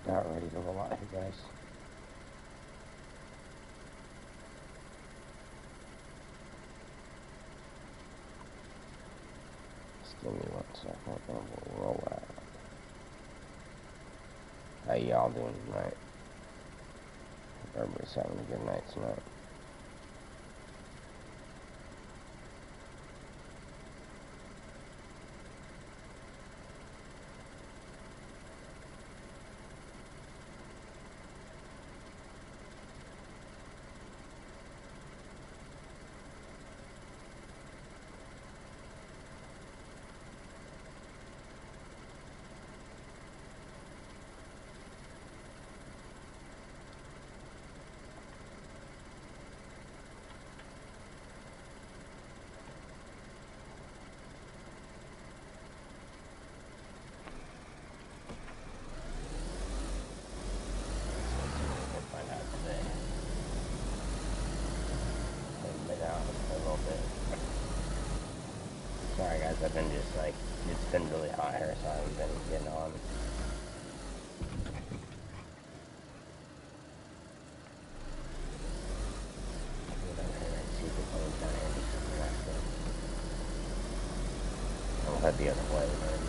Not ready to roll out here, guys. Just give me 1 second and we'll roll out. How y'all doing tonight? Hope everybody's having a good night tonight. Sorry guys, I've been just like, it's been really hot here, so I haven't been getting on. I'll head the other way, man.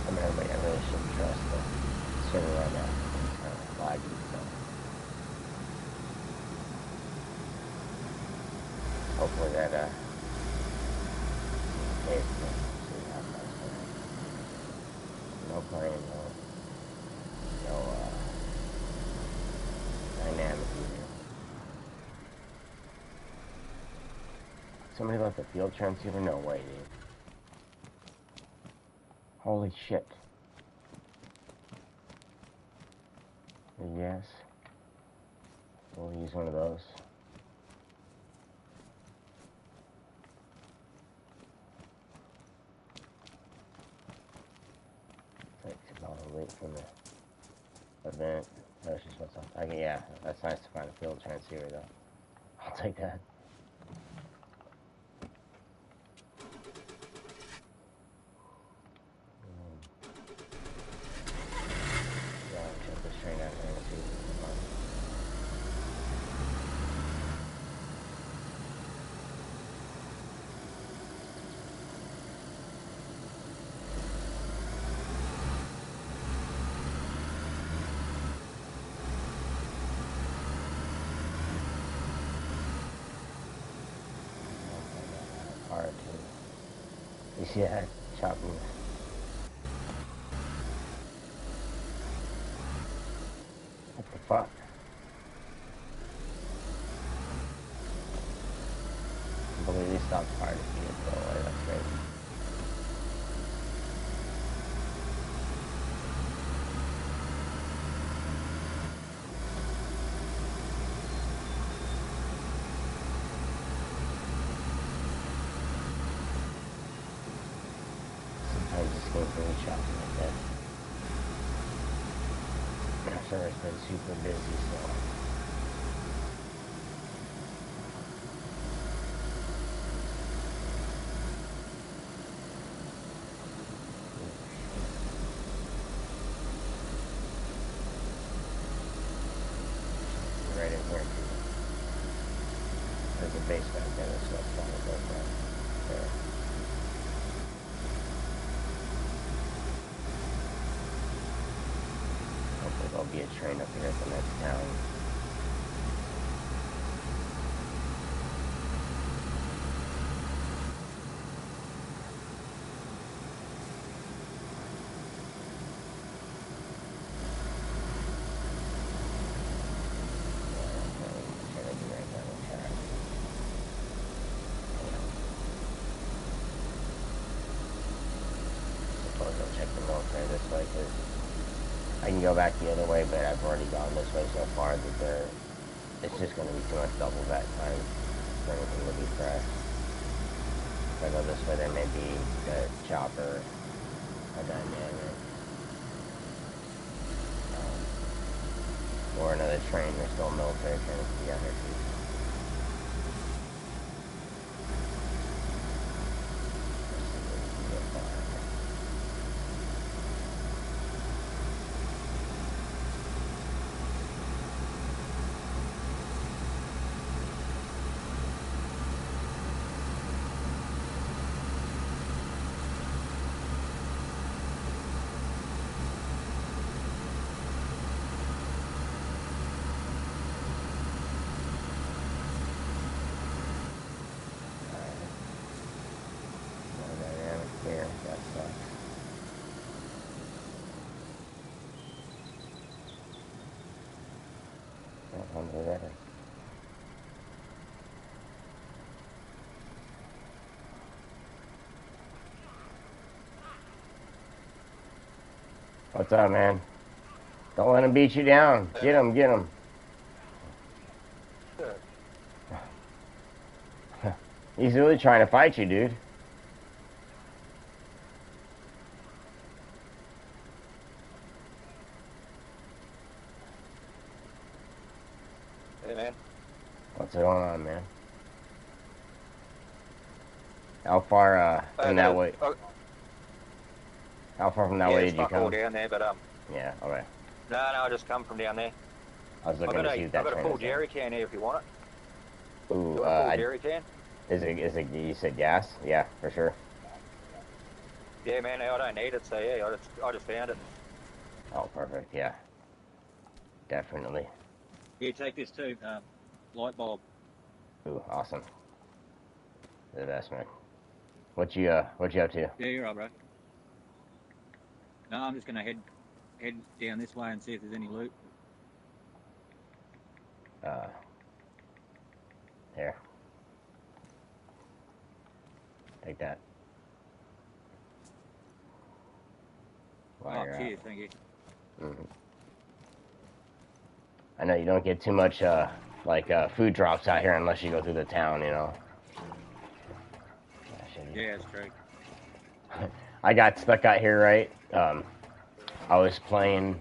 Everybody, I really shouldn't trust the server right now. It's kind of laggy, so hopefully that stays. No playing, no dynamic either. Somebody left the field transceiver? No way, dude. Holy shit. Yes. We'll use one of those. Takes about a week from the event. That's just what's up. Yeah, that's nice to find a field transceiver though. I'll take that. Yeah, chopping. What the fuck? I completely stopped fire to see it go away, that's crazy. Really shocking like that. I'm sure it's been super busy, so right in here too. There's a base back there, so that's why it goes right there. There'll be a train up here at the next town. Suppose I'll check the military this way, because I can go back the other way, but I've already gone this way so far that it's just going to be too much double back time for anything to be fresh. If I go this way, there may be the chopper, a dynamic, or another train. There's still a military train to be out here too. What's up, man? Don't let him beat you down. Get him, get him. He's really trying to fight you, dude. Hey, man. What's going on, man? How far from that way? How far from that way did you come? Down there, but Yeah, alright. No, I just come from down there. I was looking to see if that I've got a train full was there. jerry can here if you want it. Ooh, You want a full jerry can? is it? You said gas? Yeah, for sure. Yeah, man. I don't need it, so yeah, I just found it. Oh, perfect. Yeah, definitely. Here, take this too. Light bulb. Ooh, awesome. The best, man. What you up to? Yeah, you're right, bro. No, I'm just gonna head down this way and see if there's any loot. Here. Take that. While you're Cheers, out. thank you. Mm-hmm. I know you don't get too much food drops out here unless you go through the town, you know. Yeah, it's true. I got stuck out here, right? I was playing,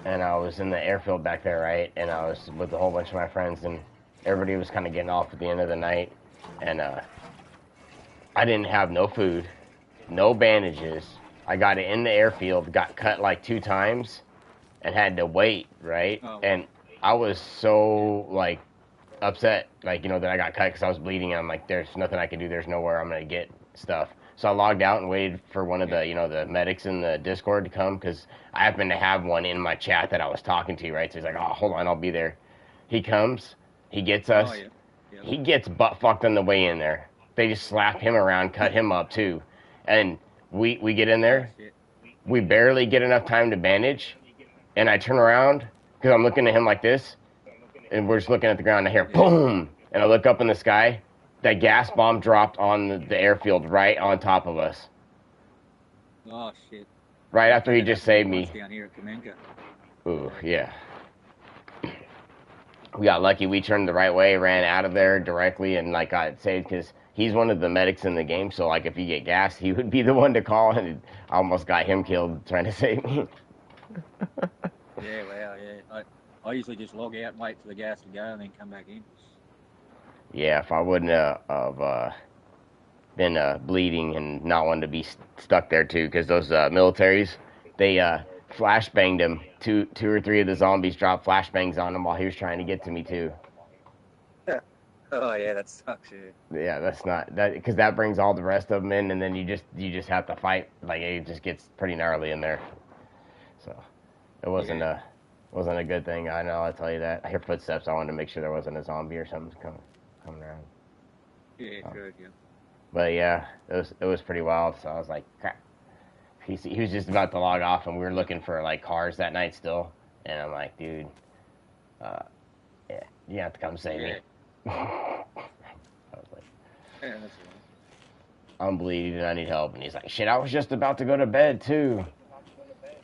and I was in the airfield back there, right? And I was with a whole bunch of my friends, and everybody was kind of getting off at the end of the night, and I didn't have no food, no bandages. I got it in the airfield, got cut like 2 times, and had to wait, right? Oh. And I was so like upset, like, you know, that I got cut because I was bleeding, and I'm like, there's nothing I can do. There's nowhere I'm gonna get stuff. So I logged out and waited for one of the, you know, the medics in the Discord to come, because I happened to have one in my chat that I was talking to, right? So he's like, oh, hold on, I'll be there. He comes, he gets us. Oh, yeah. Yeah. He gets butt fucked on the way in there. They just slap him around, cut him up too. And we get in there. We barely get enough time to bandage. And I turn around, because I'm looking at him like this, and we're just looking at the ground, and I hear boom! And I look up in the sky. That gas bomb dropped on the airfield right on top of us. Oh, shit. Right after he just saved me. Down here at Kamenka. Ooh, yeah. We got lucky. We turned the right way, ran out of there directly, and like got saved, because he's one of the medics in the game. So like, if you get gas, he would be the one to call, and I almost got him killed trying to save me. Yeah, wow, yeah. I usually just log out and wait for the gas to go and then come back in. Yeah, if I wouldn't have been bleeding and not wanting to be stuck there too, because those militaries, they flashbanged him. Two or three of the zombies dropped flashbangs on him while he was trying to get to me too. Oh yeah, that sucks. Yeah. Yeah, that's not that, because that brings all the rest of them in, and then you just have to fight. Like, it just gets pretty gnarly in there. So it wasn't a good thing. I know, I'll tell you that. I hear footsteps. I wanted to make sure there wasn't a zombie or something coming around. Yeah, good. Yeah. But yeah, it was pretty wild. So I was like, crap. He was just about to log off, and we were looking for like cars that night still. And I'm like, dude, yeah, you have to come save me. I was like, Yeah, that's right. I'm bleeding and I need help. And he's like, shit, I was just about to go to bed too.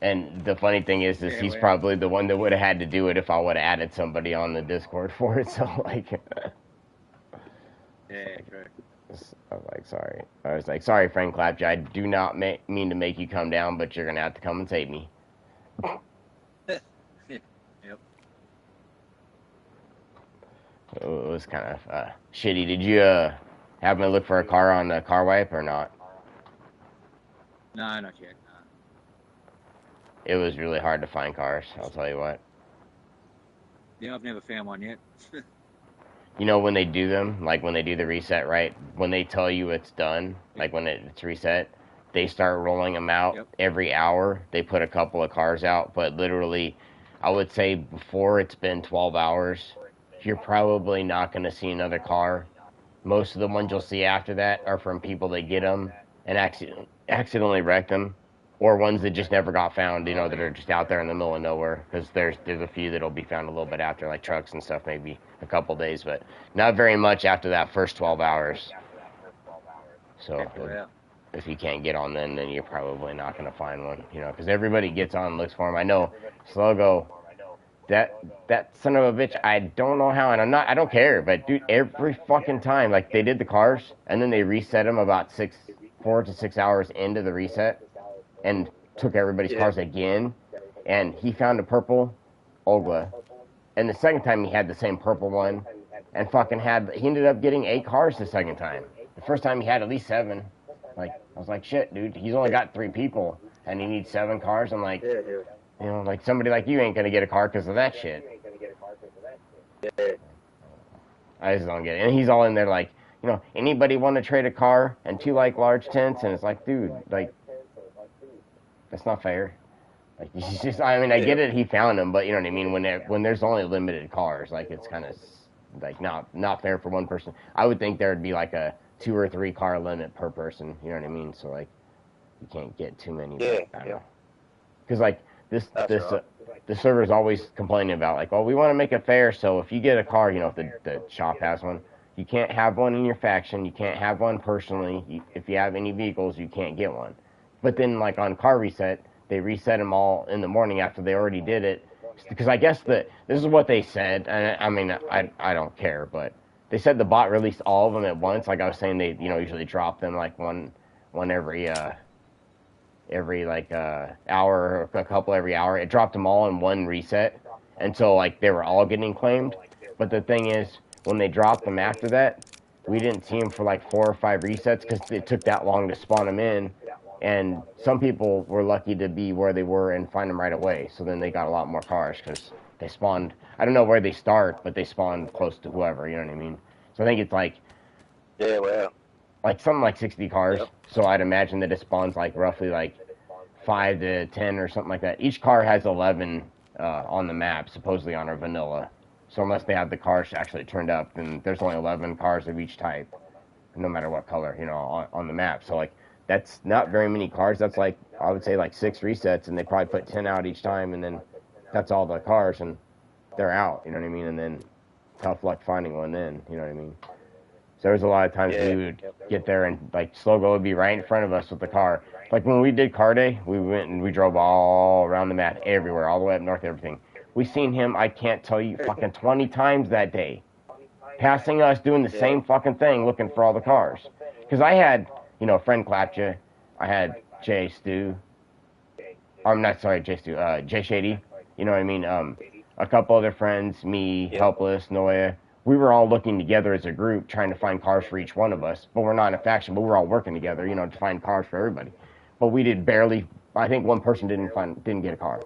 And the funny thing is he's probably the one that would have had to do it if I would have added somebody on the Discord for it. So like, yeah, correct. I was like, sorry. I was like, sorry, friend Clapjack. I do not mean to make you come down, but you're gonna have to come and save me. Yep. It was kind of shitty. Did you have me look for a car on the car wipe or not? No, not yet. No. It was really hard to find cars. I'll tell you what. Yeah, I've never found one yet. You know when they do them, like when they do the reset, right? When they tell you it's done, like when it's reset, they start rolling them out every hour. They put a couple of cars out, but literally, I would say before it's been 12 hours, you're probably not going to see another car. Most of the ones you'll see after that are from people that get them and accidentally wreck them, or ones that just never got found, you know, that are just out there in the middle of nowhere. Because there's a few that'll be found a little bit after, like trucks and stuff, maybe a couple days, but not very much after that first 12 hours. So if you can't get on then you're probably not going to find one, you know, because everybody gets on and looks for them. I know Slogo, that son of a bitch, I don't know how, and I don't care, but dude, every fucking time, like they did the cars and then they reset them about 4 to 6 hours into the reset and took everybody's cars again, and he found a purple Ogla, and the second time he had the same purple one, and he ended up getting 8 cars the second time. The first time he had at least 7. Like, I was like, shit, dude, he's only got 3 people, and he needs 7 cars. I'm like, you know, like somebody like you ain't gonna get a car because of that shit. I just don't get it. And he's all in there like, you know, anybody want to trade a car and 2 like large tents? And it's like, dude, like, that's not fair. Like, he's just, I mean, I get it, he found them, but you know what I mean. When there's only limited cars, like it's kind of like not fair for one person. I would think there would be like a 2 or 3 car limit per person. You know what I mean? So like, you can't get too many. Because like the server's always complaining about like, well, we want to make it fair. So if you get a car, you know, if the shop has one, you can't have one in your faction. You can't have one personally. If you have any vehicles, you can't get one. But then like on car reset, they reset them all in the morning after they already did it. Because I guess this is what they said. And I mean, I don't care, but they said the bot released all of them at once. Like I was saying, they, you know, usually drop them like one every like hour or a couple every hour. It dropped them all in one reset, and so like they were all getting claimed. But the thing is, when they dropped them after that, we didn't see them for like 4 or 5 resets because it took that long to spawn them in. And some people were lucky to be where they were and find them right away. So then they got a lot more cars because they spawned. I don't know where they start, but they spawned close to whoever. You know what I mean? So I think it's like like something like 60 cars. So I'd imagine that it spawns like roughly like 5 to 10 or something like that. Each car has 11 on the map, supposedly on our vanilla. So unless they have the cars actually turned up, then there's only 11 cars of each type, no matter what color, you know, on the map. So like that's not very many cars. That's like, I would say like 6 resets, and they probably put 10 out each time, and then that's all the cars, and they're out. You know what I mean? And then tough luck finding one then. You know what I mean? So there's a lot of times we would get there and like Slogo would be right in front of us with the car. Like when we did car day, we went and we drove all around the map everywhere, all the way up north, everything. We seen him, I can't tell you, fucking 20 times that day. Passing us, doing the same fucking thing, looking for all the cars. Because I had, you know, friend Clapja, I had Jay Stu. I'm not sorry, Jay Stu, Jay Shady. You know what I mean? A couple other friends, me, Helpless, Noya. We were all looking together as a group, trying to find cars for each one of us. But we're not in a faction, but we're all working together, you know, to find cars for everybody. But we did barely. I think one person didn't get a car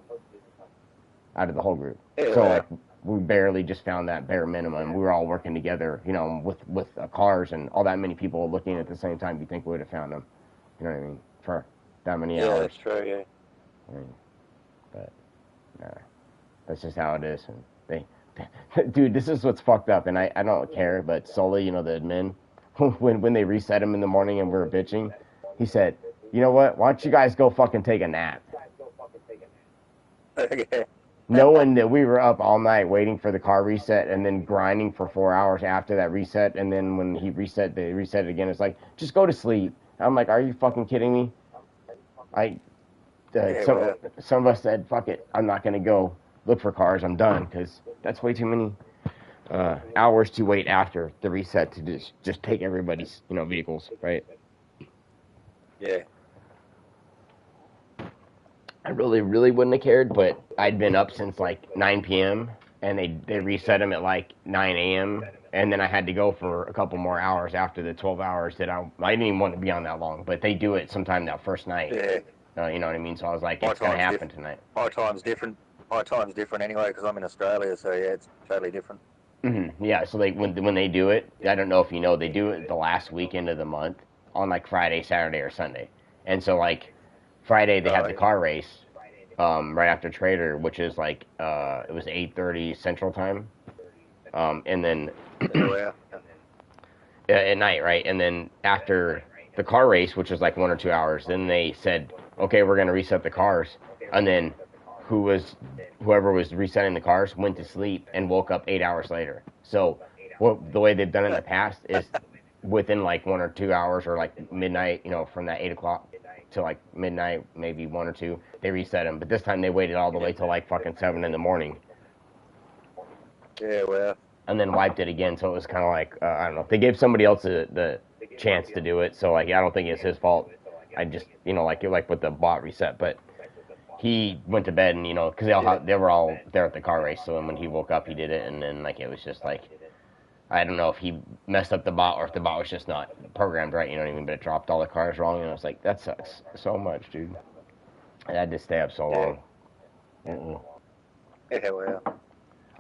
out of the whole group. So like we barely just found that bare minimum. We were all working together, you know, with cars and all that many people looking at the same time. You think we would have found them? You know what I mean? For that many hours. Yeah, that's true. Yeah. I mean, but that's just how it is. And dude, this is what's fucked up. And I don't care, but Sully, you know, the admin, when they reset him in the morning and we were bitching, he said, you know what? Why don't you guys go fucking take a nap? Okay. Knowing that we were up all night waiting for the car reset and then grinding for 4 hours after that reset, and then when he reset, they reset it again. It's like, just go to sleep. I'm like, are you fucking kidding me? Some of us said, fuck it, I'm not gonna go look for cars. I'm done, because that's way too many. hours to wait after the reset to just take everybody's vehicles, right? Yeah. I really wouldn't have cared, but I'd been up since like 9 p.m. and they reset them at like 9 a.m. and then I had to go for a couple more hours after the 12 hours that I didn't even want to be on that long, but they do it sometime that first night. Yeah. You know what I mean? So I was like, My it's gonna time's happen tonight. My time's different. My time's different anyway because I'm in Australia, so yeah, it's totally different. Yeah, so like when they do it, I don't know if you know, they do it the last weekend of the month on like Friday, Saturday, or Sunday, and so like Friday they have the car race, right after Trader, which is like it was 8:30 Central Time, and then Yeah. at night, right, and then after the car race, which was like 1 or 2 hours, then they said, okay, we're gonna reset the cars, and then whoever was resetting the cars went to sleep and woke up 8 hours later. So the way they've done it in the past is within like 1 or 2 hours or like midnight, from that 8 o'clock to like midnight, maybe 1 or 2, they reset them. But this time they waited all the way till like fucking 7 in the morning. Yeah, well. And then wiped it again. So it was kind of like I don't know. They gave somebody else the chance to do it. So like I don't think it's his fault. I just like with the bot reset, but he went to bed and because they were all there at the car race. So then when he woke up, he did it, and then like it was just like I don't know if he messed up the bot or if the bot was just not programmed right. You know what I mean? But it dropped all the cars wrong, and I was like, that sucks so much, dude. I had to stay up so long. Yeah, well.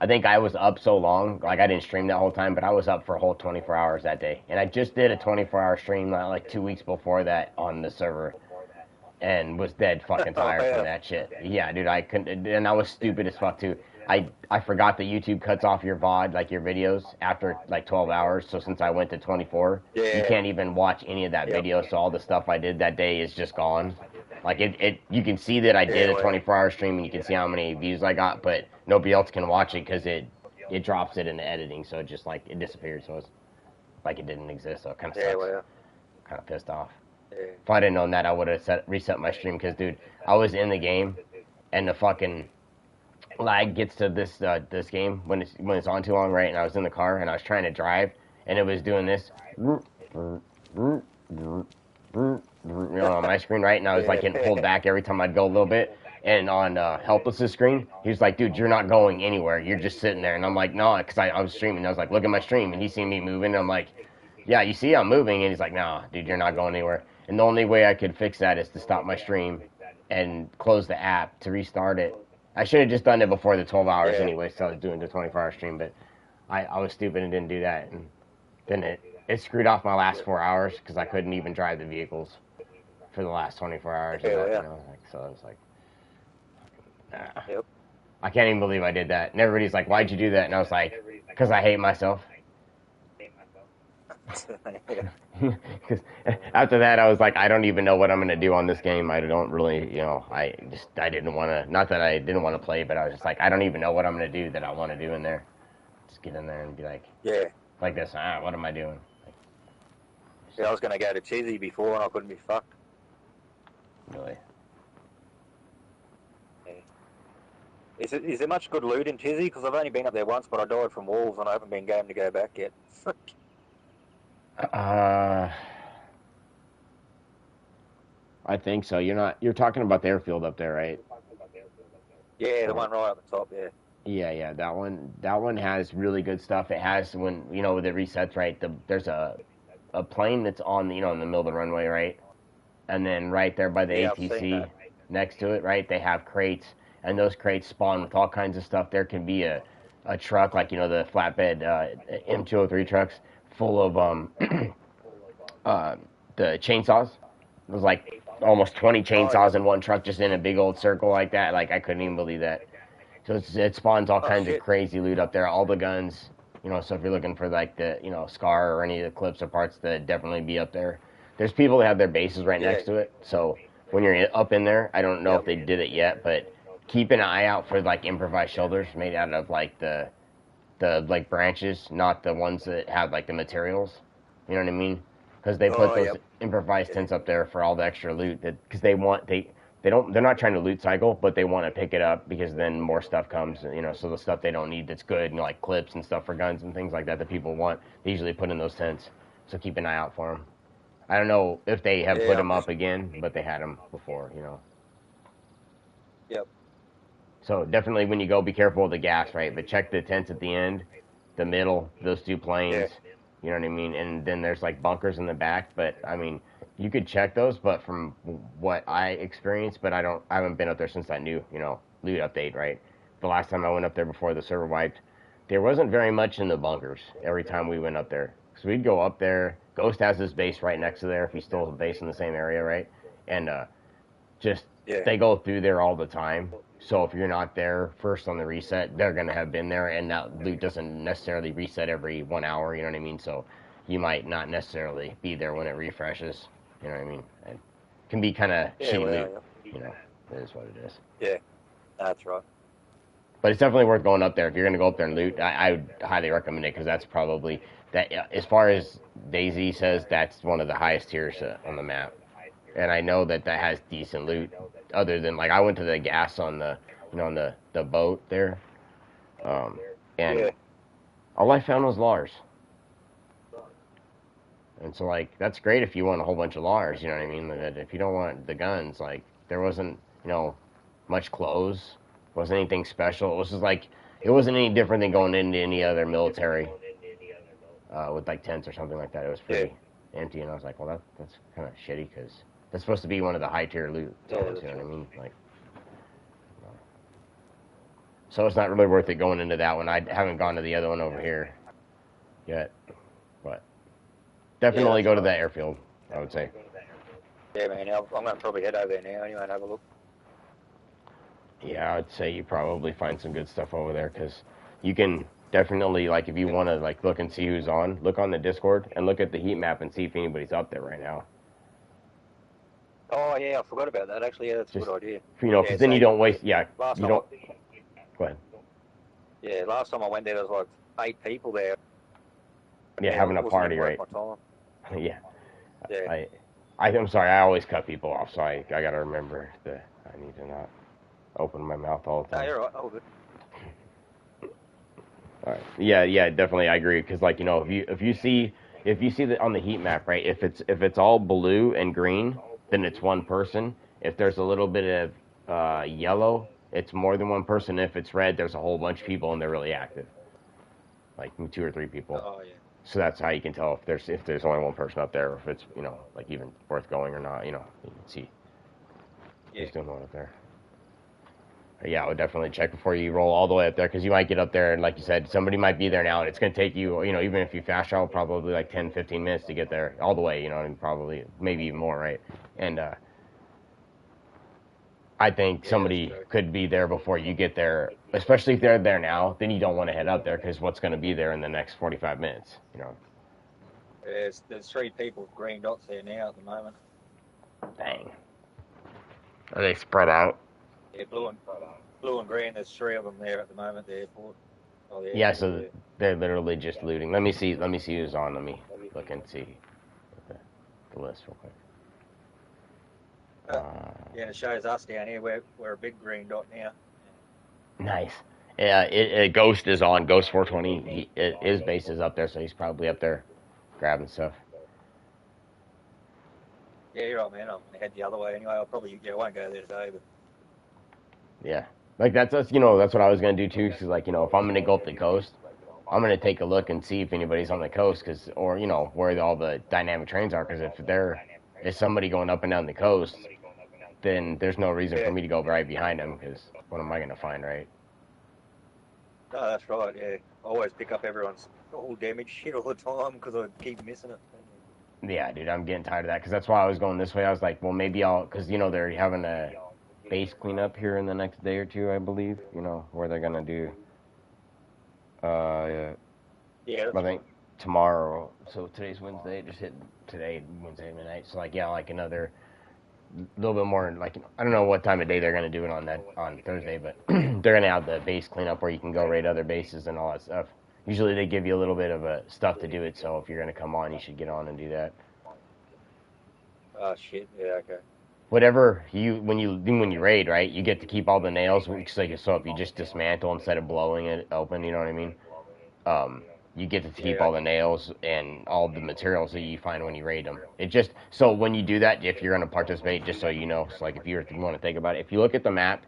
I think I was up so long, like I didn't stream that whole time, but I was up for a whole 24 hours that day, and I just did a 24-hour stream like 2 weeks before that on the server. And was dead fucking tired from that shit. Yeah, dude, I couldn't, and I was stupid as fuck too. I forgot that YouTube cuts off your VOD, like your videos, after like 12 hours. So since I went to 24, you can't even watch any of that video. So all the stuff I did that day is just gone. Like you can see that I did a 24-hour stream, and you can see how many views I got, but nobody else can watch it because it drops it in the editing. So it just like it disappeared. So it's like it didn't exist. So it kind of sucks. Kind of pissed off. If I didn't know that, I would have reset my stream because, dude, I was in the game, and the fucking lag gets to this game when it's on too long, right? And I was in the car and I was trying to drive, and it was doing this, on my screen, right? And I was like getting pulled back every time I'd go a little bit. And on Helpless's screen, he was like, dude, you're not going anywhere. You're just sitting there. And I'm like, no, because I was streaming. I was like, look at my stream. And he seen me moving. And I'm like, yeah, you see I'm moving. And he's like, nah, dude, you're not going anywhere. And the only way I could fix that is to stop my stream and close the app to restart it. I should have just done it before the 12 hours anyway, so I was doing the 24-hour stream, but I was stupid and didn't do that. And then it screwed off my last 4 hours because I couldn't even drive the vehicles for the last 24 hours. So I was like, nah. I can't even believe I did that. And everybody's like, why'd you do that? And I was like, because I hate myself. Because after that, I was like, I don't even know what I'm gonna do on this game. I don't really, I didn't want to. Not that I didn't want to play, but I was just like, I don't even know what I'm gonna do that I want to do in there. Just get in there and be like, like this. What am I doing? Like, I was gonna go to Chizzy before, and I couldn't be fucked. Really? Is there much good loot in Chizzy? Because I've only been up there once, but I died from wolves, and I haven't been game to go back yet. I think so. You're talking about the airfield up there, right? Yeah, the one right up the top, Yeah, that one has really good stuff. It has when with the resets, right? There's a plane that's on in the middle of the runway, right? And then right there by the ATC next to it, right? They have crates, and those crates spawn with all kinds of stuff. There can be a truck like the flatbed M203 trucks full of the chainsaws. It was like almost 20 chainsaws in one truck, just in a big old circle like that. Like I couldn't even believe that. So it spawns all kinds of crazy loot up there. All the guns, So if you're looking for like the Scar or any of the clips or parts, that definitely be up there. There's people that have their bases right next to it. So when you're up in there, I don't know if they did it yet, but keep an eye out for like improvised shelters made out of like the like branches, not the ones that have like the materials. You know what I mean? Because they put those improvised tents up there for all the extra loot. Because they're not trying to loot cycle, but they want to pick it up because then more stuff comes, you know, so the stuff they don't need that's good, you know, like clips and stuff for guns and things like that that people want, they usually put in those tents. So keep an eye out for them. I don't know if they have put Yeah, them I'm up just. again, but they had them before, you know. Yep. So definitely when you go, be careful of the gas, right? But check the tents at the end, the middle, those two Yeah. planes. You know what I mean? And then there's like bunkers in the back. But I mean, you could check those. But from what I experienced, but I haven't been up there since that new, you know, loot update, right? The last time I went up there before the server wiped, there wasn't very much in the bunkers every time we went up there. So we'd go up there. Ghost has his base right next to there if he's still based in the same area, right? And just Yeah. they go through there all the time. So if you're not there first on the reset, they're gonna have been there, and that loot doesn't necessarily reset every 1 hour. You know what I mean? So you might not necessarily be there when it refreshes. You know what I mean? It can be kind of Yeah. cheap Well. loot. Yeah. You know, it is what it is. Yeah. That's right. But it's definitely worth going up there if you're gonna go up there and loot. I would highly recommend it because that's probably that. As far as DayZ says, that's one of the highest tiers on the map. And I know that that has decent loot. Other than like I went to the gas on the you know on the boat there, um, and Yeah. all I found was Lars. And so like that's great if you want a whole bunch of Lars. You know what I mean? That if you don't want the guns, like there wasn't you know much clothes, wasn't anything special. It was just like it wasn't any different than going into any other military with like tents or something like that. It was Yeah. pretty empty, and I was like, well that's kind of shitty because that's supposed to be one of the high tier loot Yeah. zones. You That's know what I right. mean? Like. So it's not really worth it going into that one. I haven't gone to the other one over here yet, but Yeah. definitely That's go to right. that airfield. I would say. Yeah, man. I'm gonna probably head over there now anyway and have a look. Yeah, I'd say you probably find some good stuff over there because you can definitely like if you Yeah. want to like look and see who's on, look on the Discord and look at the heat map and see if anybody's up there right now. Oh yeah, I forgot about that. Actually, yeah, that's a Just good idea. you know, Yeah. because then you So don't waste. Yeah, last you time I. don't. Go ahead. Yeah. Last time I went there, there was like 8 people there. Yeah, Yeah. having It a wasn't even party, worth right? my time. Yeah, Yeah. I, I'm sorry. I always cut people off, so I gotta remember that I need to not open my mouth all the No, time. you're right. Oh, good. All right. Yeah, yeah, definitely. I agree because, like, you know, if you see that on the heat map, right? If it's all blue and green, then it's one person. If there's a little bit of yellow, it's more than one person. If it's red, there's a whole bunch of people and they're really active, like 2 or 3 people. Oh yeah. So that's how you can tell if there's only one person up there, or if it's you know like even worth going or not. You know, you can see Yeah. who's doing what up there. Yeah, I would definitely check before you roll all the way up there because you might get up there and like you said, somebody might be there now and it's going to take you, you know, even if you fast travel, probably like 10, 15 minutes to get there all the way, you know, and probably maybe even more, right? And I think Yeah, that's somebody true. could be there before you get there, especially if they're there now, then you don't want to head up there because what's going to be there in the next 45 minutes, you know? There's 3 people with green dots there now at the moment. Dang. Are they spread out? Yeah, blue and green. There's 3 of them there at the moment. The airport. Oh, the Yeah, airfield. so Yeah. they're literally just looting. Let me see who's on. Let me look and see the list real quick. Yeah, and it shows us down here. We're a big green dot now. Nice. Yeah, Ghost is on. Ghost 420. His base is up there, so he's probably up there grabbing stuff. Yeah, you're right, man. I'm gonna head the other way anyway. I won't go there today, but Yeah, like that's you know that's what I was gonna do too. Cause like you know if I'm gonna go up the coast, I'm gonna take a look and see if anybody's on the coast, cause or you know where all the dynamic trains are. Cause if somebody going up and down the coast, then there's no reason for yeah. me to go right behind them. Cause what am I gonna find, right? No, that's right. Yeah, I always pick up everyone's all damage shit all the time because I keep missing it. Yeah, dude, I'm getting tired of that. Cause that's why I was going this way. I was like, well, maybe cause you know they're having a base cleanup here in the next day or two, I believe. You know where they're gonna do. Yeah, Yeah, I that's right. think tomorrow. So today's Wednesday. Just hit today Wednesday midnight. So like yeah, like another little bit more. Like I don't know what time of day they're gonna do it on Thursday, but they're gonna have the base cleanup where you can go raid other bases and all that stuff. Usually they give you a little bit of stuff to do it. So if you're gonna come on, you should get on and do that. Oh shit. Yeah, okay. whatever when you raid, right, you get to keep all the nails. So if you just dismantle instead of blowing it open, you know what I mean? You get to keep all the nails and all the materials that you find when you raid them. It just so when you do that, if you're going to participate, just so you know, it's like if you want to think about it, if you look at the map,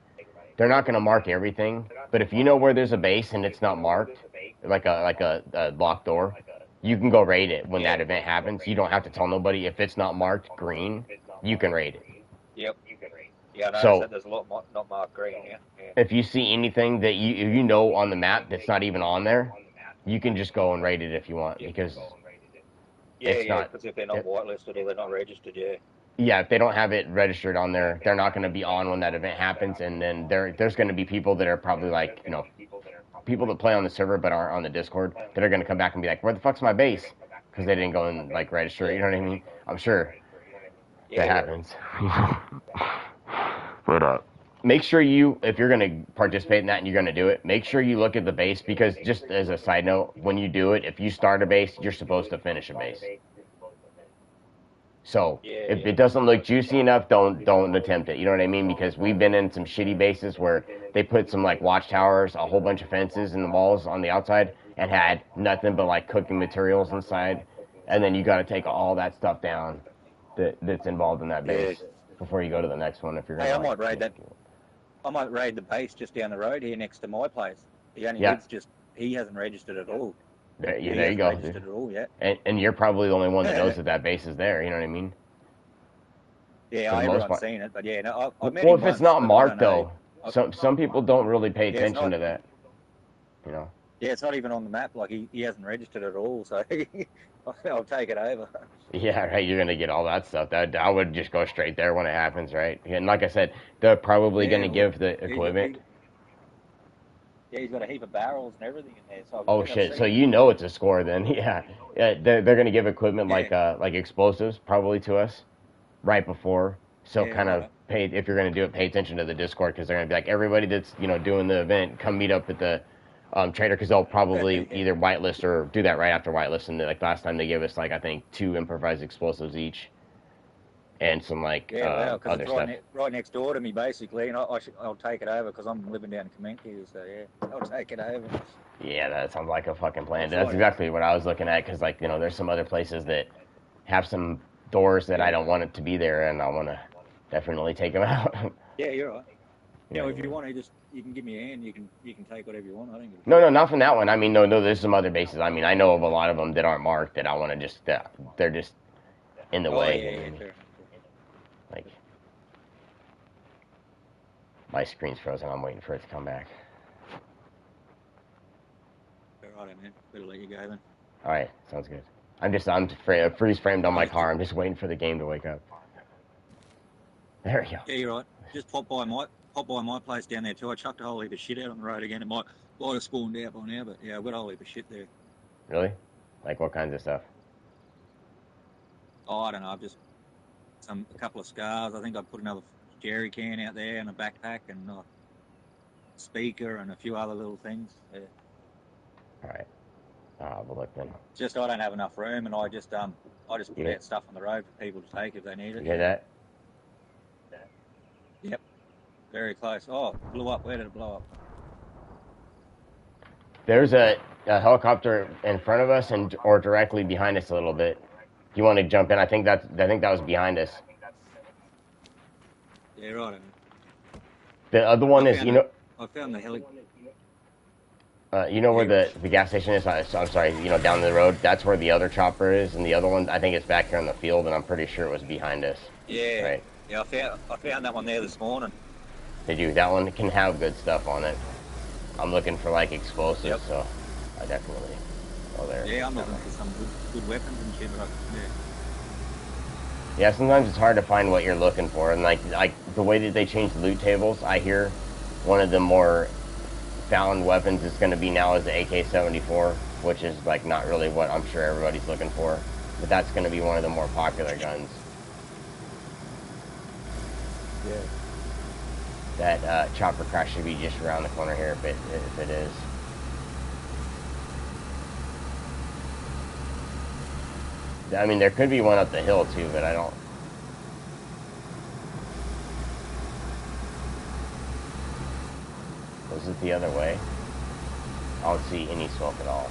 they're not going to mark everything, but if you know where there's a base and it's not marked, like a locked door, you can go raid it when that event happens. You don't have to tell nobody. If it's not marked green, you can raid it. Yep. Yeah, I noticed So that there's a lot not marked green. Yeah. if you see anything that you know on the map that's not even on there, you can just go and raid it if you want, because it's not. Because if they're not whitelisted or they're not registered, Yeah, if they don't have it registered on there, they're not going to be on when that event happens, and then there's going to be people that are probably like, people that play on the server but aren't on the Discord that are going to come back and be like, where the fuck's my base? Because they didn't go and like register. You know what I mean? I'm sure that happens. But make sure if you're going to participate in that and you're going to do it, make sure you look at the base, because just as a side note, when you do it, if you start a base, you're supposed to finish a base. So if it doesn't look juicy enough, don't attempt it. You know what I mean? Because we've been in some shitty bases where they put some like watchtowers, a whole bunch of fences in the walls on the outside, and had nothing but like cooking materials inside, and then you got to take all that stuff down that's involved in that base before you go to the next one. If you're gonna, I might raid that. I might raid the base just down the road here next to my place. He only lives he hasn't registered at all. There you go. Registered at all yet. And you're probably the only one that knows that base is there. You know what I mean? Yeah, everyone's seen it, but I met well, him if it's not marked though, know. some people don't really pay attention to that. You know? Yeah, it's not even on the map. Like he hasn't registered at all, so I'll take it over. Yeah, right. You're gonna get all that stuff. I would just go straight there when it happens, right? And like I said, they're probably gonna give the equipment. Yeah, he's got a heap of barrels and everything in there. So oh shit! So you know it's a score then? Yeah. They're gonna give equipment like explosives probably to us right before. So kind of if you're gonna do it, pay attention to the Discord, because they're gonna be like, everybody that's doing the event, come meet up at the trader, because they'll probably either whitelist or do that right after whitelist. And like last time they gave us like I think 2 improvised explosives each, and some like other stuff. Right next door to me basically, and I'll take it over because I'm living down in Clemente, so I'll take it over. Yeah, that sounds like a fucking plan. That's exactly what I was looking at, because like there's some other places that have some doors that I don't want it to be there, and I want to definitely take them out. Yeah, you're right. If you want to, you can give me a hand. You can take whatever you want. I think. No, not from that one. I mean, no. There's some other bases. I mean, I know of a lot of them that aren't marked that I want to just. They're just in the way. Fair. Like my screen's frozen. I'm waiting for it to come back. All right, man. Better let you go then. All right, sounds good. I'm freeze framed on my car. I'm just waiting for the game to wake up. There you go. Yeah, you're right. Just pop by my place down there too. I chucked a whole heap of shit out on the road again. It might have spawned out by now, but yeah, I've got a whole heap of shit there. Really? Like what kinds of stuff? Oh, I don't know. I've just a couple of scars. I think I put another jerry can out there and a backpack and a speaker and a few other little things. Yeah. All right. We'll look then. Just I don't have enough room, and I just put out stuff on the road for people to take if they need it. You hear that? Yep. Very close. Oh, it blew up. Where did it blow up? There's a helicopter in front of us or directly behind us a little bit. You want to jump in? I think that was behind us. Yeah, right. The other one is, I found the helicopter. Where the gas station is? I'm sorry, down the road. That's where the other chopper is, and the other one, I think it's back here in the field, and I'm pretty sure it was behind us. Yeah. Right. Yeah, I found that one there this morning. Did you? That one can have good stuff on it. I'm looking for like explosives, so I definitely go there. Yeah, I'm looking for some good weapons and shit, but yeah, sometimes it's hard to find what you're looking for, and like the way that they change the loot tables, I hear one of the more found weapons is going to be now is the AK-74, which is like not really what I'm sure everybody's looking for, but that's going to be one of the more popular guns. Yeah. That chopper crash should be just around the corner here if it is. I mean, there could be one up the hill too, but I don't. Is it the other way? I don't see any smoke at all.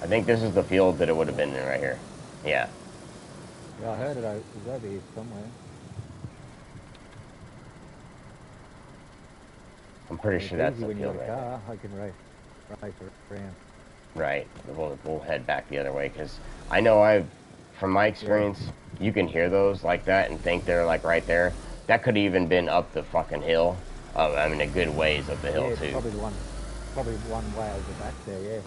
I think this is the field that it would have been in right here. Yeah. Yeah, I heard it was over here somewhere. I'm pretty sure that's the when field you're in a right car, I can race around. Right. We'll head back the other way, because I know from my experience, you can hear those like that and think they're like right there. That could have even been up the fucking hill. I mean, a good ways up the hill too. Probably one way over back there. Yeah.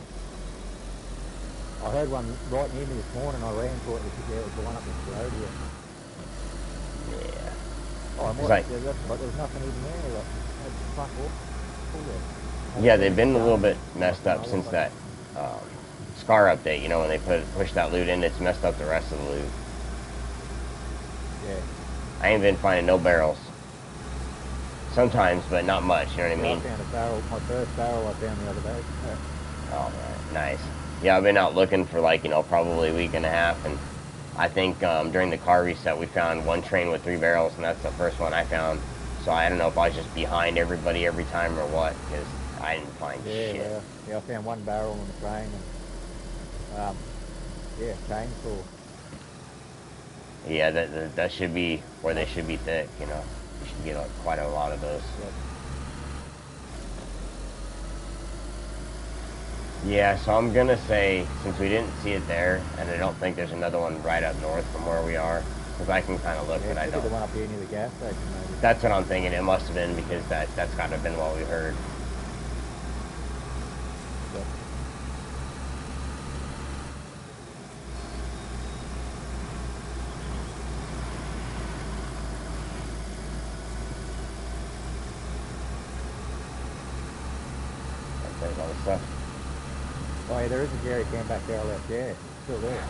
I heard one right near me this morning. I ran for it. It was the one up this road here. Yeah. Oh, there's nothing even there. Like, fuck off. Yeah, they've been a little bit messed up since that Scar update. You know, when they pushed that loot in, it's messed up the rest of the loot. Yeah. I ain't been finding no barrels. Sometimes, but not much. You know what I mean? I found a barrel. My first barrel I found the other day. Yeah. All right, nice. Yeah, I've been out looking for like, you know, probably a week and a half, and I think during the car reset we found one train with 3 barrels, and that's the first one I found. So I don't know if I was just behind everybody every time or what, because I didn't find shit. Yeah, I found 1 barrel on the train, and chainsaw. Yeah, that should be where they should be thick, you know. You should get quite a lot of those. Yep. Yeah, so I'm gonna say, since we didn't see it there, and I don't think there's another one right up north from where we are, because I can kind of look, but I don't. The one up here near the gas station, maybe. That's what I'm thinking. It must have been, because that's got to have been what we heard. Yep. There's all the stuff. Oh, yeah, there is a jerry can back there I left. Yeah, it's still there.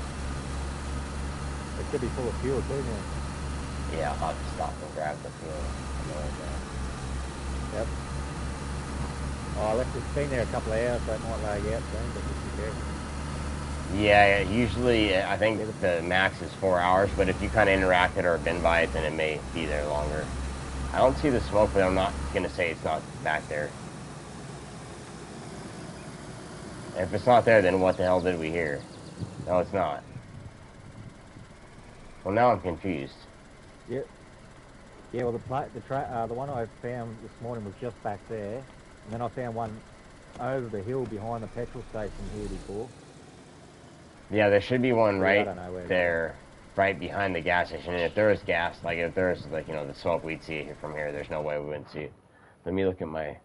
It could be full of fuel too, man. Yeah, I'll have to stop and grab the fuel. Yep. Oh, I left it. It's been there a couple of hours, so it might lag out soon, but just be careful. Yeah, usually I think the max is 4 hours, but if you kind of interacted or been by it, then it may be there longer. I don't see the smoke, but I'm not gonna say it's not back there. If it's not there, then what the hell did we hear? No, it's not. Well, now I'm confused. Yep. Yeah, well, the one I found this morning was just back there, and then I found one over the hill behind the petrol station here before. Yeah, there should be one right I don't know where there, right behind the gas station. And if there was gas, like if there was like, you know, the smoke, we'd see it from here. There's no way we wouldn't see it. Let me look at my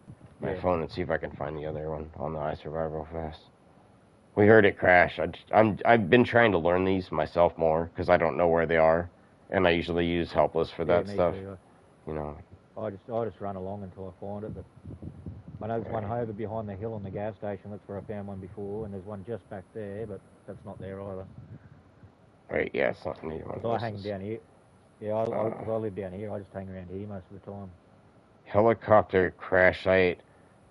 phone and see if I can find the other one on the iSurvive real fast. We heard it crash. I've been trying to learn these myself more, because I don't know where they are, and I usually use Helpless for that stuff. Too. You know. I just run along until I find it. But I know there's one over behind the hill on the gas station. That's where I found one before, and there's one just back there, but that's not there either. Right. Yeah, it's not near one. I hang down here. Yeah, I live down here. I just hang around here most of the time. Helicopter crash site.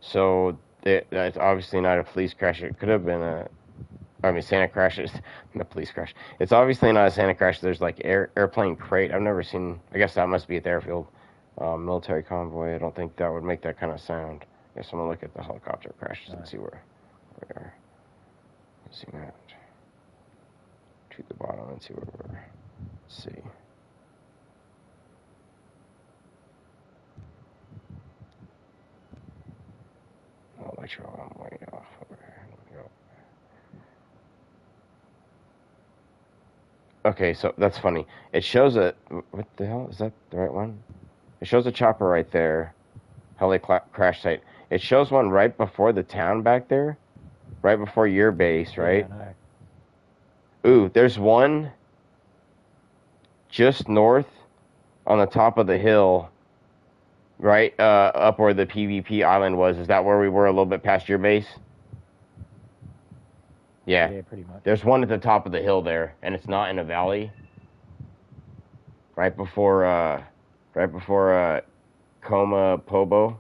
So that's obviously not a police crash. It could have been Santa crashes. The police crash. It's obviously not a Santa crash. There's like airplane crate. I've never seen. I guess that must be at the airfield. Military convoy. I don't think that would make that kind of sound. I guess I'm gonna look at the helicopter crashes and see where we are. Let's see that. To the bottom and see where we're. Let's see. Oh, make sure I'm way off over here. Let me go. Okay, so that's funny. It shows a. What the hell? Is that the right one? It shows a chopper right there. Heli crash site. It shows one right before the town back there. Right before your base, right? Yeah, Ooh, there's one just north on the top of the hill, right up where the PvP island was. Is that where we were, a little bit past your base? Yeah. Yeah, pretty much. There's one at the top of the hill there, and it's not in a valley. Right before Coma Pobo.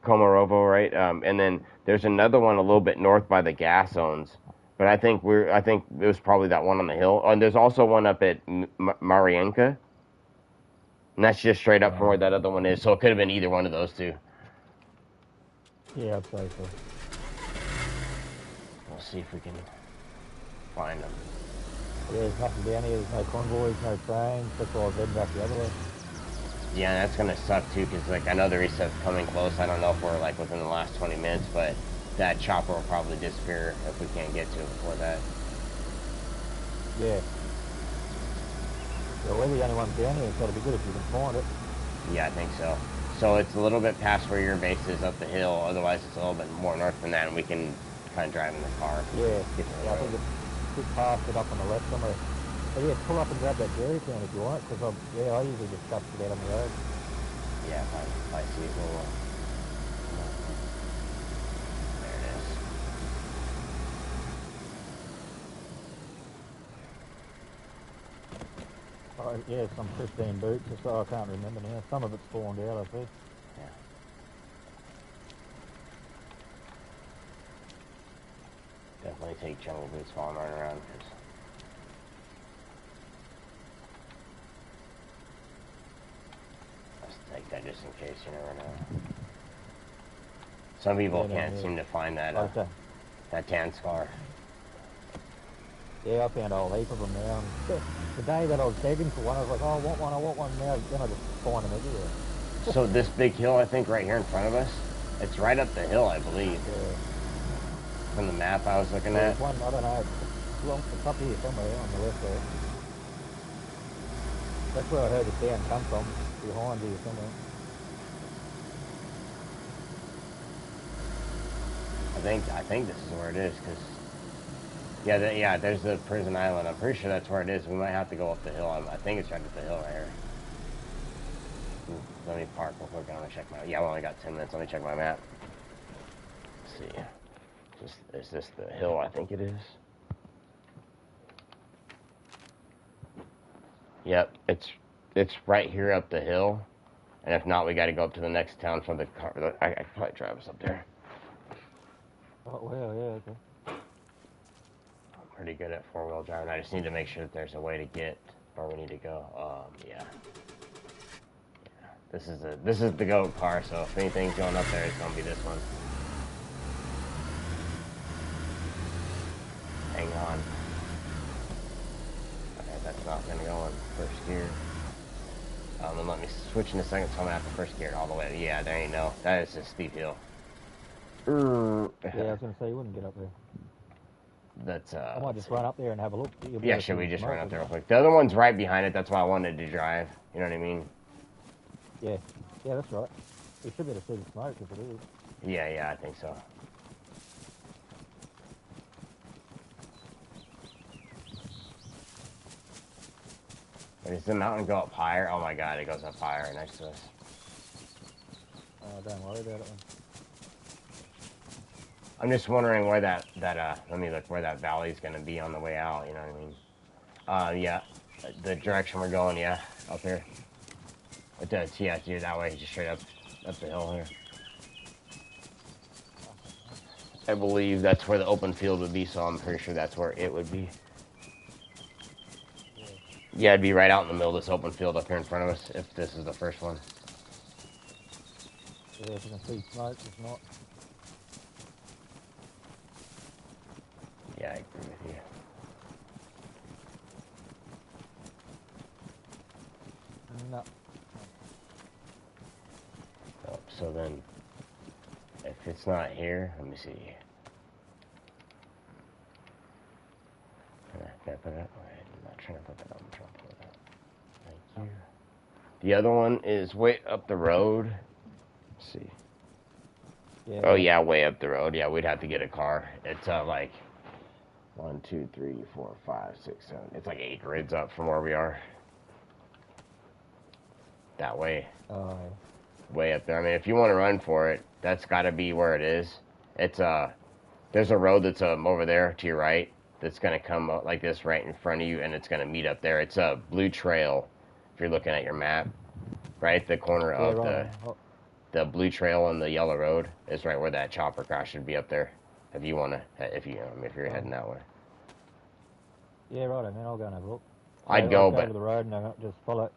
Komarovo, right? And then there's another one a little bit north by the gas zones. But I think it was probably that one on the hill. And there's also one up at Marienka. And that's just straight up from where that other one is, so it could have been either one of those two. Yeah, I'd say so. We'll see if we can find them. Yeah, there's nothing down here. There's no convoys, no trains. That's why I was heading back the other way. Yeah, that's gonna suck too, because like I know the reset's coming close. I don't know if we're like within the last 20 minutes, but that chopper will probably disappear if we can't get to it before that. Yeah. So we're the only ones down here. It's got to be good if you can find it. Yeah, I think so. So it's a little bit past where your base is up the hill. Otherwise, it's a little bit more north than that, and we can kind of drive in the car. Yeah. Yeah, I think it's just past it up on the left somewhere. But yeah, pull up and grab that jerry can if you want, because I usually just chuck it out on the road. Yeah, if I see it, we'll there it is. Oh, yeah, some pristine boots, so I can't remember now. Some of it's spawned out, I think. Yeah. Definitely take jungle boots while I'm running around, because let's take that just in case, you never know. Some people can't seem to find that that tan scar. Yeah, I found a whole heap of them now. The day that I was begging for one, I was like, oh, I want one now. Then I just find them everywhere. So this big hill, I think, right here in front of us, it's right up the hill, I believe. Yeah. From the map I was looking There's at. one, I don't know, it's up here somewhere on the left there. That's where I heard the sound come from, behind here somewhere. I think this is where it is, because yeah, there's the prison island. I'm pretty sure that's where it is. We might have to go up the hill. I think it's right up the hill right here. Let me park real quick. I'm gonna check my. Yeah, I only got 10 minutes. Let me check my map. Let's see. Is this the hill? I think it is. Yep, it's right here up the hill. And if not, we got to go up to the next town from the car. I could probably drive us up there. Oh, well, yeah, okay. I'm pretty good at four-wheel driving. I just need to make sure that there's a way to get where we need to go. Yeah. This is the GOAT car, so if anything's going up there, it's gonna be this one. Hang on. Okay, that's not gonna go in first gear. Then let me switch in a second, so I'm gonna have to first gear it all the way. Yeah, there you go. That is a steep hill. Yeah, I was gonna say you wouldn't get up there. That's I might just run up there and have a look. Yeah, should we just run up there real quick? The other one's right behind it. That's why I wanted to drive. You know what I mean? Yeah, that's right. We should be able to see the smoke if it is. Yeah, I think so. Wait, does the mountain go up higher? Oh my god, it goes up higher next to us. Oh, don't worry about it. I'm just wondering where that let me look where that valley's gonna be on the way out. You know what I mean? Yeah, the direction we're going. Yeah, up here. It does. Yeah, dude, that way, just straight up the hill here. I believe that's where the open field would be, so I'm pretty sure that's where it would be. Yeah, it'd be right out in the middle of this open field up here in front of us, if this is the first one. Yeah, if you can see smoke, if not. Yeah, I agree with you. No. Oh, so then, if it's not here, let me see. Can I put it up? Wait, I'm not trying to put that on. I'm trying to put it up. Thank you. The other one is way up the road. Let's see. Yeah, oh, yeah, way up the road. Yeah, we'd have to get a car. It's like 1, 2, 3, 4, 5, 6, 7. It's like 8 grids up from where we are. That way. Oh, Way up there. I mean, if you want to run for it, that's got to be where it is. It's there's a road that's over there to your right that's gonna come up like this right in front of you, and it's gonna meet up there. It's a blue trail. If you're looking at your map, right at the corner of the blue trail and the yellow road is right where that chopper crash should be up there. If you wanna, if you're heading that way. Yeah, right. Man, I'll go and have a look. I'd go, go but over the road and I'll just follow it.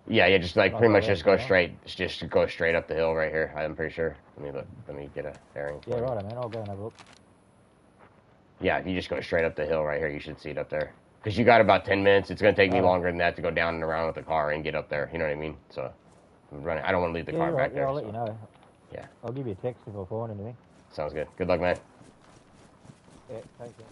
Yeah, yeah, just like Not pretty much direct, just go yeah. straight, just go straight up the hill right here. I'm pretty sure. Let me look. Let me get a bearing. Yeah, for you. right, man. I'll go and have a look. Yeah, if you just go straight up the hill right here, you should see it up there. Because you got about 10 minutes. It's gonna take me Right. longer than that to go down and around with the car and get up there. You know what I mean? So I'm running. I don't want to leave the Yeah, car you're back right. Yeah, there. I'll let So. you know. Yeah. I'll give you a text if I find anything. Sounds good. Good luck, man. Yeah, take care.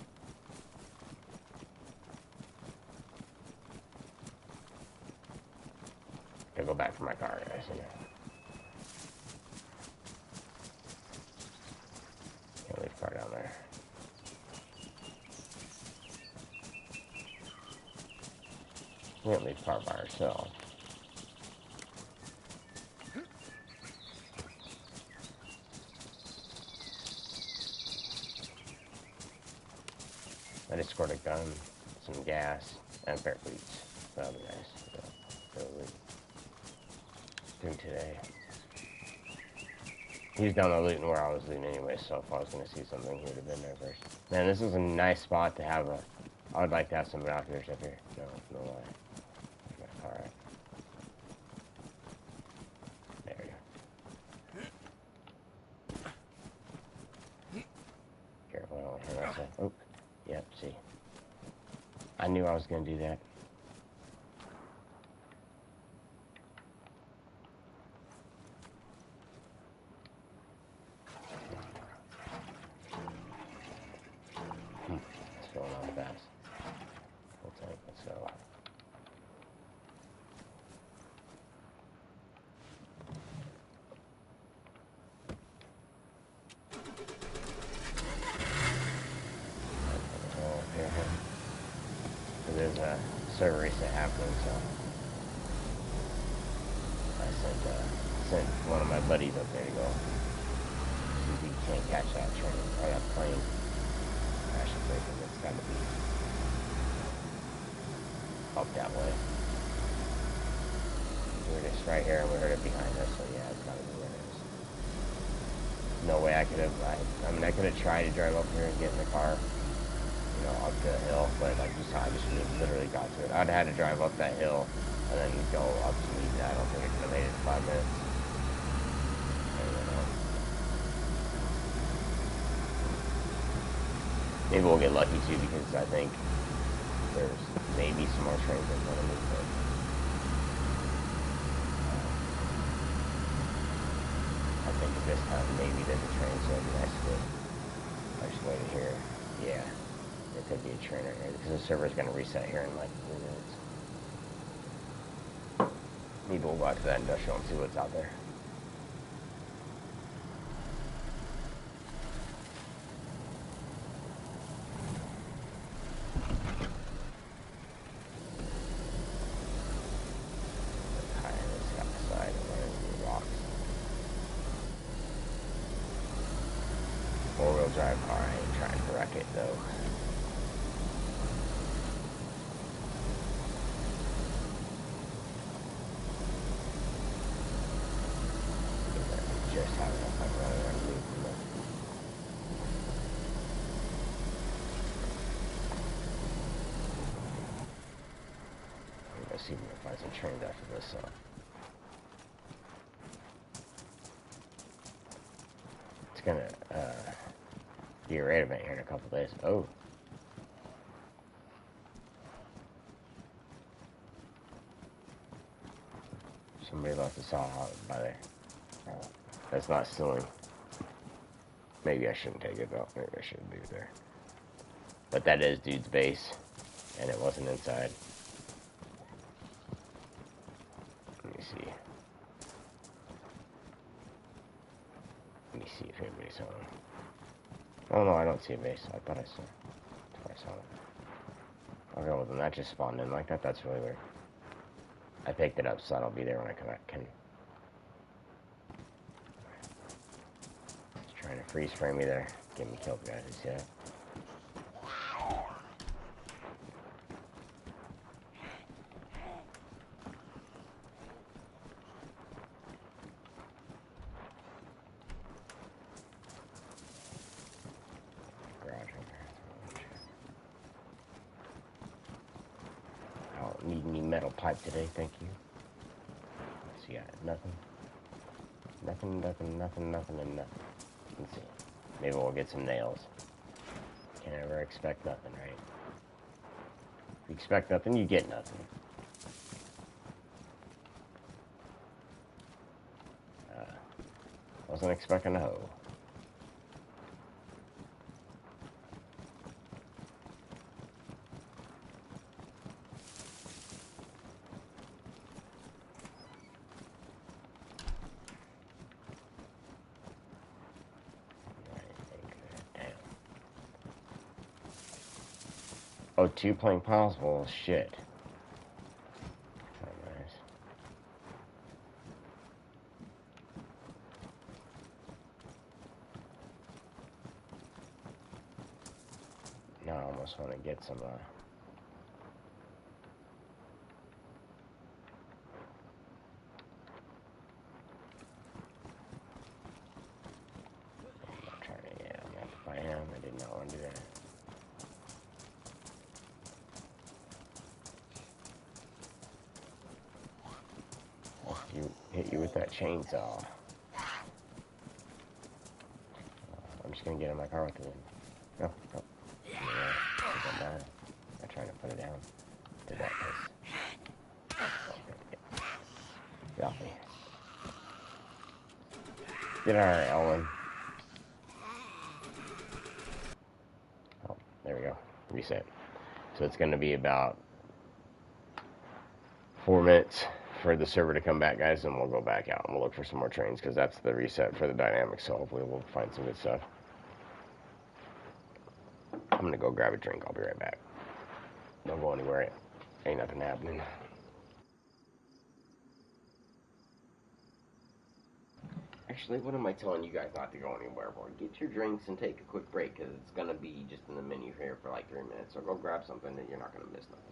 Gotta go back for my car, guys. Can't leave the car down there. Can't leave the car by ourselves. I just scored a gun, some gas, and bear boots. That'll be nice. Doing today. He was down there looting where I was looting anyway, so if I was going to see something, he would have been there first. Man, this is a nice spot to have a... I would like to have some binoculars up here. No lie. Alright. There we go. Careful, I don't hurt myself. Oh, yep, see. I knew I was going to do that. It's filling out fast. We'll take it, so... There's a server reset happening, so I sent one of my buddies up there to go see if he can't catch that train or that plane. Crashing breaking, it's got to be up that way. We're just right here and we heard it behind us, so yeah, it's got to be where it is. No way I could have, I mean, I could have tried to drive up here and get in the car, you know, up the hill, but like you saw, I just literally got to it. I'd have had to drive up that hill and then go up to meet that. I don't think I could have made it in 5 minutes. Maybe we'll get lucky too, because I think there's maybe some more trains in front of me, but I think at this time maybe there's a train, so it'd be nice to I just waited here. Yeah. There could be a train right here, because the server's going to reset here in like 3 minutes. Maybe we'll go out to that industrial and see what's out there. High on this side and running through rocks. 4-wheel drive car, I ain't trying to wreck it though. Just have enough like running around the loop. Let's see if we can find some trains after this. It's gonna be a raid event here in a couple days. Oh. Somebody left a saw out by there. That's not stealing. Maybe I shouldn't take it though. Maybe I shouldn't leave it there. But that is dude's base, and it wasn't inside. Let me see. Let me see if anybody's on. Oh no, I don't see a base. I thought I saw. I thought I saw it. Okay, well then that just spawned in like that. That's really weird. I picked it up, so that'll be there when I come back. Trying to freeze frame me there. Get me killed, guys. You see that? Garage over there. I don't need any metal pipe today, thank you. Nothing. Nothing, nothing, nothing, nothing, and nothing. Let's see. Maybe we'll get some nails. Can't ever expect nothing, right? If you expect nothing, you get nothing. Wasn't expecting a hoe. Oh, 2 plank piles? Well, shit. Nice. Now I almost want to get some, I'm not trying to, yeah, I'm not by him. I did not want to do that. Hit you with that chainsaw. I'm just gonna get in my car with it. No, no. Yeah, I'm trying to put it down. Did that piss. Get off me. Get alright, Owen. Oh, there we go. Reset. So it's gonna be about 4 minutes for the server to come back, guys, and we'll go back out and we'll look for some more trains because that's the reset for the dynamics. So hopefully we'll find some good stuff. I'm gonna go grab a drink. I'll be right back. Don't go anywhere. Ain't nothing happening. Actually, what am I telling you guys not to go anywhere for? Get your drinks and take a quick break because it's gonna be just in the menu here for like 3 minutes. So go grab something that you're not gonna miss nothing.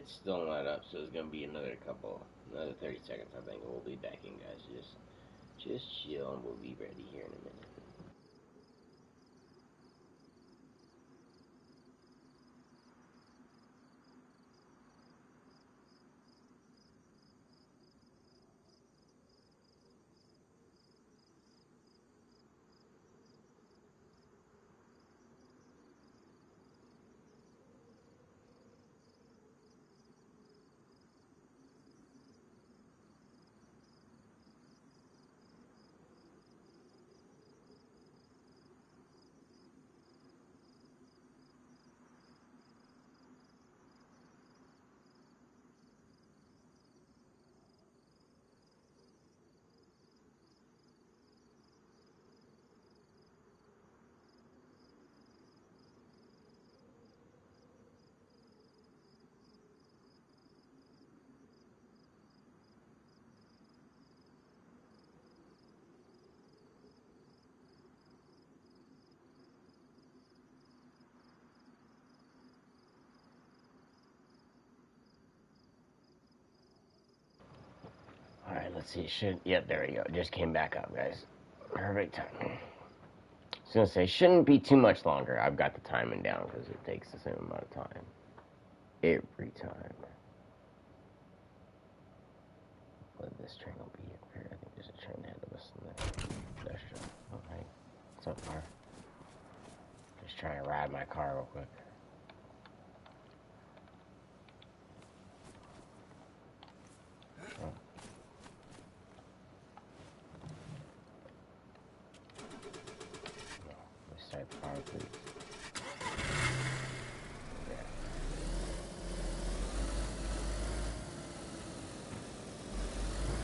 it's still not up, so it's gonna be another 30 seconds. I think we'll be back in, guys. Just chill, and we'll be ready here in a minute. Alright, let's see. It should. Yep, there we go. It just came back up, guys. Perfect time. I was gonna say, shouldn't be too much longer. I've got the timing down because it takes the same amount of time. Every time. But this train will be up here. I think there's a train ahead of us in the industrial. Alright. What's up, car? Just trying to ride my car real quick. Start the power, please. Yeah.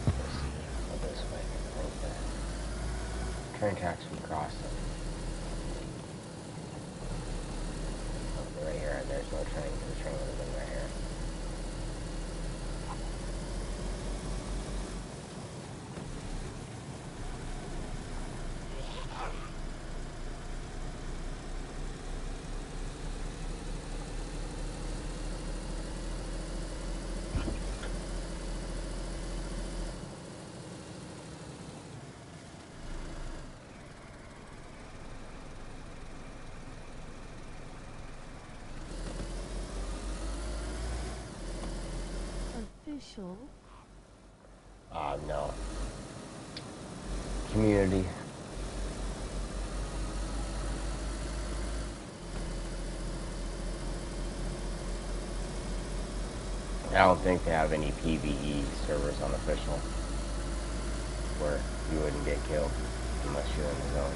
Let's see. Go this way. Like that. Train tracks from across them. Oh, right here. There's no train. The train would have been right here. Official. No. Community. I don't think they have any PvE servers on official where you wouldn't get killed unless you're in the zone.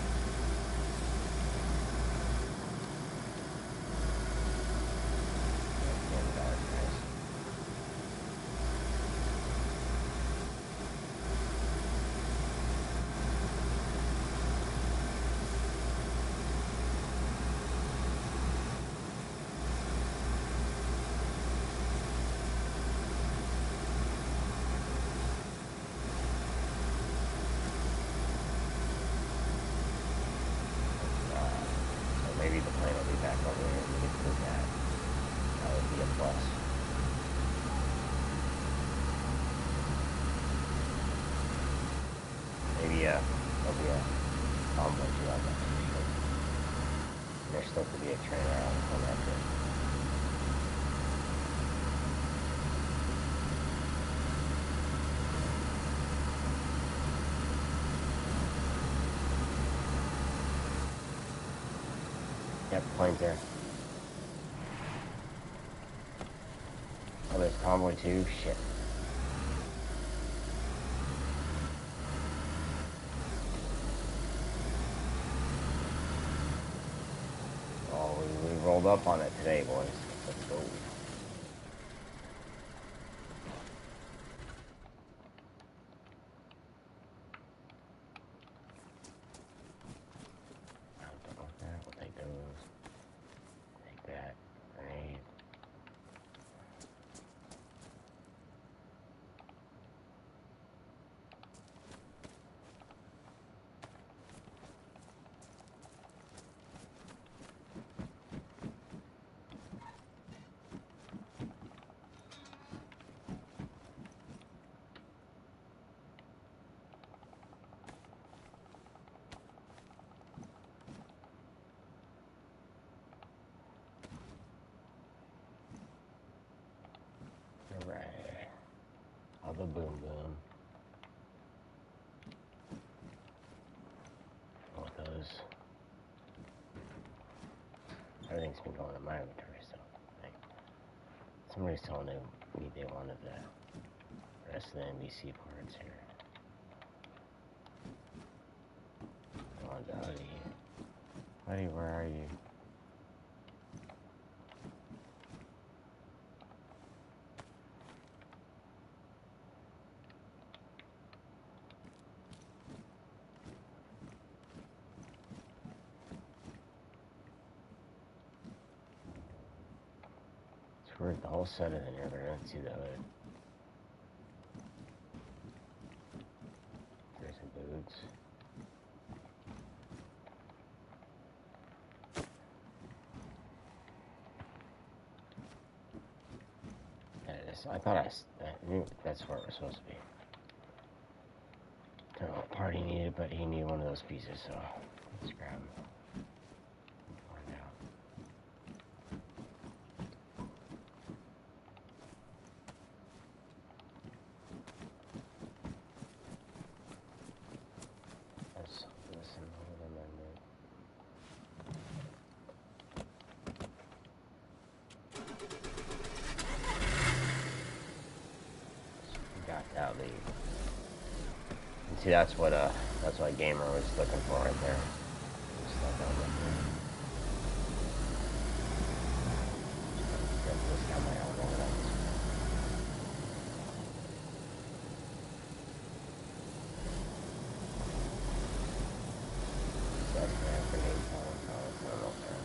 Maybe the plane will be back over here and we can do that. That would be a plus. Maybe there'll be a combo too, I'm not too sure. There still could be a train around on that trip. Yep, plane's there. Oh, there's convoy too? Shit. Oh, we rolled up on it today, boys. Let's go. We'll take those. Take that. Grenade. All the boom boom. All those. Everything's been going in my inventory, so like, somebody's telling me they wanted the rest of the NBC parts here. Come on, Dottie. Buddy, where are you? It's weird, the whole set is in here, but I don't see the hood. There's some boots. I thought I knew that's where it was supposed to be. Don't know what part he needed, but he needed one of those pieces, so let's grab him. Find out. Let's listen to them and got that lead. And see, that's what Gamer was looking for right there. Just like that right there. This guy might have one of those. So that's gonna have grenades on it. Oh, it's not open.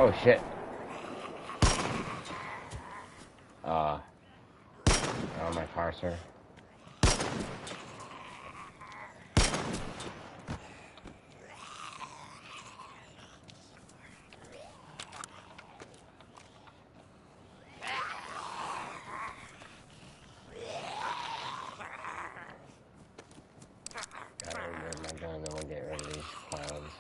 Oh shit. Oh, my car, sir. Gotta remove my gun, then we'll get rid of these clowns.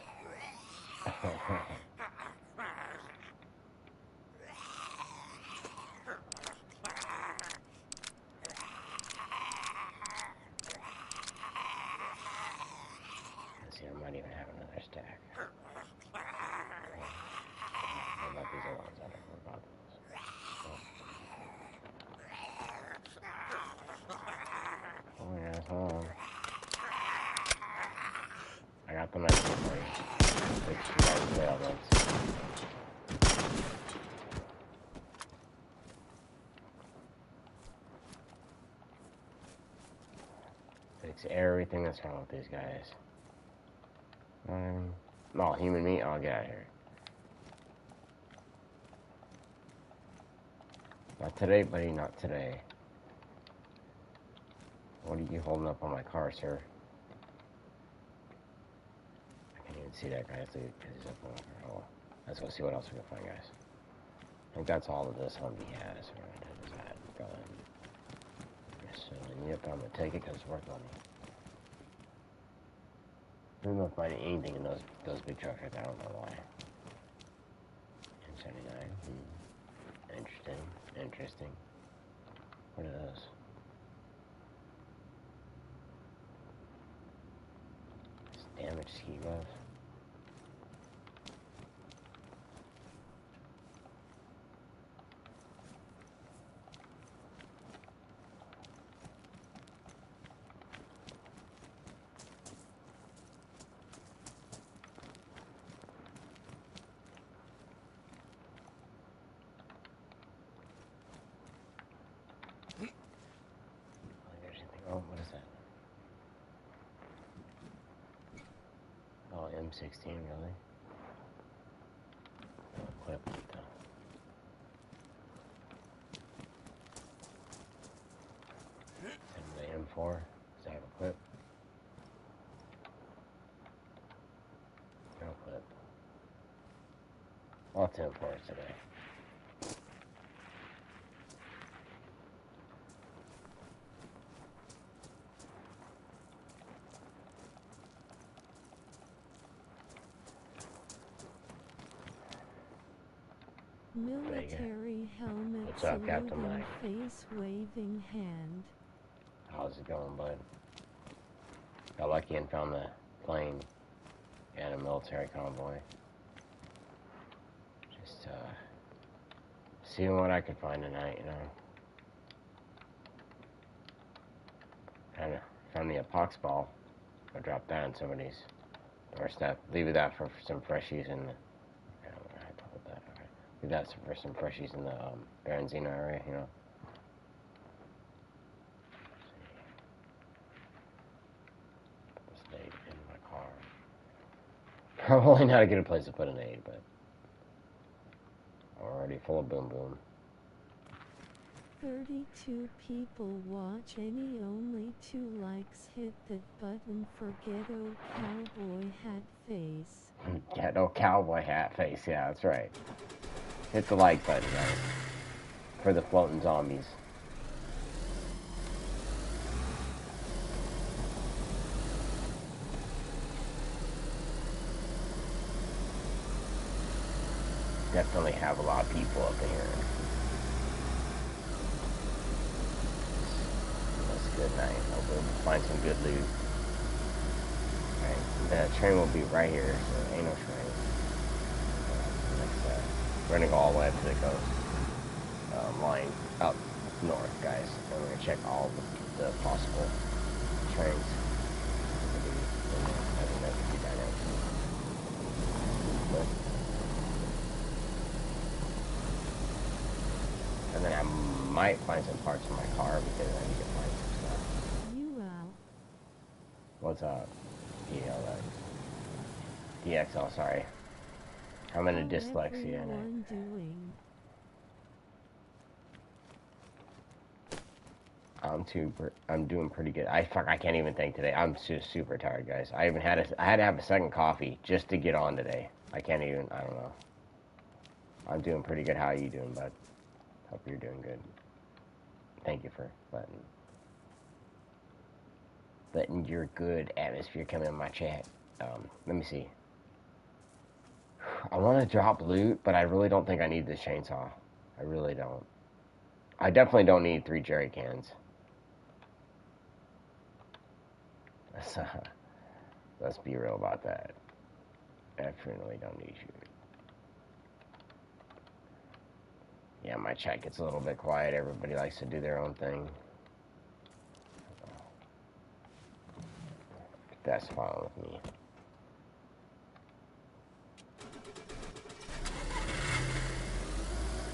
I might even have another stack. What about these other ones? I don't know about those. Oh yeah, hold on. I got the medicine for you. Which you guys failed once. Fix everything that's wrong with these guys. Oh, human meat? Oh, get out of here. Not today, buddy, not today. What are you holding up on my car, sir? I can't even see that guy because he's up on my car. Oh, let's go see what else we can find, guys. I think that's all of this Humvee has. We're going to do is that gun. So, yep, I'm going to take it because it's worth money. I don't know if finding anything in those big trucks right there. I don't know why. M79. Interesting. Interesting. What are those? It's damaged ski glove. Oh, what is that? Oh, M16, really? No clip. No. And the M4, does that have a clip? No clip. I'll have to M4 today. Military helmet. What's up, Captain saluting, Mike? face waving hand. How's it going, bud? Got lucky and found the plane and a military convoy. Just seeing what I could find tonight, you know. Kind of found the epox ball. I dropped that on somebody's doorstep. Leave that for some freshies in the. Yeah, I had to hold that. Okay. Leave that for some freshies in the Baranzino area, you know. Put this nade in my car. Probably not a good place to put a nade, but already full of boom boom. 32 people watch. Any only 2 likes. Hit that button for ghetto cowboy hat face. Ghetto cowboy hat face, yeah, that's right. Hit the like button, guys. For the floating zombies. Definitely have a lot of people up here. That's a good night. Hopefully we'll find some good loot. Alright, the train will be right here, so ain't no train. We're gonna go all the way up to the coast. Line up north, guys. And we're gonna check all the possible trains. I think that could be dynamic. And then I might find some parts in my car because I need to find some stuff. You out. What's up? DXL, sorry. I'm in a dyslexia. Everyone doing? I'm doing pretty good. I can't even think today. I'm super tired, guys. I had to have a second coffee just to get on today. I don't know. I'm doing pretty good. How are you doing, bud? Hope you're doing good. Thank you for letting your good atmosphere come in my chat. Let me see. I want to drop loot, but I really don't think I need this chainsaw. I really don't. I definitely don't need 3 jerry cans. Let's be real about that. Definitely don't need you. Yeah, my chat gets a little bit quiet. Everybody likes to do their own thing. That's fine with me.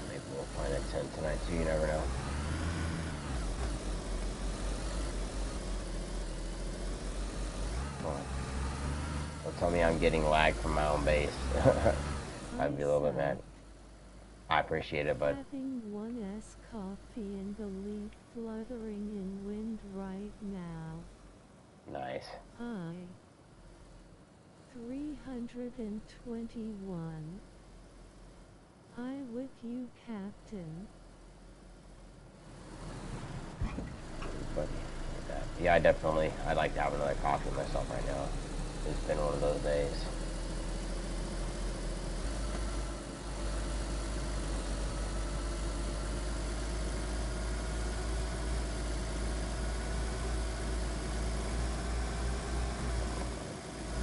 Maybe we'll find a tent tonight too, you never know. Come on. Don't tell me I'm getting lag from my own base. I'd be a little bit mad. I appreciate it, but Having 1S coffee and the leaf fluttering in wind right now. nice. I 321. I with you, Captain. But yeah, I'd like to have another coffee myself right now. It's been one of those days.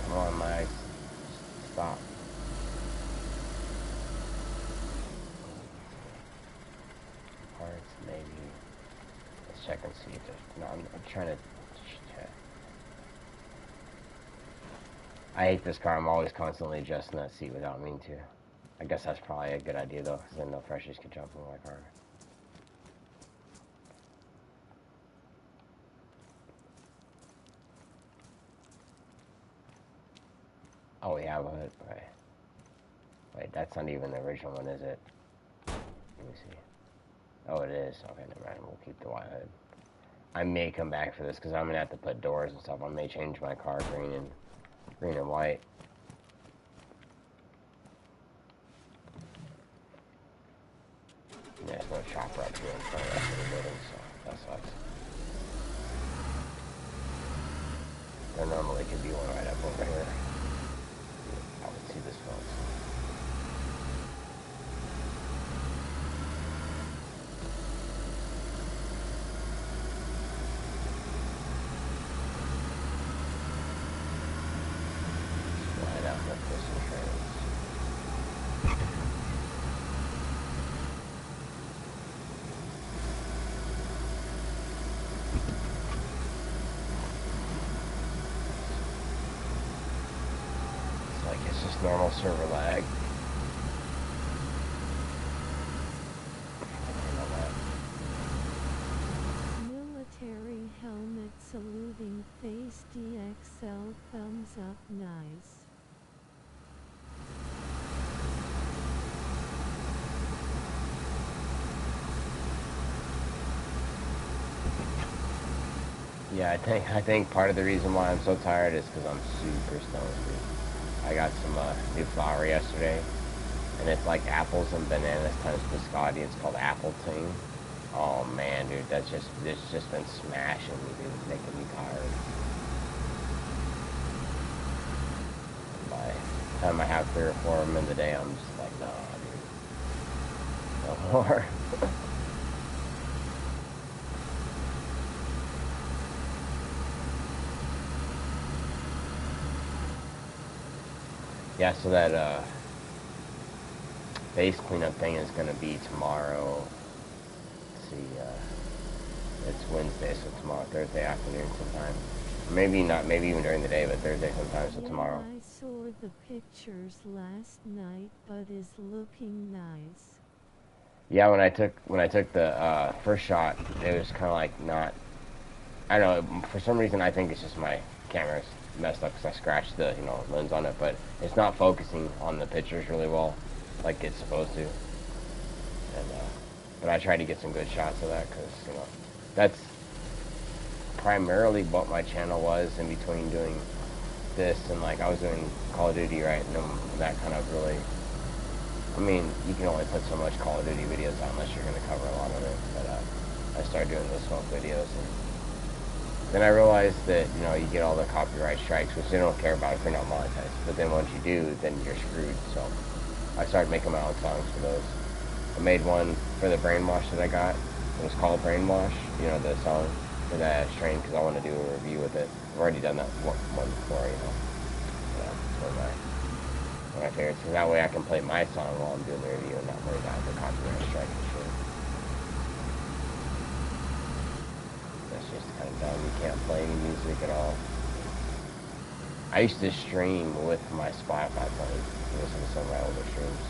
Come on, Mike. Stop. Parts, maybe. Let's check and see if there's. No, I'm trying to check. I hate this car. I'm always constantly adjusting that seat without meaning to. I guess that's probably a good idea, though, because then no freshies can jump in my car. Oh, yeah, but wait, that's not even the original one, is it? Let me see. Oh, it is. Okay, never mind. We'll keep the white hood. I may come back for this because I'm gonna have to put doors and stuff. I may change my car green and white. There's no chopper up here in front of us in the building, so that sucks. There normally could be one right up over here. I would see this, folks. normal server lag. Military helmet saluting face DXL thumbs up nice. Yeah, I think part of the reason why I'm so tired is because I'm super stoned, dude. I got some new flour yesterday, and it's like apples and bananas times biscotti. It's called Apple Ting. Oh man, dude, it's just been smashing me, dude, making me tired. By the time I have 3 or 4 of them in the day, I'm just like, nah, dude, no more. Yeah, so that base cleanup thing is gonna be tomorrow. Let's see, it's Wednesday, so tomorrow, Thursday afternoon sometime. Maybe not, maybe even during the day, but Thursday sometime, so tomorrow. I saw the pictures last night, but is looking nice. Yeah, when I took the first shot, it was kind of like not. I don't know. For some reason, I think it's just my camera's messed up because I scratched the lens on it, but it's not focusing on the pictures really well, like it's supposed to. And but I tried to get some good shots of that because that's primarily what my channel was in between doing this and like I was doing Call of Duty, right? And that kind of really. I mean, you can only put so much Call of Duty videos out unless you're going to cover a lot of it. But I started doing those smoke videos, and then I realized that you get all the copyright strikes, which they don't care about if you're not monetized. But then once you do, then you're screwed. So I started making my own songs for those. I made one for the Brainwash that I got. It was called Brainwash. The song for that strain because I want to do a review with it. I've already done that one before. Yeah, it's one of my favorites. So that way I can play my song while I'm doing the review and not worry about the copyright strike and shit. That's just kind of dumb. You can't play any music at all. I used to stream with my Spotify playing. Listen to some of my older streams.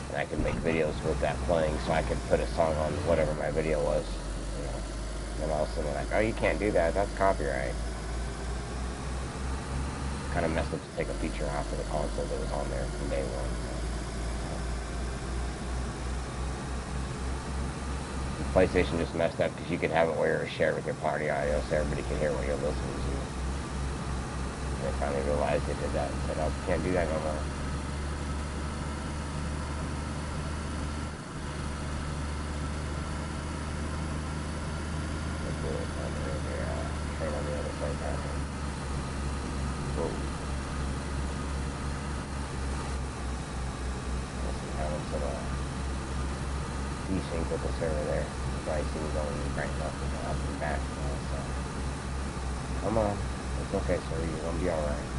And I could make videos with that playing, so I could put a song on whatever my video was. And all of a sudden they're like, oh, you can't do that. That's copyright. Kind of messed up to take a feature off of the console that was on there from day one. So. PlayStation just messed up because you could have it where you share it with your party audio so everybody can hear what you're listening to. And they finally realized they did that and said, oh, can't do that no more. Train on the other side down here. Whoa. Having some desync with the server there. Probably see me going right up and back. So. Come on. It's okay, sir. You're going to be alright.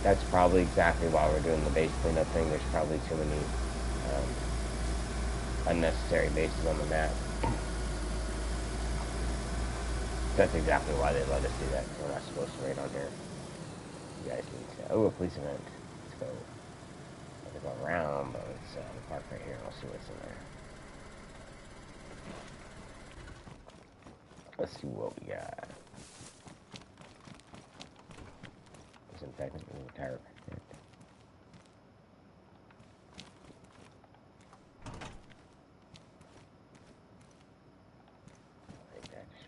That's probably exactly why we're doing the base cleanup thing. There's probably too many unnecessary bases on the map. That's exactly why they let us do that, because we're not supposed to raid on here. You guys need to... Oh, a police event. Let's go. I have to go around, but let's park right here and we'll see what's in there. Let's see what we got. Disinfectant, tire packet.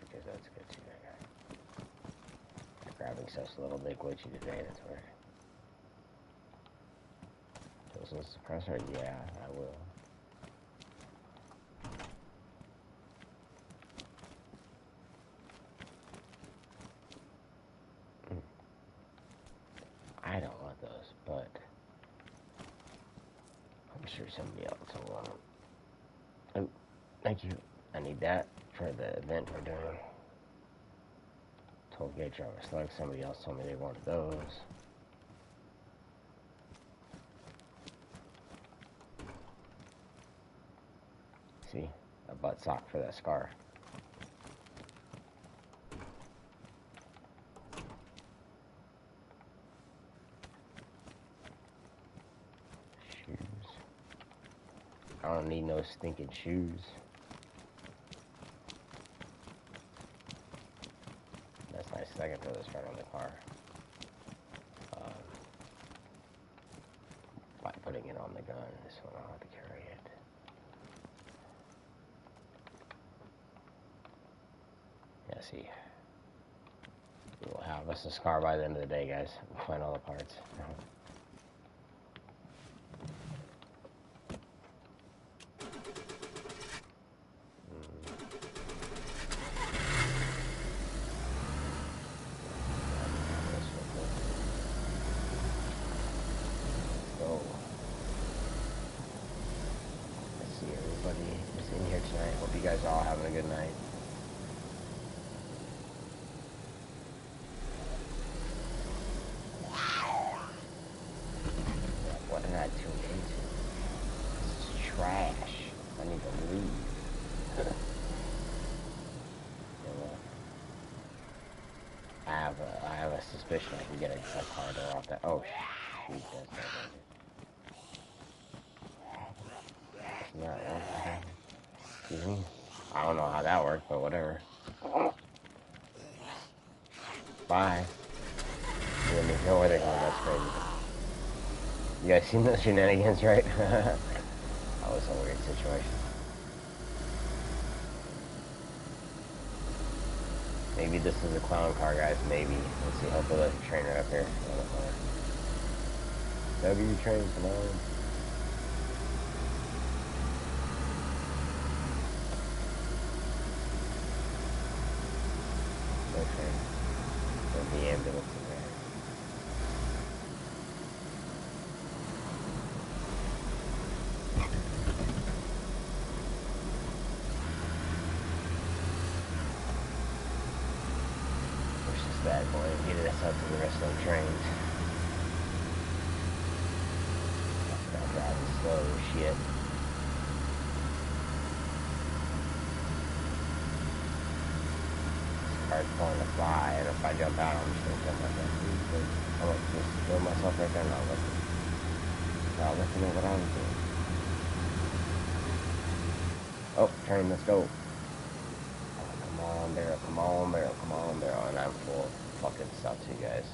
Because that's good too. Grabbing stuff's a little bit glitchy today, that's where. This is a suppressor? Yeah, I will. I don't want those, but I'm sure somebody else will want them. Oh, thank you. I need that for the event we're doing. Told Gate Driver Slug, somebody else told me they wanted those. See, butt sock for that scar. Shoes. I don't need no stinking shoes. That's nice. I can throw this right on the car. By putting it on the gun, this one I'll have to carry it. Yeah, see. We'll have us a scar by the end of the day, guys. We'll find all the parts. Suspicion I can get a car door off that. Oh, shoot, that's not one. Excuse me. I don't know how that worked, but whatever. Bye. You don't even know where they're going. That's crazy. You guys seen those shenanigans, right? That was a weird situation. Maybe this is a clown car, guys. Maybe. Let's see. Hopefully there's a trainer up here. W train, come on. No train. There'll be ambulance in there. Bad boy, get us out to the rest of the trains. Stop driving slow as shit. This car's pulling to fly, and if I jump out, I'm just gonna jump out there. I'm gonna just throw myself right there and I'll let you know what I'm doing. Oh, train, let's go. Barrel, come on, barrel, come on, barrel, and I'm full of fucking stuff too, guys.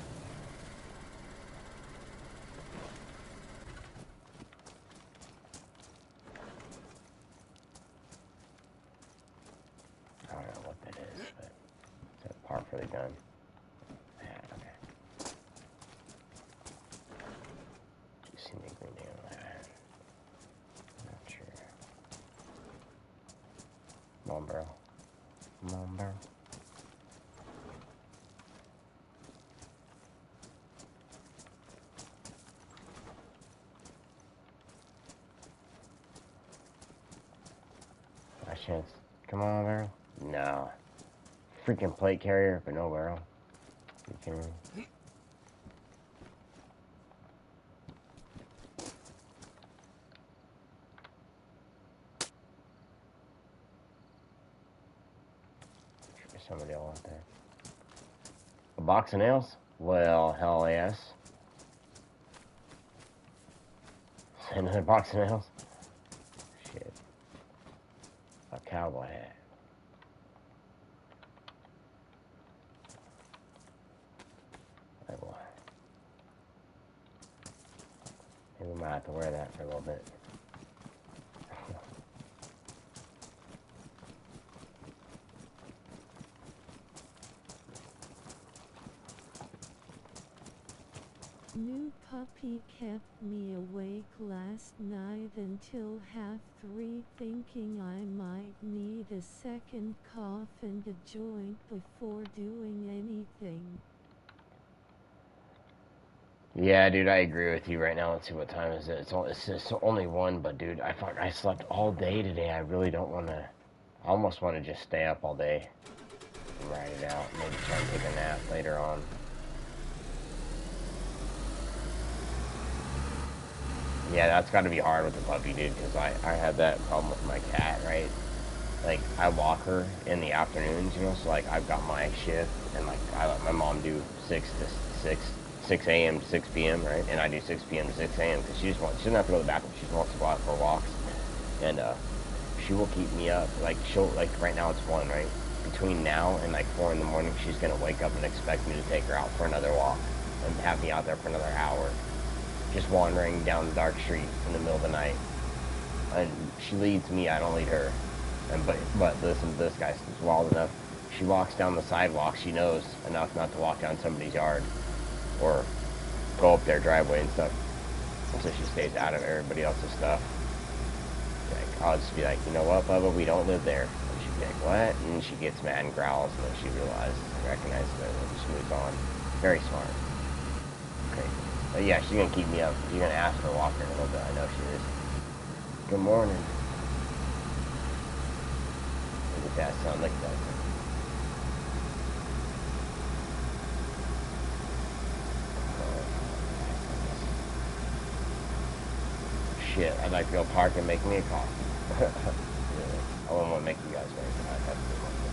I don't know what that is, but it's a part for the gun. Yeah, okay. You see me green down there? Not sure. Come on, barrel. Come on, barrel. Last chance. Come on, barrel. No. Freaking plate carrier, but no barrel. You kidding me? Somebody else out there. A box of nails? Well, hell yes. Another box of nails? Shit. A cowboy hat. Like what? Maybe we might have to wear that for a little bit. New puppy kept me awake last night until 2:30 thinking I might need a second cough and a joint before doing anything. Yeah, dude, I agree with you right now. Let's see what time is it. It's only 1, but dude, I slept all day today. I really don't want to. I almost want to just stay up all day and ride it out. Maybe try and take a nap later on. Yeah, that's got to be hard with the puppy, dude, because I had that problem with my cat, right? like, I walk her in the afternoons, you know, so, like, I've got my shift, and, like, I let my mom do 6 a.m. to 6 p.m., right? And I do 6 p.m. to 6 a.m. because she doesn't have to go to the bathroom. She just wants to go out for walks. And, she will keep me up. Like, like, right now it's 1, right? Between now and, like, 4 in the morning, she's going to wake up and expect me to take her out for another walk and have me out there for another hour. Just wandering down the dark street in the middle of the night. And she leads me, I don't lead her. And but listen to this, guys, it's wild enough. She walks down the sidewalk, she knows enough not to walk down somebody's yard or go up their driveway and stuff. So she stays out of everybody else's stuff. Like, I'll just be like, you know what, Bubba, we don't live there. And she'd be like, what? And she gets mad and growls, and then she realizes and recognizes it, and she moves on. Very smart. Crazy. But yeah, she's gonna keep me up. You're gonna ask her to walk her in a little bit. I know she is. Good morning. Look at that sound, look at that. Shit, I'd like to go park and make me a coffee. Yeah, I wouldn't want to make you guys make it. I'd have to make it.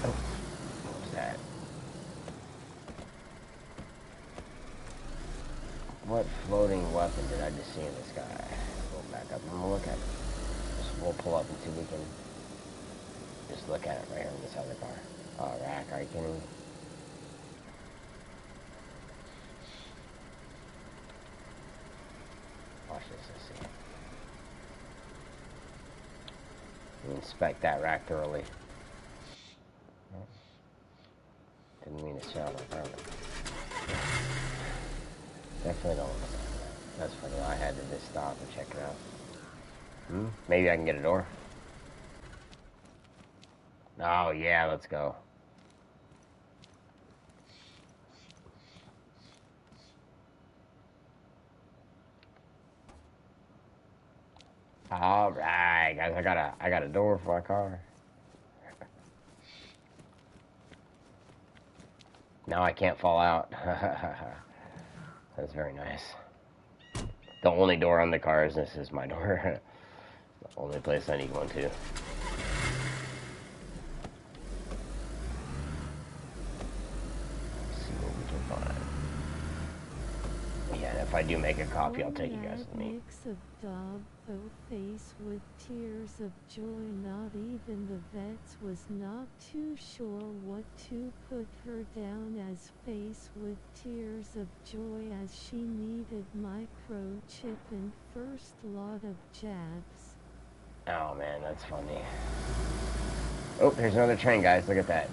Oh, what was that? What floating weapon did I just see in the sky? Go back up and we'll look at it. We'll pull up and see if we can just look at it right here in this other car. Oh, rack, are you kidding me? Watch this, let's see. We inspect that rack thoroughly. Didn't mean to shout like that. Definitely don't want to sound that. That's funny, I had to just stop and check it out. Maybe I can get a door. Oh yeah, let's go. All right, guys, I got a door for my car. Now I can't fall out. That's very nice. The only door on the car is this is my door. The only place I need one to. Let's see what we can find. Yeah, and if I do make a coffee, I'll take you guys with me. Mix of dog face with tears of joy. Not even the vets was not too sure what to put her down as. Face with tears of joy as she needed microchip and first lot of jabs. Oh man, that's funny. Oh, there's another train, guys. Look at that.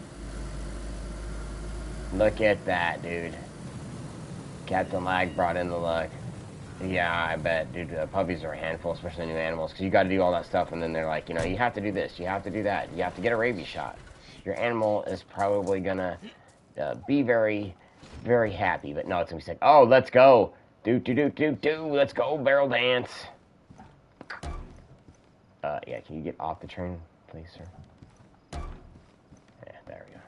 Look at that, dude. Captain Lag brought in the luck. Yeah, I bet, dude. Puppies are a handful, especially new animals, because you got to do all that stuff, and then they're like, you know, you have to do this, you have to do that, you have to get a rabies shot. Your animal is probably gonna be very, very happy, but no, it's gonna be like, oh, let's go, let's go, barrel dance. Yeah, can you get off the train, please, sir? Yeah, there we go.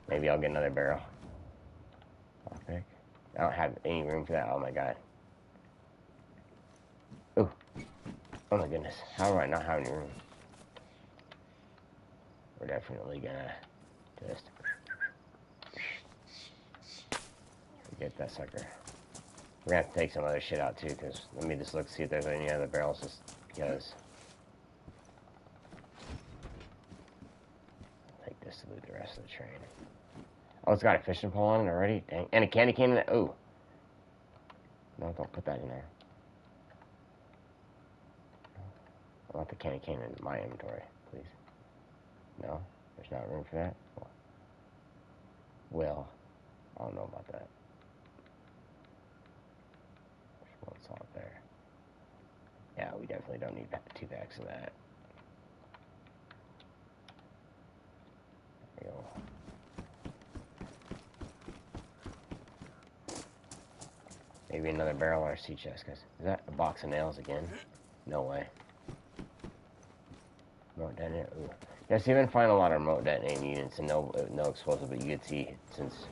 Maybe I'll get another barrel. Okay. I don't have any room for that. Oh my god. Ooh. Oh my goodness. How do I not have any room? We're definitely gonna just get that sucker. We're gonna have to take some other shit out too, because let me just look see if there's any other barrels, just because. I'll take this to loot the rest of the train. Oh, it's got a fishing pole on it already? Dang. And a candy cane in it? Ooh. No, don't put that in there. I want the candy cane in my inventory, please. No? There's not room for that? Well, I don't know about that. There's one salt there. Yeah, we definitely don't need 2 packs of that. There we go. Maybe another barrel or sea chest, guys. Is that a box of nails again? No way. Remote detonator. Ooh. Yes, you didn't find a lot of remote detonating units and no explosive, but you could see since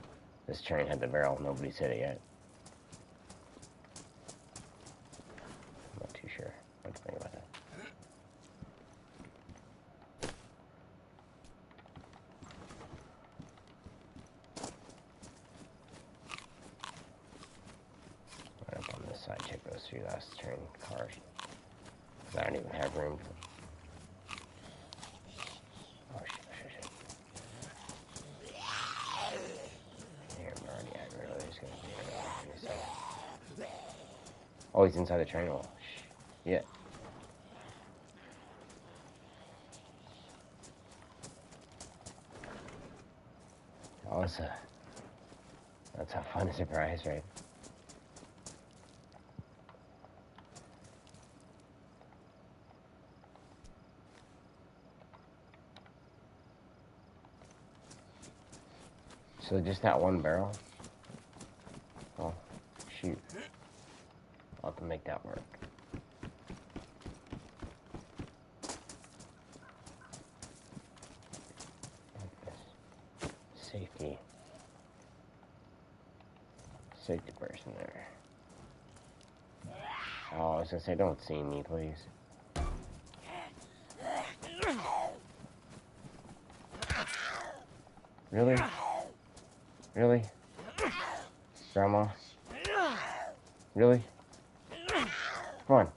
this train had the barrel, nobody's hit it yet. last train cars. I don't even have room. Oh shit. Here, I'm already at really just gonna be oh, he's inside the train wall. Yeah. Oh, that's a fun surprise, right? So just that one barrel? Oh, shoot. I'll have to make that work. Safety. Safety person there. Oh, I was gonna say, don't see me, please. Really? Really? Grandma? Really? Come on.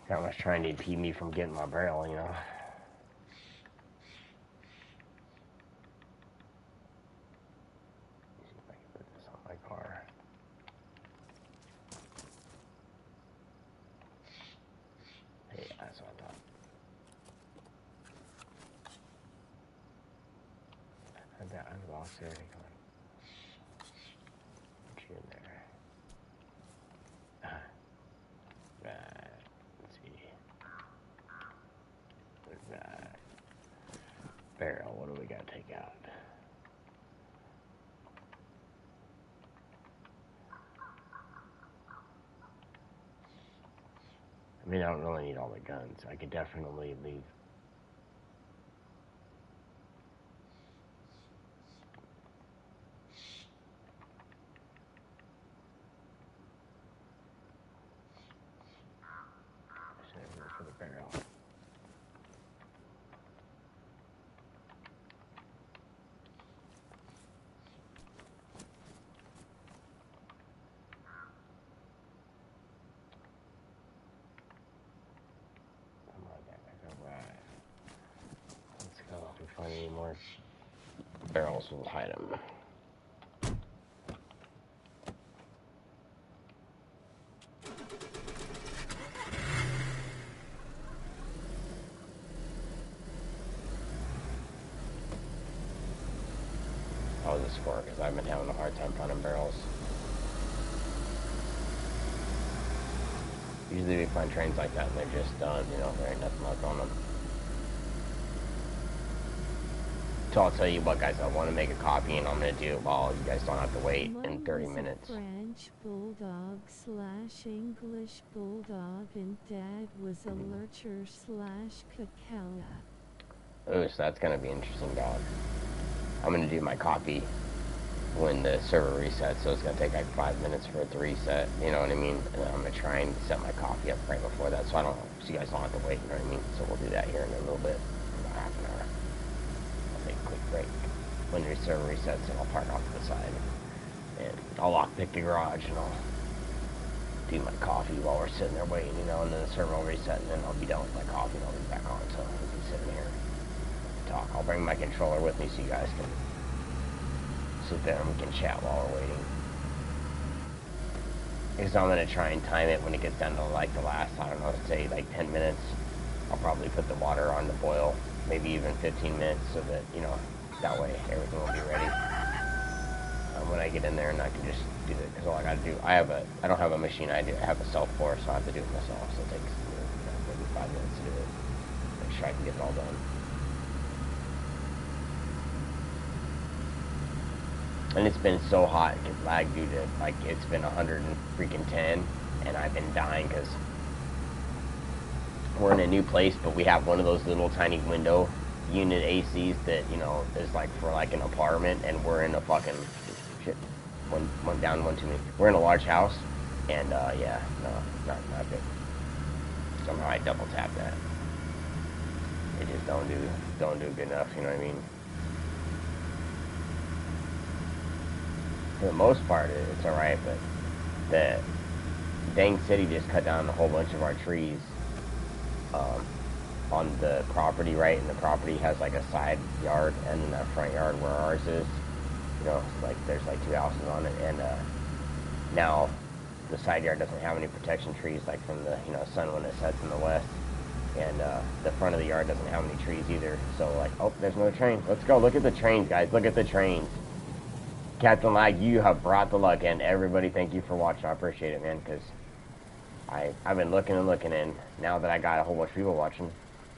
That was trying to impede me from getting my barrel, you know. Let's see if I can put this on my car. Hey, that's what I thought. Had that unboxed there. Put you in there. Right. Let's see. Where's that? Barrel. What do we got to take out? I mean, I don't really need all the guns. I could definitely leave. For the barrel. Let's go. If we find any more barrels, we'll hide them. How does this work? Because I've been having a hard time finding barrels. Usually we find trains like that and they're just done, you know, there ain't nothing left on them. So I'll tell you what, guys, I want to make a copy and I'm going to do it while you guys don't have to wait in 30 minutes. French bulldog / English bulldog and dad was a lurcher / cacao. Oh, so that's going to be interesting, dog. I'm going to do my copy when the server resets, so it's going to take like 5 minutes for it to reset, you know what I mean? And I'm going to try and set my copy up right before that, so you guys don't have to wait, you know what I mean? So we'll do that here in a little bit, about half an hour. I'll take a quick break. When the server resets, and I'll park off to the side. And I'll lockpick the garage, and I'll do my coffee while we're sitting there waiting, you know, and then the server will reset, and then I'll be done with my coffee, and I'll be back on, so we can sit in here and talk. I'll bring my controller with me so you guys can sit there and we can chat while we're waiting. Because I'm going to try and time it when it gets down to like the last, I don't know, say like 10 minutes. I'll probably put the water on to boil, maybe even 15 minutes so that, you know, that way everything will be ready. When I get in there and I can just do it, because all I got to do, I don't have a machine, I have a self-pour, so I have to do it myself, so it takes maybe 5 minutes to do it. Make sure I can get it all done. And it's been so hot and lag, dude, like it's been 110, and I've been dying because we're in a new place, but we have one of those little tiny window unit ACs that, you know, is like for like an apartment, and we're in a fucking shit. One down, one too many. We're in a large house, and yeah, no, not good. Somehow I double tap that. It just don't do good enough, you know what I mean? for the most part, it's alright, but the dang city just cut down a whole bunch of our trees on the property, right? And the property has like a side yard and then a front yard where ours is. You know, it's like there's like 2 houses on it, and now the side yard doesn't have any protection trees, like from the sun when it sets in the west, and the front of the yard doesn't have any trees either. So like, oh, there's no train. Let's go. Look at the trains, guys. Look at the trains. Captain Lag, you have brought the luck, and everybody, thank you for watching. I appreciate it, man, because I've been looking and looking, and now that I got a whole bunch of people watching,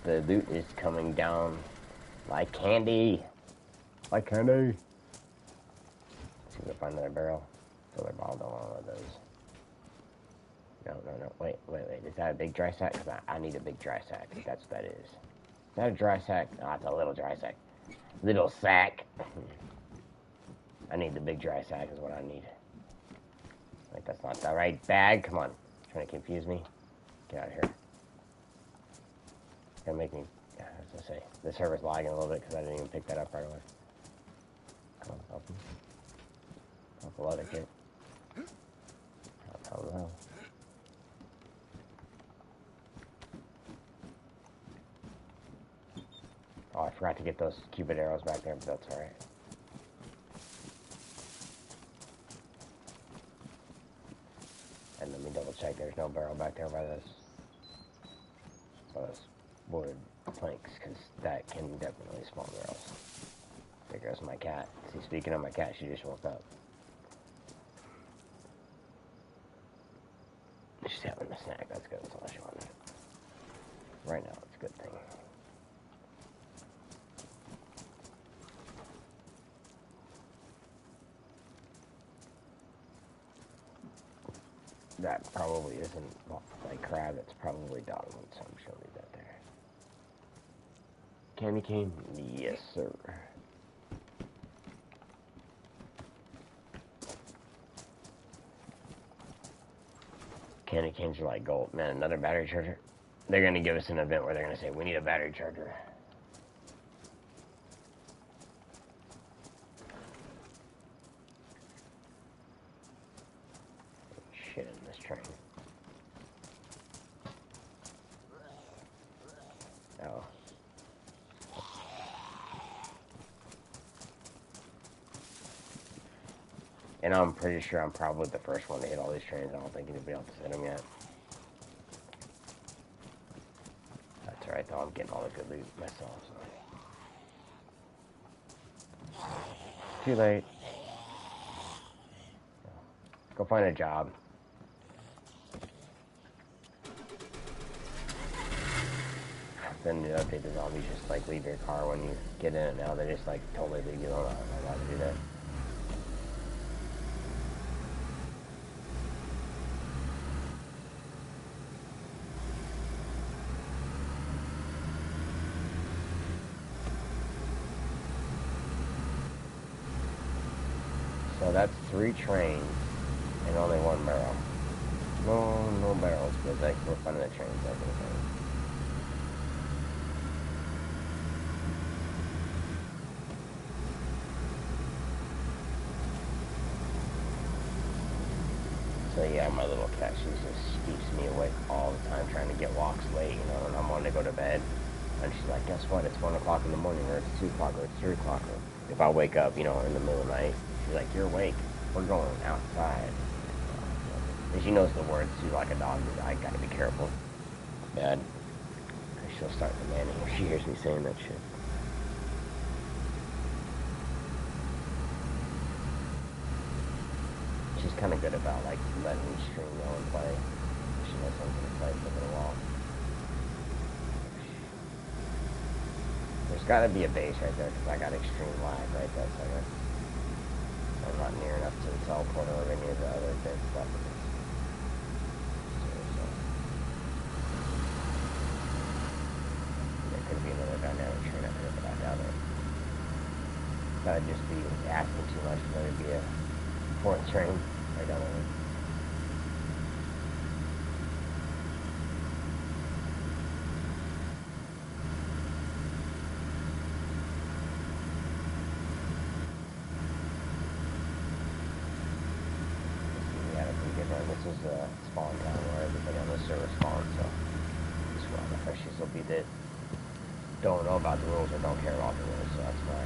the loot is coming down like candy. Like candy. Let's see if I find another barrel. Filler bottle, don't want one of those. No. Wait. Is that a big dry sack? Because I need a big dry sack. That's what that is. Is that a dry sack? No, it's a little dry sack. Little sack. I need the big dry sack is what I need. Like, that's not the right bag. Come on. Trying to confuse me. Get out of here. It's gonna make me, as I say, the server's lagging a little bit because I didn't even pick that up right away. Come on, open. Off the leather kit. How the hell? Oh, I forgot to get those cupid arrows back there, but that's alright. And let me double check there's no barrel back there by those wood planks, because that can definitely spawn barrels. There goes my cat. See, speaking of my cat, she just woke up. She's having a snack. That's good. That's all she wanted. Right now, it's a good thing. That probably isn't like crab. It's probably dogwood, so I'm sure I'll leave that there. Candy cane? Yes, sir. Candy canes are like gold. Man, another battery charger. They're going to give us an event where they're going to say, we need a battery charger. Shit in this train. Oh. And I'm pretty sure I'm probably the first one to hit all these trains. I don't think anybody else has hit them yet. That's alright though, I'm getting all the good loot myself. So. Too late. Go find a job. Then to update the zombies, just like leave your car when you get in it now. They just like totally leave you alone. I don't know how to do that. So that's 3 trains and only 1 barrel. No barrels, but like we're finding the trains. That's the thing. So yeah, my little cat, she just keeps me awake all the time trying to get walks late, you know, and I'm wanting to go to bed. And she's like, guess what? It's 1 o'clock in the morning, or it's 2 o'clock, or it's 3 o'clock. Or if I wake up, you know, in the middle of the night, she's like, you're awake. We're going outside. And she knows the words too, like a dog. I gotta be careful. Bad. She'll start demanding if she hears me saying that shit. She's kind of good about like letting me stream though and play. She knows I'm gonna play for a little while. There's gotta be a base right there because I got extreme lag right there. So I'm not near enough to the teleport or any of the other big stuff. There could be another dynamic train up here, but I doubt it. That'd just be asking too much for there to be a 4th train right down there. this is a spawn town where everybody on the server spawns, so just one of the freshies will be that don't know about the rules or don't care about the rules, so that's why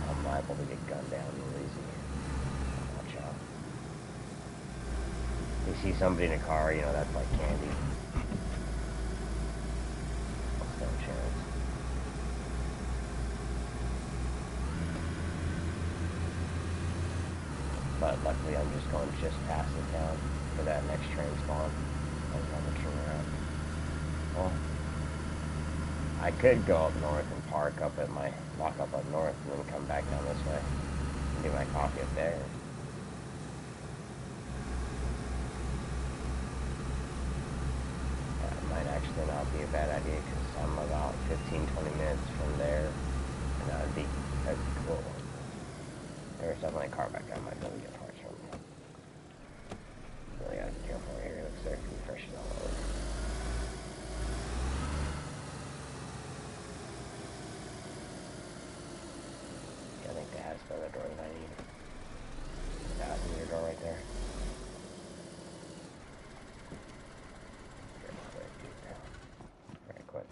I'm liable to get gunned down real easy. Watch out. You see somebody in a car, you know, that's like candy. No chance. But luckily I'm just going just past the town for that next train spawn. I'm gonna turn around. Well, I could go up north and park up at my lock up north and then come back down this way and do my coffee up there. That might actually not be a bad idea because I'm about 15-20 minutes from there, and that'd be cool. There's definitely a car back there I might be able to get parts from. Really gotta be careful here. It looks like it's fresh all over. I think that has the other door that I need. That's in your door right there. Very quick.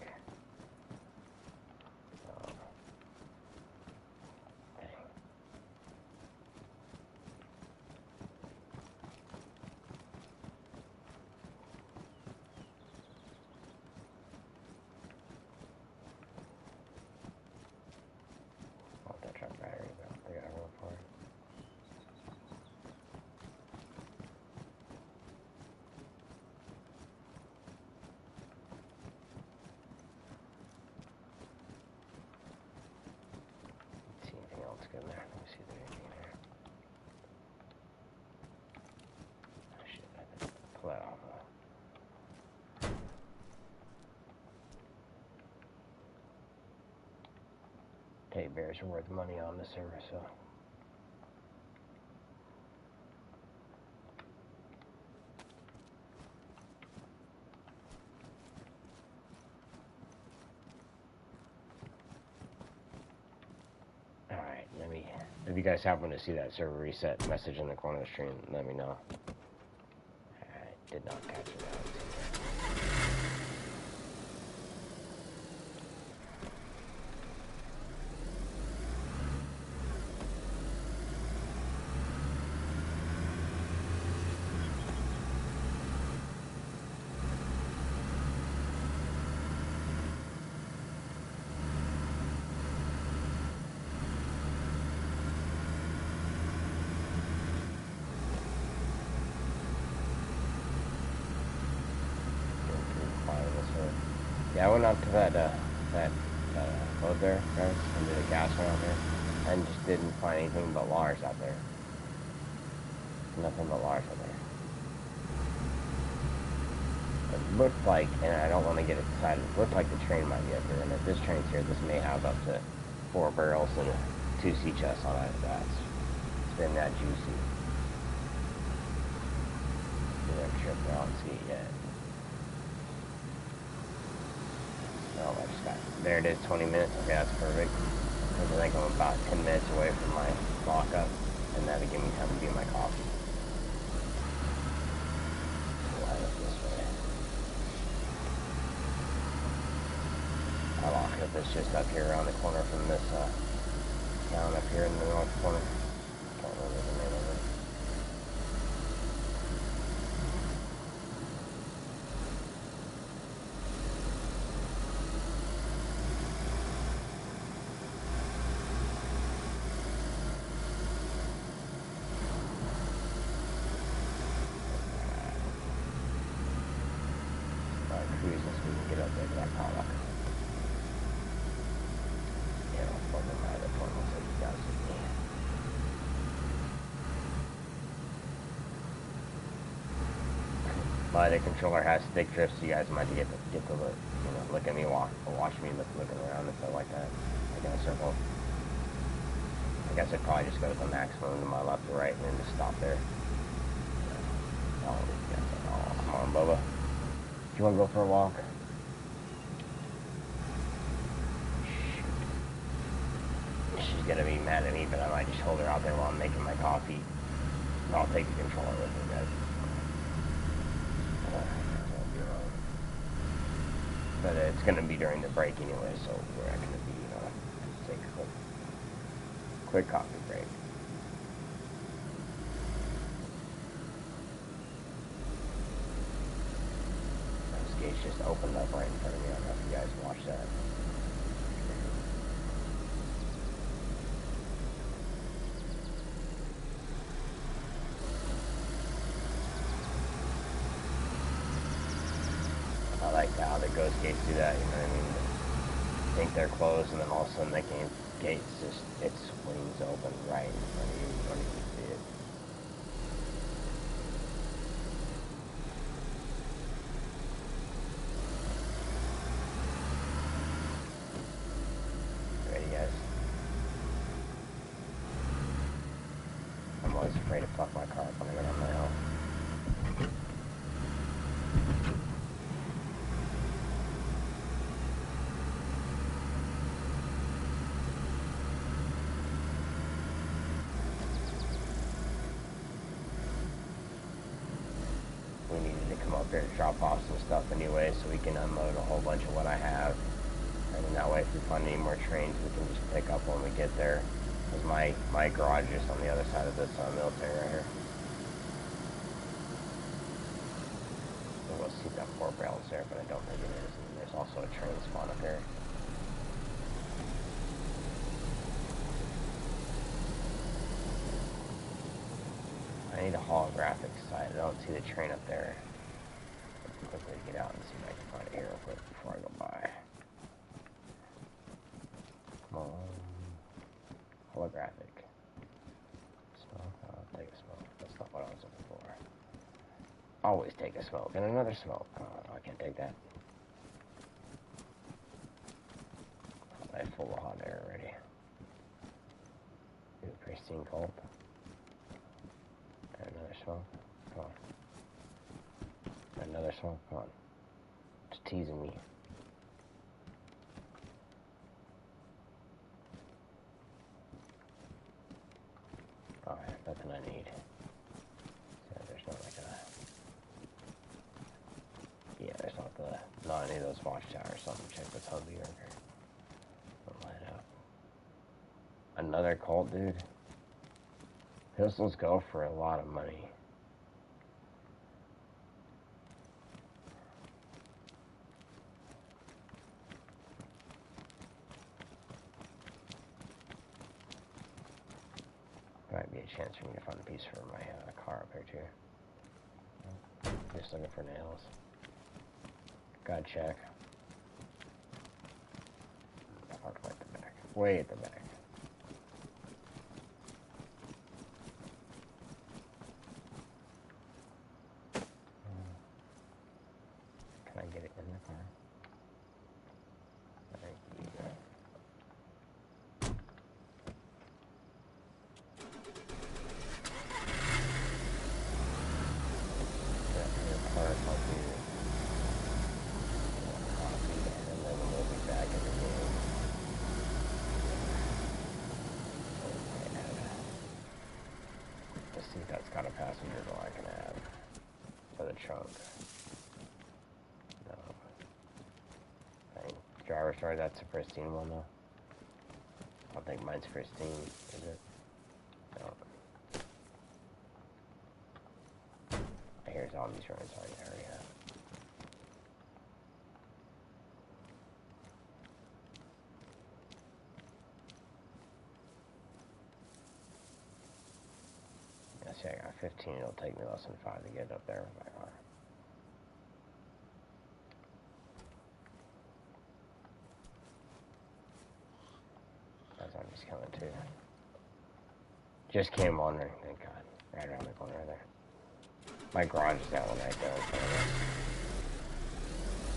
Battery, but they got room for it. Let's see anything else good in there. Let me see if there's anything in there. Oh shit, I have to pull that off. Teddy bears are worth money on the server, so. Alright, if you guys happen to see that server reset message in the corner of the stream, let me know. I did not catch it out. Yeah, I went up to that road there, guys, and did a gas one out there, and just didn't find anything but Lars out there. Nothing but Lars out there. It looked like, and I don't want to get excited, it looked like the train might be up here, and if this train's here, this may have up to 4 barrels and a 2C chest on it. It's been that juicy. Didn't trip out and see it yet. Oh, I just got, there it is, 20 minutes. Okay, that's perfect. Because I think I'm about 10 minutes away from my lockup, and that'll give me time to do my coffee. So we'll head up this way. Our lockup is just up here around the corner from this town up here in the north corner. Can't remember the name of it. Cruising so we can get up there to that paddock. Yeah, I'll plug in my other portal so you guys see me. My other controller has stick drift, so you guys might get to look, look at me, watch me looking around and stuff like that. Like in a circle. I guess I'd probably just go to the maximum to my left or right and then just stop there. Oh, come on, Bubba. Do you want to go for a walk? Shoot. She's going to be mad at me, but I might just hold her out there while I'm making my coffee. And I'll take the controller with me, guys. gonna be during the break anyway, so we're not gonna be, you know, take a quick coffee break. Those gates just opened up right in front of me. I don't know if you guys watched that. I like how the ghost gates do that, you know what I mean? They think they're closed, and then all of a sudden the gates just, it swings open right in front of you. You don't even see it. Ready, guys? I'm always afraid to fuck my car up when I get on my hill. We needed to come up here and drop off some stuff anyway, so we can unload a whole bunch of what I have. And then that way, if we find any more trains, we can just pick up when we get there. Because my garage is on the other side of this military right here. So we'll see that 4 barrels there, but I don't think it is. And there's also a train spawn up here. I need a holographic sight. I don't see the train up there. Let's quickly get out and see if I can find it here real quick before I go by. Come on. Holographic. Smoke? I'll take a smoke. That's not what I was looking for. Always take a smoke. And another smoke. Oh, I can't take that. I'm full of hot air already. Do a pristine gulp. Another smoke. Come on. Another smoke. Come on. Just teasing me. Alright, nothing I need. So there's not like a... Yeah, there's not any of those watchtowers. So I'm gonna check this hubby over here. I'll light up. Another cult, dude. Pistols go for a lot of money. Might be a chance for me to find a piece for my car up here too. Just looking for nails. Gotta check. Park right at the back. Way at the back. Can I get it in the car? Thank you. Let's see if that's got a passenger door I can add for the trunk. No. Driver's door, that's a pristine one though. I don't think mine's pristine, is it? No. I hear zombies running, so I need to hurry up. See, I got 15. It'll take me less than 5 to get up there with my car. That zombie's coming too. Just came on there, thank God. Right around the corner there. My garage is that one right there in front of us.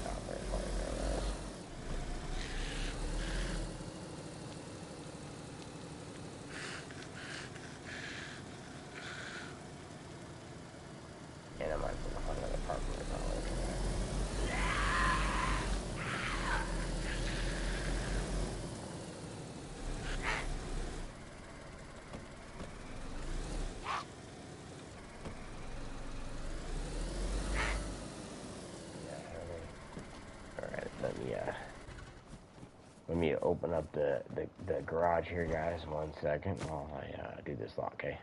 Not very far there, guys. And I might put behind another apartment as well. need to open up the garage here, guys. 1 second while I do this lock, okay?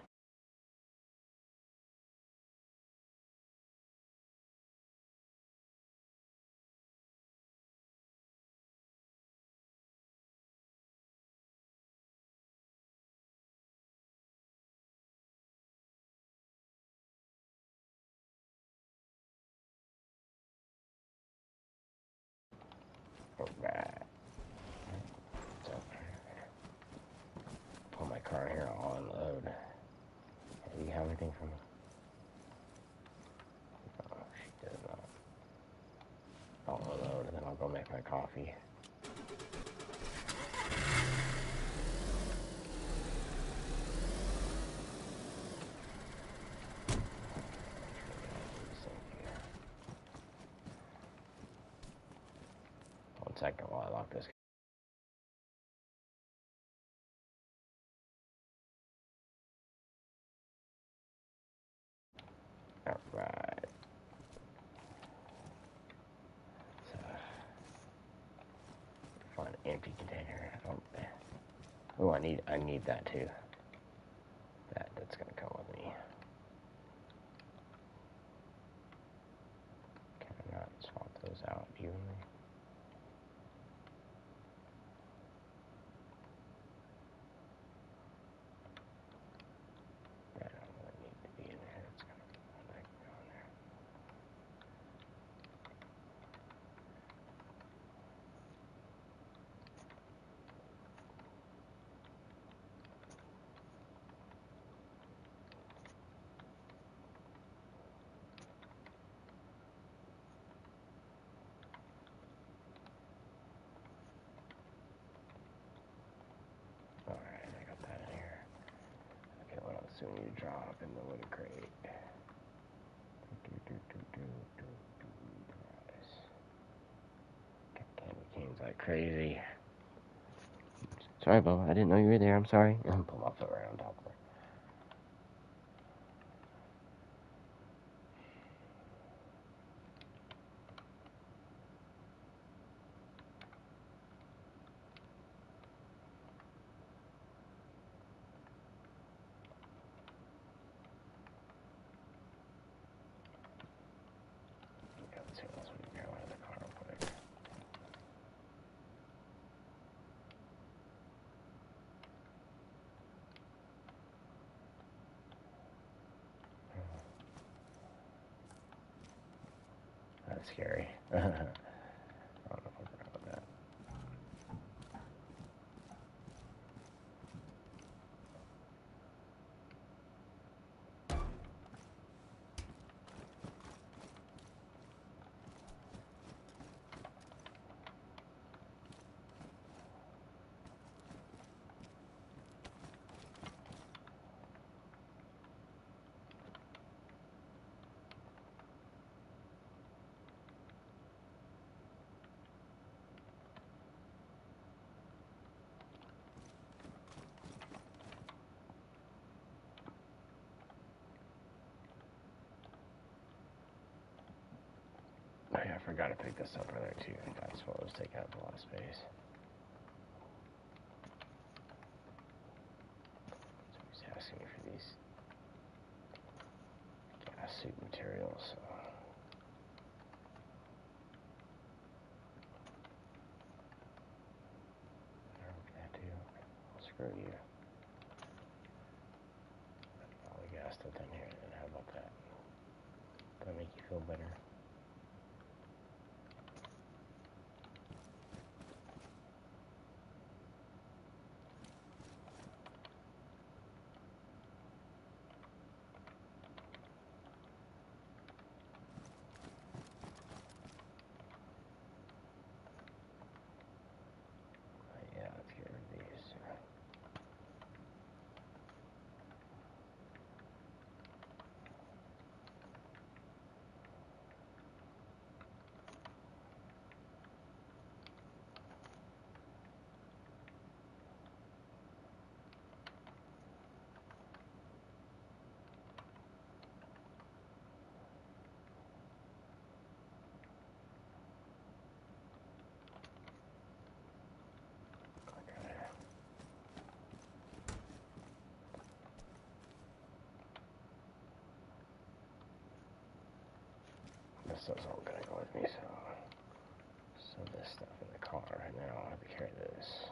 Alright. So, pull my car here, I'll unload. Do you have anything for me? Oh, she does not. I'll unload and then I'll go make my coffee. One second while I lock this. Alright. So, find an empty container. Oh, I need that too. That's gonna come with me. Can I not swap those out evenly? That don't really need to be in there. It's gonna go in there. Alright, I got that in here. Okay, what else do we need to drop in the wood crate? Candy canes like crazy. Sorry, Bubba, I didn't know you were there. I'm sorry. Pull my foot right on top of her. Okay, let's see what else we can go out of the car real quick. That's scary. I don't know if I forgot about that. Oh yeah, I forgot to pick this up earlier too. That's what was taking up a lot of space. So he's asking me for these gas suit materials. So. I don't get that too. Well, screw you. All the gas stuff in here. And how about that? Does that make you feel better? Yeah, let's get rid of these. stuff's all gonna go with me, so this stuff in the car, and then I'll have to carry this.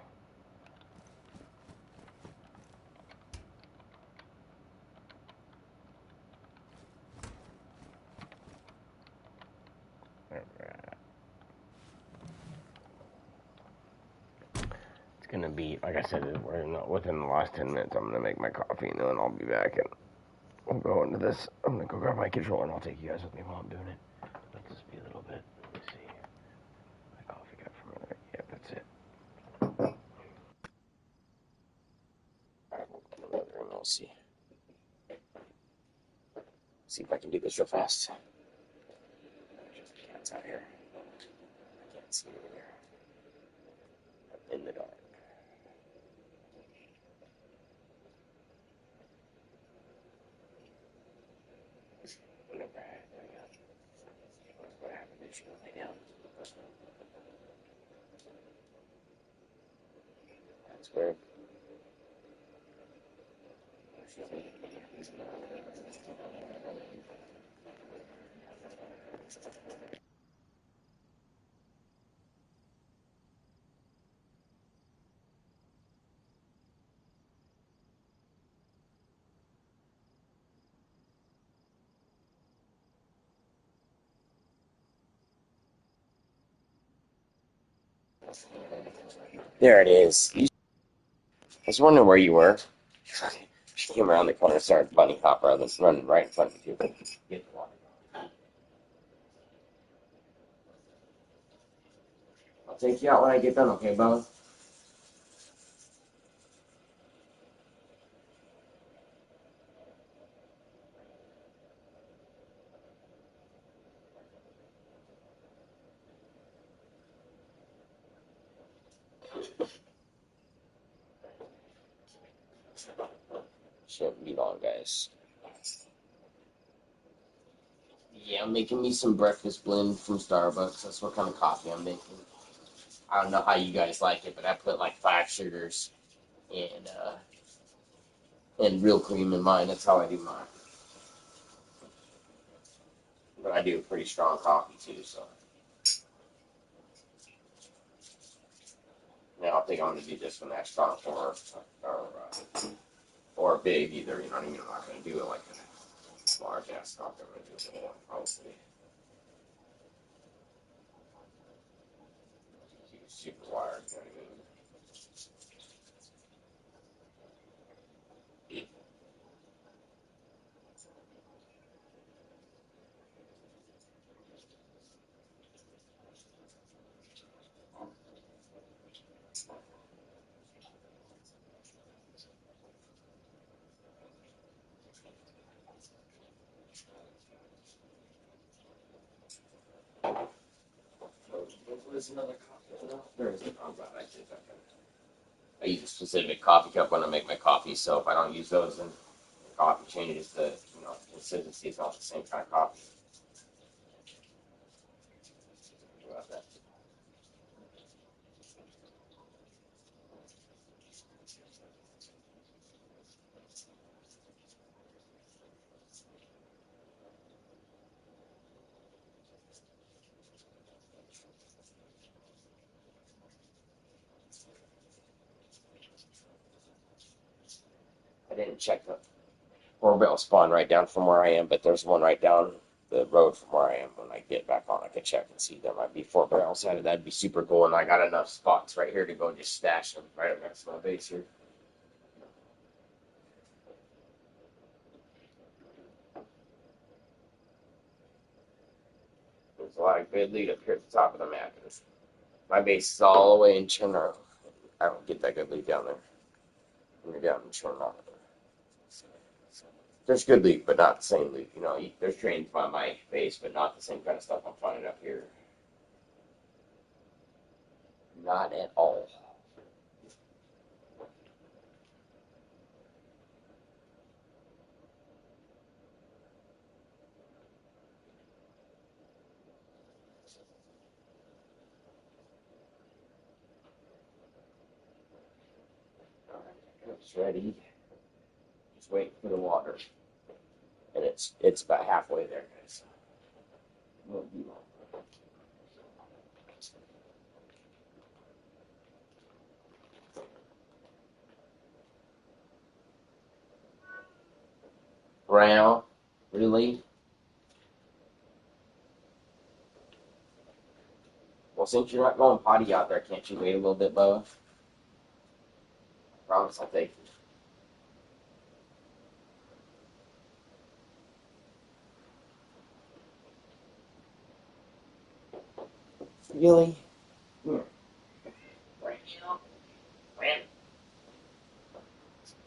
It's gonna be, like I said, within the last 10 minutes, I'm gonna make my coffee, and then I'll be back, and we'll go into this. I'm gonna go grab my controller, and I'll take you guys with me while I'm doing it. Let this be a little bit. Let me see. My coffee cup from earlier. Yep, that's it. Alright, we'll get another room. We'll see. See if I can do this real fast. Just the cat's out here. I can't see over there. I'm in the dark. What happened? Did she go lay down? That's weird. There it is. I was wondering where you were. She came around the corner and started bunny hop rather than running right in front of you. Get the water. I'll take you out when I get done, okay, Bubba? Shouldn't be long, guys. Yeah, I'm making me some breakfast blend from Starbucks. That's what kind of coffee I'm making. I don't know how you guys like it, but I put like 5 sugars and real cream in mine. That's how I do mine. But I do a pretty strong coffee too, so. Now I think I'm gonna do this one extra strong or big either. You know what I mean? I'm not gonna do it like a large ass coffee. I'm gonna do it one probably. Super wired. You know what I mean? There's another coffee. No, there isn't. I'm glad I did that. I use a specific coffee cup when I make my coffee, so if I don't use those, then the coffee changes the, consistency. It's not the same kind of coffee. Think about that. I didn't check the doorbell spawn right down from where I am, but there's one right down the road from where I am. When I get back on, I can check and see there might be 4 barrels at it. That'd be super cool, and I got enough spots right here to go just stash them right up next to my base here. There's a lot of good loot up here at the top of the map. My base is all the way in Chernarus. I don't get that good loot down there. When you're down in Chernarus. There's good loot, but not the same loot. There's trains by my base, but not the same kind of stuff I'm finding up here. Not at all. It's ready. Just waiting for the water. And it's about halfway there, guys. Brown, really? Well, since you're not going potty out there, can't you wait a little bit, Bubba? Promise I'll take you. Really? Come here. Right now. Right.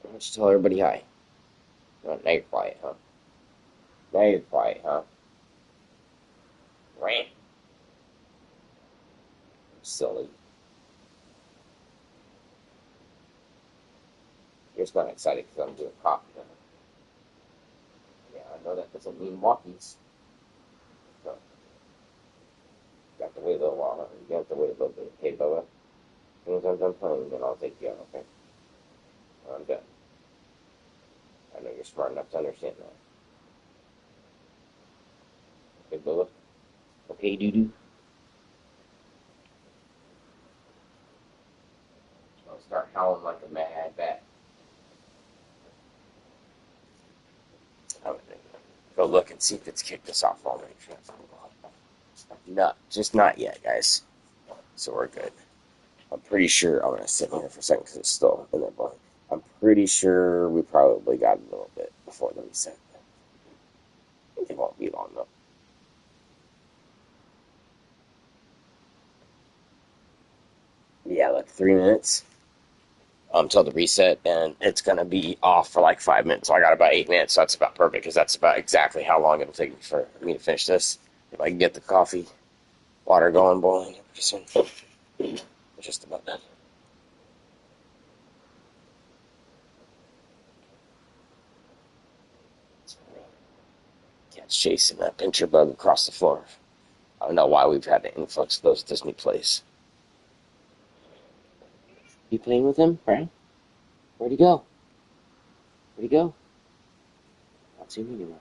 Why don't you tell everybody hi? Oh, now you're quiet, huh? Now you're quiet, huh? Right? Silly. You're just not excited because I'm doing coffee. Huh? Yeah, I know that doesn't mean walkies. So, you got to wait a little while. Huh? You got to wait a little bit. Hey, Bubba. As soon as I'm done playing, then I'll take you out, okay? I'm done. I know you're smart enough to understand that. Okay, Bubba? Okay, doo-doo? I'll start howling like a mad bat. I'm gonna go look and see if it's kicked us off already. No, just not yet, guys. So we're good. I'm pretty sure I'm gonna sit here for a second because it's still in there blowing. I'm pretty sure we probably got a little bit before the reset. It won't be long though. Yeah, like 3 minutes until the reset, and it's gonna be off for like 5 minutes. So I got about 8 minutes, so that's about perfect because that's about exactly how long it'll take for me to finish this. If I can get the coffee, water going, boiling, just about done. Cat's chasing that pincher bug across the floor. I don't know why we've had an influx of those at this new place. You playing with him, Brian? Where'd he go? Where'd he go? I don't see him anymore.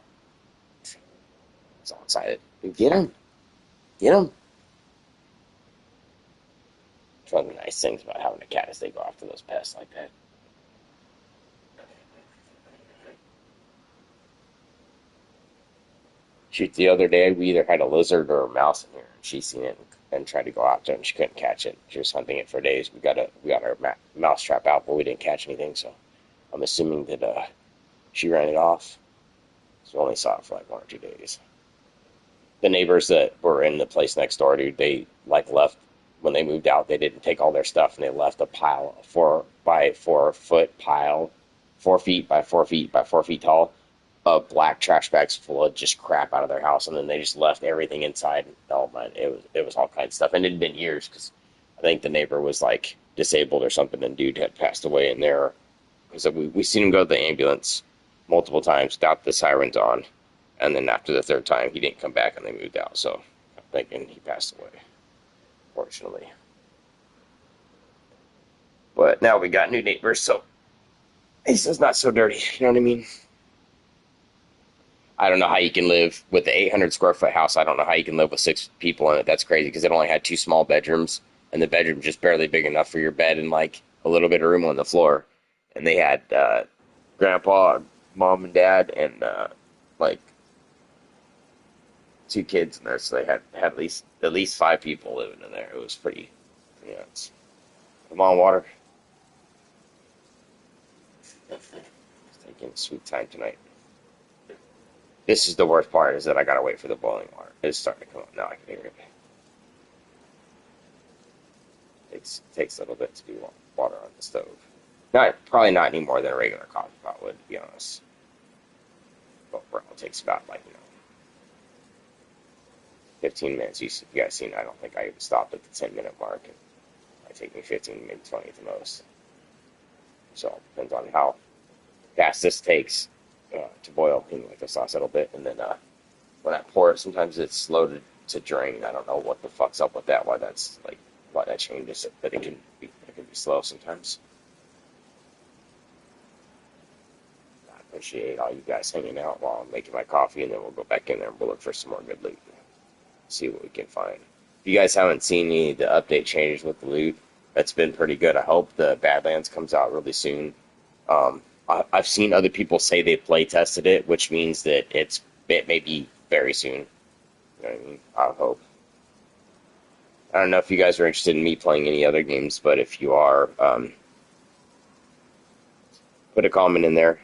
He's all excited. Get him! Get him! It's one of the nice things about having a cat is they go after those pests like that. Shoot, the other day we either had a lizard or a mouse in here, and she seen it and tried to go after it, and she couldn't catch it. She was hunting it for days. We got our mouse trap out, but we didn't catch anything. So I'm assuming that she ran it off. So we only saw it for like 1 or 2 days. The neighbors that were in the place next door, dude, they like left when they moved out. They didn't take all their stuff, and they left a pile, 4x4 pile, 4 feet by 4 feet by 4 feet tall, of black trash bags full of just crap out of their house, and then they just left everything inside. Oh man, it was all kinds of stuff, and it had been years because I think the neighbor was like disabled or something, and dude had passed away in there. Because we seen him go to the ambulance multiple times without the sirens on, and then after the third time, he didn't come back, and they moved out. So I'm thinking he passed away, fortunately. But now we got new neighbors, so he says not so dirty. You know what I mean? I don't know how you can live with the 800 square foot house. I don't know how you can live with 6 people in it. That's crazy because it only had 2 small bedrooms, and the bedroom just barely big enough for your bed and like a little bit of room on the floor. And they had grandpa, mom, and dad, and like 2 kids in there, so they had at least 5 people living in there. It was pretty nuts. Come on, water. It's taking a sweet time tonight. This is the worst part, is that I gotta wait for the boiling water. It's starting to come up now. I can hear it. It takes a little bit to do water on the stove. Probably not any more than a regular coffee pot would, to be honest. But it takes about 15 minutes. You guys seen? I don't think I even stopped at the 10-minute mark. It might take me 15, maybe 20 at the most. So it depends on how fast this takes to boil, like the sauce a little bit, and then when I pour it, sometimes it's slow to drain. I don't know what the fuck's up with that. Why that changes it, but it can be slow sometimes. I appreciate all you guys hanging out while I'm making my coffee, and then we'll go back in there and we'll look for some more good loot. See what we can find. If you guys haven't seen any of the update changes with the loot, that's been pretty good. I hope the Badlands comes out really soon. I've seen other people say they play tested it, which means that it may be very soon. You know what I mean? I hope. I don't know if you guys are interested in me playing any other games, but if you are, put a comment in there,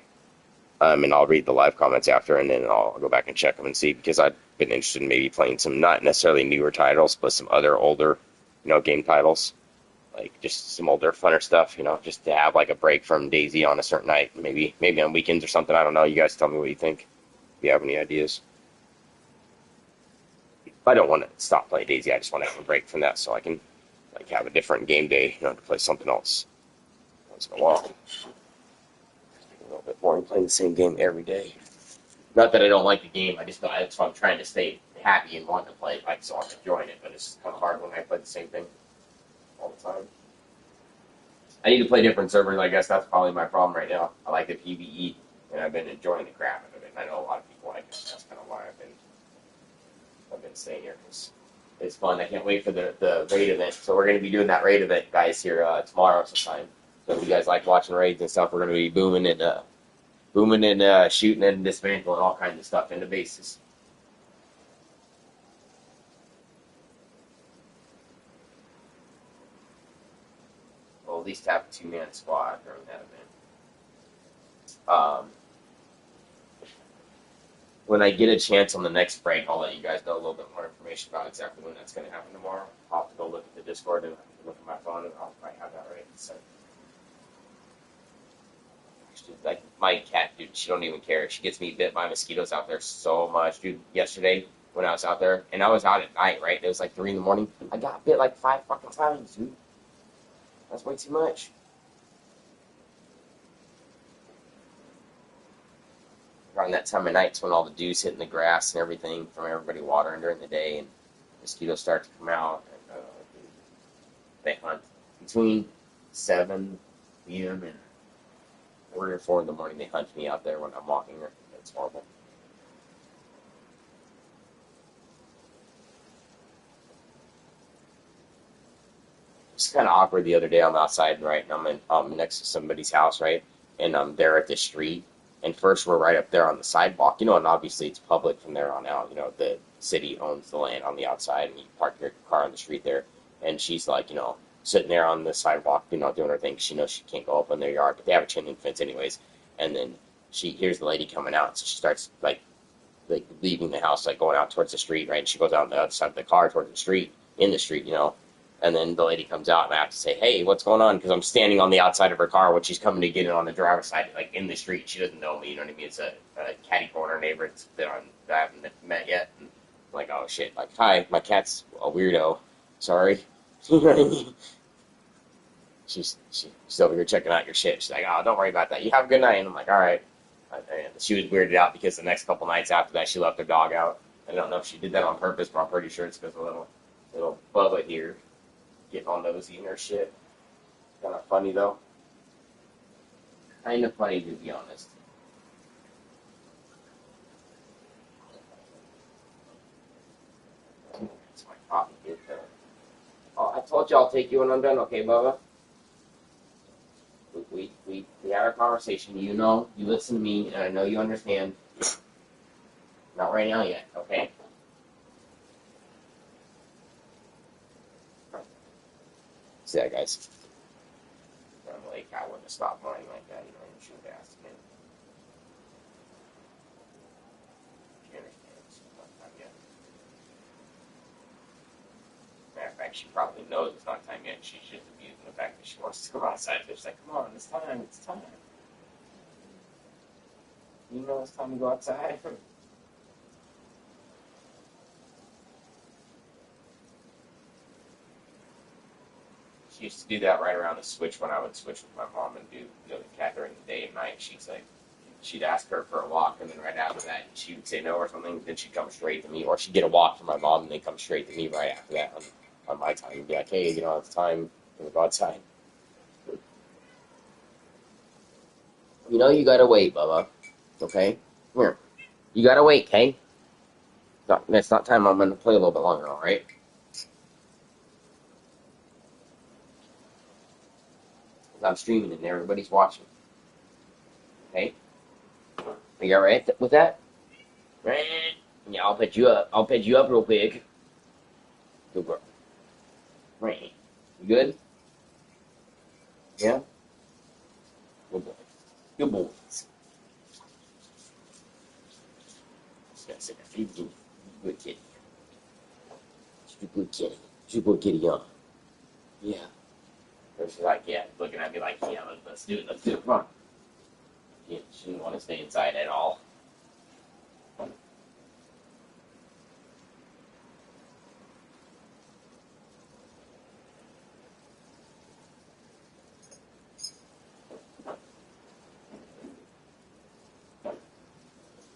and I'll read the live comments after, and then I'll go back and check them and see, because I've been interested in maybe playing some not necessarily newer titles, but some other older, game titles, like just some older, funner stuff, just to have like a break from DayZ on a certain night, maybe on weekends or something. I don't know. You guys tell me what you think. If you have any ideas. I don't want to stop playing DayZ. I just want to have a break from that so I can like have a different game day, to play something else once in a while. A little bit boring playing the same game every day. Not that I don't like the game. I just that's why I'm trying to stay happy and want to play it, so I'm enjoying it. But it's kind of hard when I play the same thing all the time. I need to play different servers. I guess that's probably my problem right now. I like the PvE, and I've been enjoying the crap out of it. And I know a lot of people like it. That's kind of why I've been staying here, because it's fun. I can't wait for the raid event. So we're going to be doing that raid event, guys, here tomorrow sometime. So if you guys like watching raids and stuff, we're going to be booming and shooting and dismantling all kinds of stuff into bases. We'll at least have a 2-man squad during that event. When I get a chance on the next break, I'll let you guys know a little bit more information about exactly when that's going to happen tomorrow. I'll have to go look at the Discord and look at my phone, and I'll probably have that right. So, like my cat, dude, she don't even care. She gets me bit by mosquitoes out there so much, dude. Yesterday when I was out there, and I was out at night, right? It was like 3 in the morning. I got bit like 5 fucking times, dude. That's way too much. Around that time of night when all the dew's hitting the grass and everything from everybody watering during the day, and mosquitoes start to come out, and they hunt between 7 p.m. and 3 or 4 in the morning. They hunt me out there when I'm walking. It's horrible. It's kind of awkward. The other day I'm outside, right, and I'm next to somebody's house, right, and I'm there at the street. And first, we're right up there on the sidewalk, and obviously it's public from there on out. The city owns the land on the outside, and you park your car on the street there. And she's like, sitting there on the sidewalk, doing her thing. She knows she can't go up in their yard, but they have a chain link fence anyways. And then she hears the lady coming out, so she starts like leaving the house, like going out towards the street, right? And she goes out on the other side of the car towards the street, in the street, And then the lady comes out, and I have to say, hey, what's going on? Because I'm standing on the outside of her car when she's coming to get in on the driver's side, like in the street. She doesn't know me, you know what I mean? It's a catty corner neighbor that I haven't met yet. And I'm like, oh, shit. Like, hi, my cat's a weirdo. Sorry. You know what I mean? She's over here checking out your shit. She's like, oh, don't worry about that. You have a good night. And I'm like, all right. And she was weirded out because the next couple nights after that, she left her dog out. I don't know if she did that on purpose, but I'm pretty sure it's because of little Bubba here getting all nosy in her shit. Kind of funny, though. Kind of funny, to be honest. That's my coffee. Oh, I told you I'll take you when I'm done, okay, Bubba? We had our conversation. You listen to me, and I know you understand. Not right now yet, okay? See that, guys? Normally, I wouldn't have stopped running like that. You should have asked me. She understands. Not time yet. Matter of fact, she probably knows it's not time yet. She's just abusing the fact that she wants to go outside. She's like, come on, it's time. It's time. You know it's time to go outside. She used to do that right around the switch when I would switch with my mom and do the cat during the day and night. She'd ask her for a walk, and then right after that, she would say no or something. Then she'd come straight to me, or she'd get a walk from my mom, and then come straight to me right after that on my time and be like, hey, it's time to go outside. You gotta wait, Bubba. Okay? Here. You gotta wait, okay? It's not time. I'm going to play a little bit longer, all right? I'm streaming and everybody's watching. Okay? Are you all right with that? Right? Yeah, I'll pet you up. I'll pet you up real quick. Good girl. Right. You good? Yeah? Good boy. Good boy. Just gotta sit down. You good kitty. She's a good kitty. She's a good kitty, huh? Yeah. So she's like, yeah. Looking at me like, yeah, let's do it. Let's do it. Come on. Yeah, she didn't want to stay inside at all.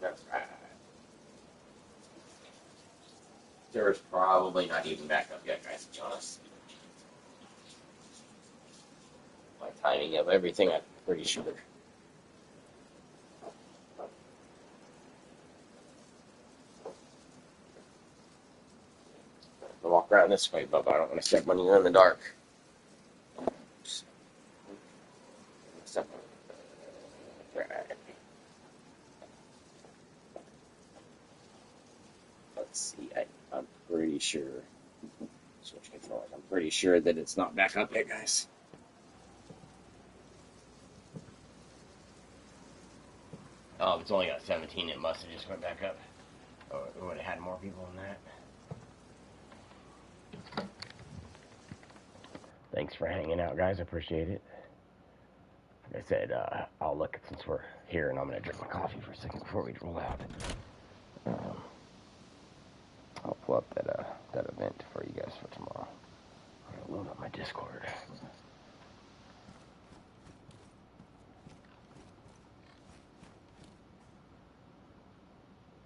That's right. Sarah's probably not even back up yet, guys, to be honest. My timing of everything, I'm pretty sure. I'll walk around this way, Bubba. I don't want to step on you in the dark. Step on right. Let's see. I'm pretty sure. Switch controllers. I'm pretty sure that it's not back up yet, guys. Oh, if it's only got 17, it must have just went back up. Oh, it would have had more people than that. Thanks for hanging out, guys. I appreciate it. Like I said, I'll look since we're here, and I'm going to drink my coffee for a second before we roll out. I'll pull up that event for you guys for tomorrow. I'm going to load up my Discord.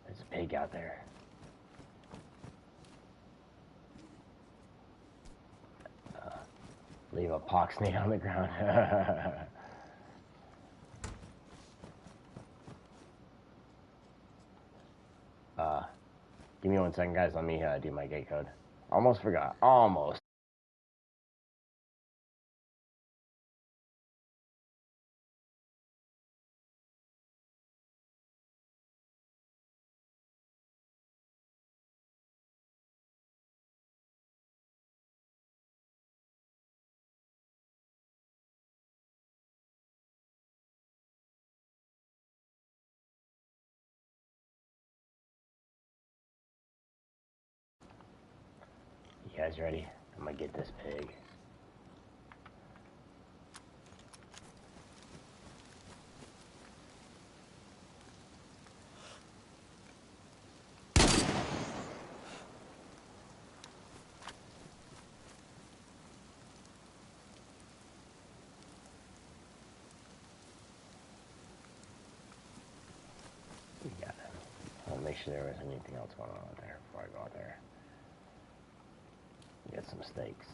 There's a pig out there. Leave a pox snake on the ground. Give me 1 second, guys. Let me do my gate code. Almost forgot. Almost. You guys ready? I'm gonna get this pig. Yeah. I'll make sure there wasn't anything else going on out there before I go out there. Get some steaks.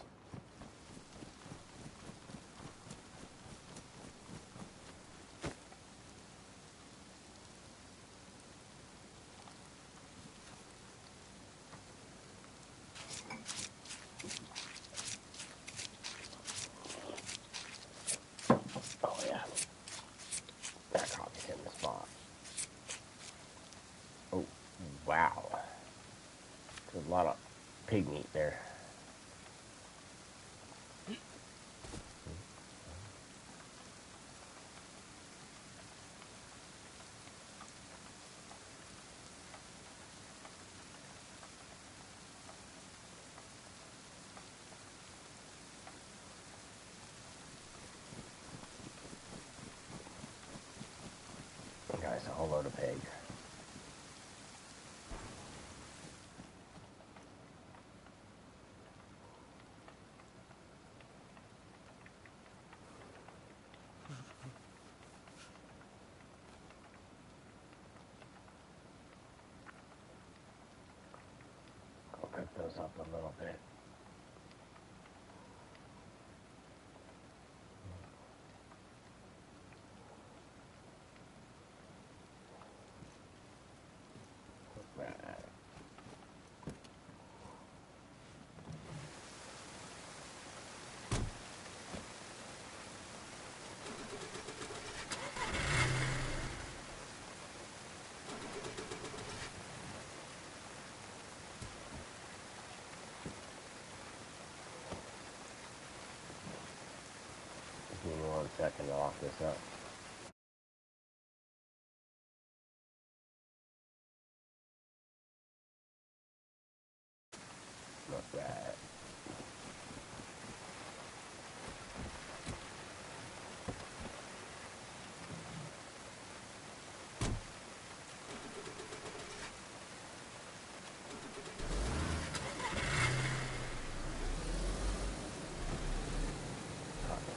Oh yeah. That coffee's hitting the spot. Oh, wow. There's a lot of pig meat there. Guys, a whole load of pig. I'll cook those up a little bit. Right. second to lock this up. Look that.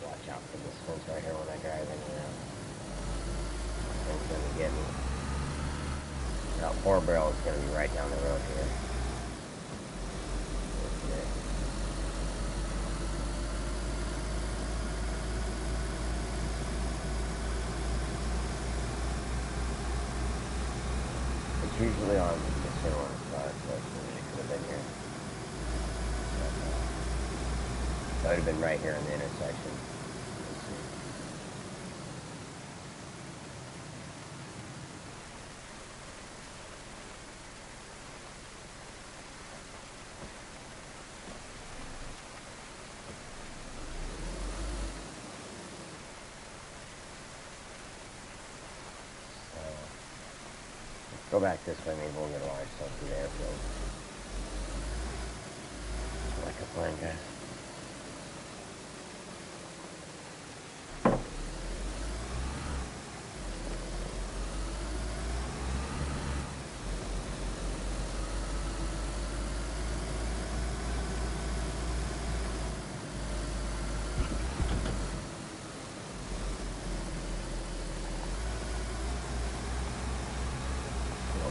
Watch out for this fence right here when I drive in here. This thing's gonna get me. That 4-barrel is gonna be right down the road here. It's usually on the center one side, so it could have been here. That would have been right here in the intersection. Let's see. Go back this way, maybe we'll get a large stuff through the airfield. Like a plan, guys.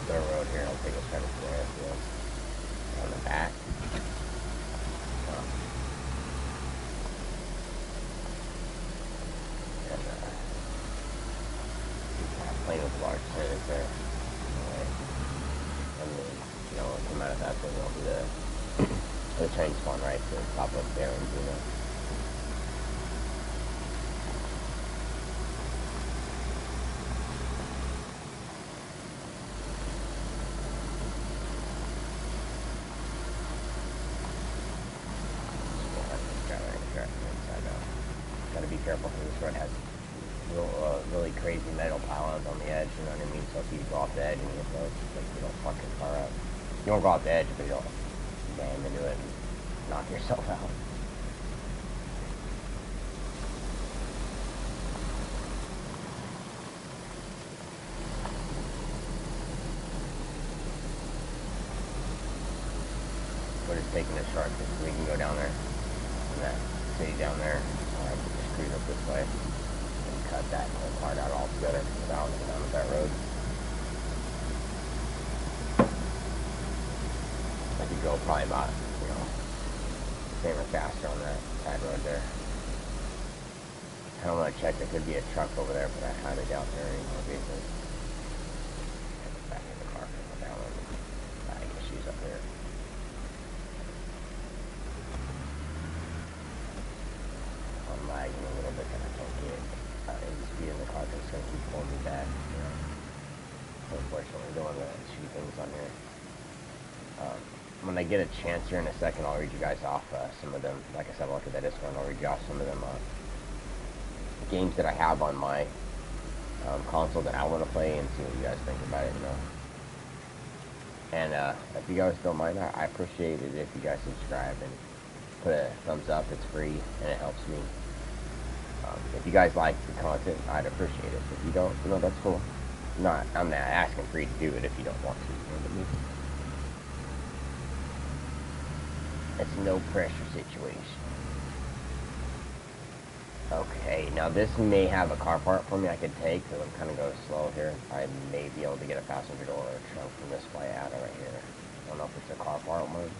The road here, I'll take us right to the airfield. On the back. And playing with large turrets there. Anyway. And then, you know, come out of that, so we'll do the train spawn right to the top of there, and you know. Gotta be careful because this road has really crazy metal pylons on the edge, you know what I mean? So if you go off the edge and you hit those, like, you don't fuck your car up. You don't go off the edge, but you'll bam into it and knock yourself out. We're just taking a shortcut so we can go down there. And that city down there. Screwed up this way and cut that whole part out altogether without going down that road. I could go probably about, you know, same or faster on that side road there. I don't want to check, there could be a truck over there, but I highly doubt there anymore because back in the car and go down and I guess she's up there. Lagging a little bit and I can't get any speed in the car because it's going to keep pulling me back, you know. Unfortunately, don't want to shoot things on here. When I get a chance here in a second, I'll read you guys off some of them. Like I said, I'll look at that Discord and I'll read you off some of them games that I have on my console that I want to play and see what you guys think about it, you know. And if you guys don't mind, I appreciate it if you guys subscribe and put a thumbs up. It's free and it helps me. If you guys like the content, I'd appreciate it. If you don't, you know, that's cool. I'm not asking for you to do it if you don't want to. You know what I mean? It's no pressure situation. Okay, now this may have a car part for me I could take, because I'm kind of going slow here. I may be able to get a passenger door or a trunk from this way out of right here. I don't know if it's a car part one.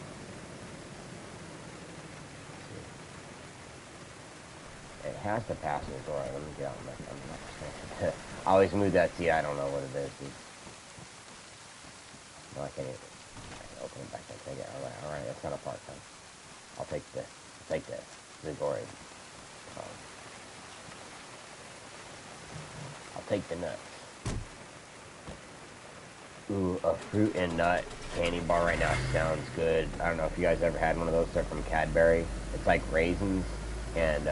It has the passenger door. Let me get out my phone. I always move that seat. I don't know what it is. No, I can't even open it back and take it. Alright, that's not a part then. I'll take this. The gory. I'll take the nuts. Ooh, a fruit and nut candy bar right now sounds good. I don't know if you guys ever had one of those. They're from Cadbury. It's like raisins and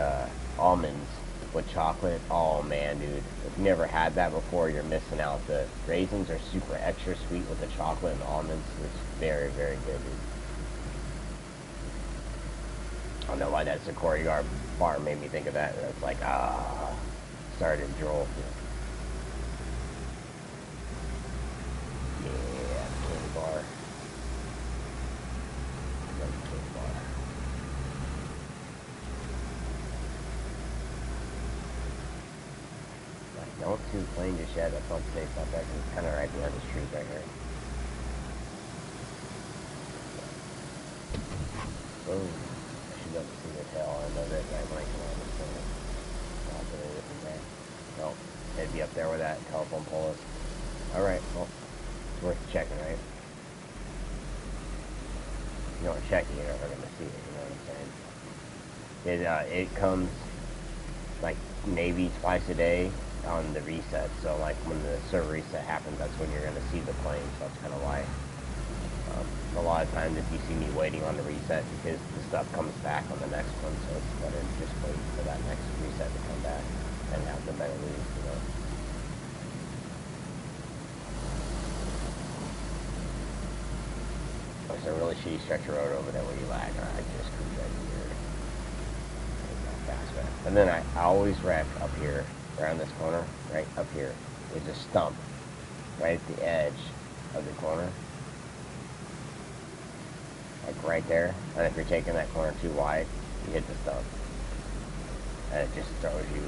almonds with chocolate. Oh man, dude. If you never had that before, you're missing out. The raisins are super extra sweet with the chocolate and almonds. It's very, very good, dude. I don't know why that Sakura Yard bar made me think of that. It's like, started to drool. Yeah, candy bar. Candy bar. Like, don't too plain just yet. That's not safe about that because it's kind of right behind the street right here. Boom. I should be able to see the tail end of it. I'm blanking on this thing. Not really looking there. Nope. It'd be up there where that telephone pole is. Alright, well, it's worth checking, right? If you don't check it, you're never going to see it, you know what I'm saying? It comes, like, maybe twice a day on the reset. So, like, when the server reset happens, that's when you're going to see the plane. So that's kind of why. A lot of times if you see me waiting on the reset, because the stuff comes back on the next one, so it's better to just wait for that next reset to come back and have the better lose, you know. There's a really shitty stretch of road over there where you lag. I just cruise right here. Fast. And then I always wreck up here, around this corner, right up here. There's a stump right at the edge of the corner. Like right there, and if you're taking that corner too wide, you hit the stump, and it just throws you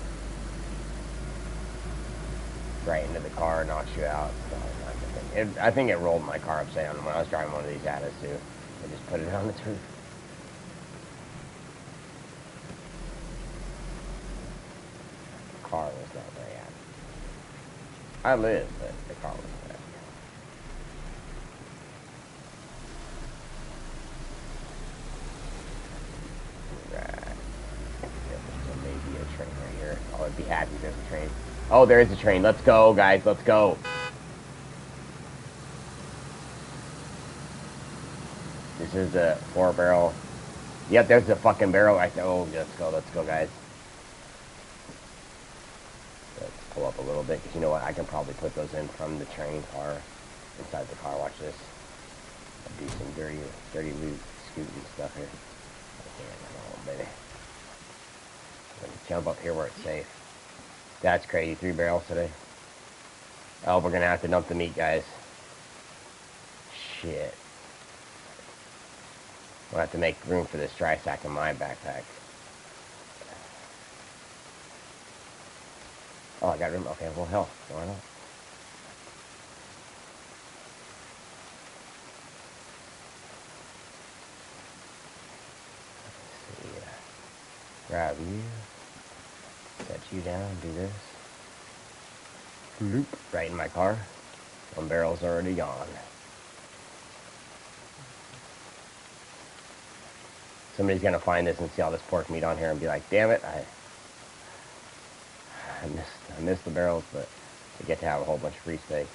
right into the car, knocks you out. I think it rolled my car upside down when I was driving one of these at us too. I just put it on its roof. The car was not very happy. I lived, but the car was not happy. Oh, I'd be happy if there's a train. Oh, there is a train. Let's go, guys. Let's go. This is the 4-barrel. Yep, there's the fucking barrel right there. Oh, let's go, guys. Let's pull up a little bit, because you know what? I can probably put those in from the train car, inside the car. Watch this. I'll do some dirty loot, scooting stuff here. Oh, baby. Jump up here where it's safe. That's crazy. 3 barrels today. Oh, we're gonna have to dump the meat, guys. Shit. We'll have to make room for this dry sack in my backpack. Oh, I got room. Okay, well, hell, why not? Let's see. Grab you. Set you down, do this. Loop. Right in my car. 1 barrel's already gone. Somebody's gonna find this and see all this pork meat on here and be like, damn it, I missed the barrels, but I get to have a whole bunch of free steak.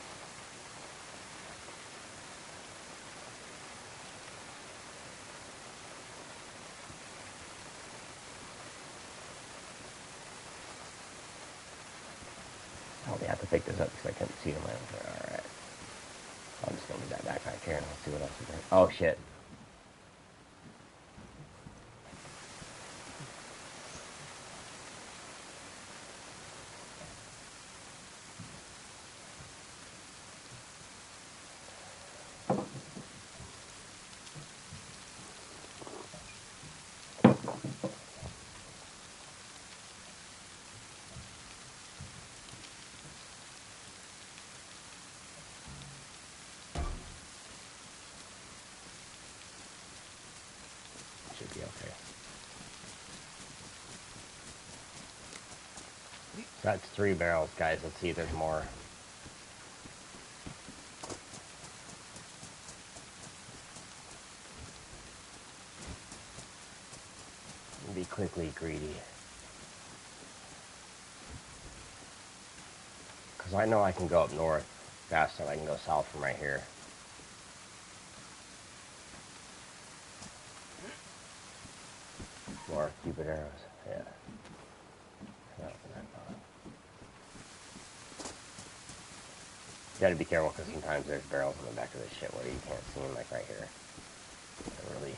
I'll have to pick this up because I couldn't see it in my own. Alright. I'm just gonna leave that backpack here and I'll see what else is there. Oh shit. Should be okay. That's 3 barrels, guys. Let's see if there's more. Be quickly greedy. Because I know I can go up north faster than I can go south from right here. More Cupid arrows. Yeah. Oh, gotta be careful because sometimes there's barrels in the back of this shit where you can't see them, like right here. I really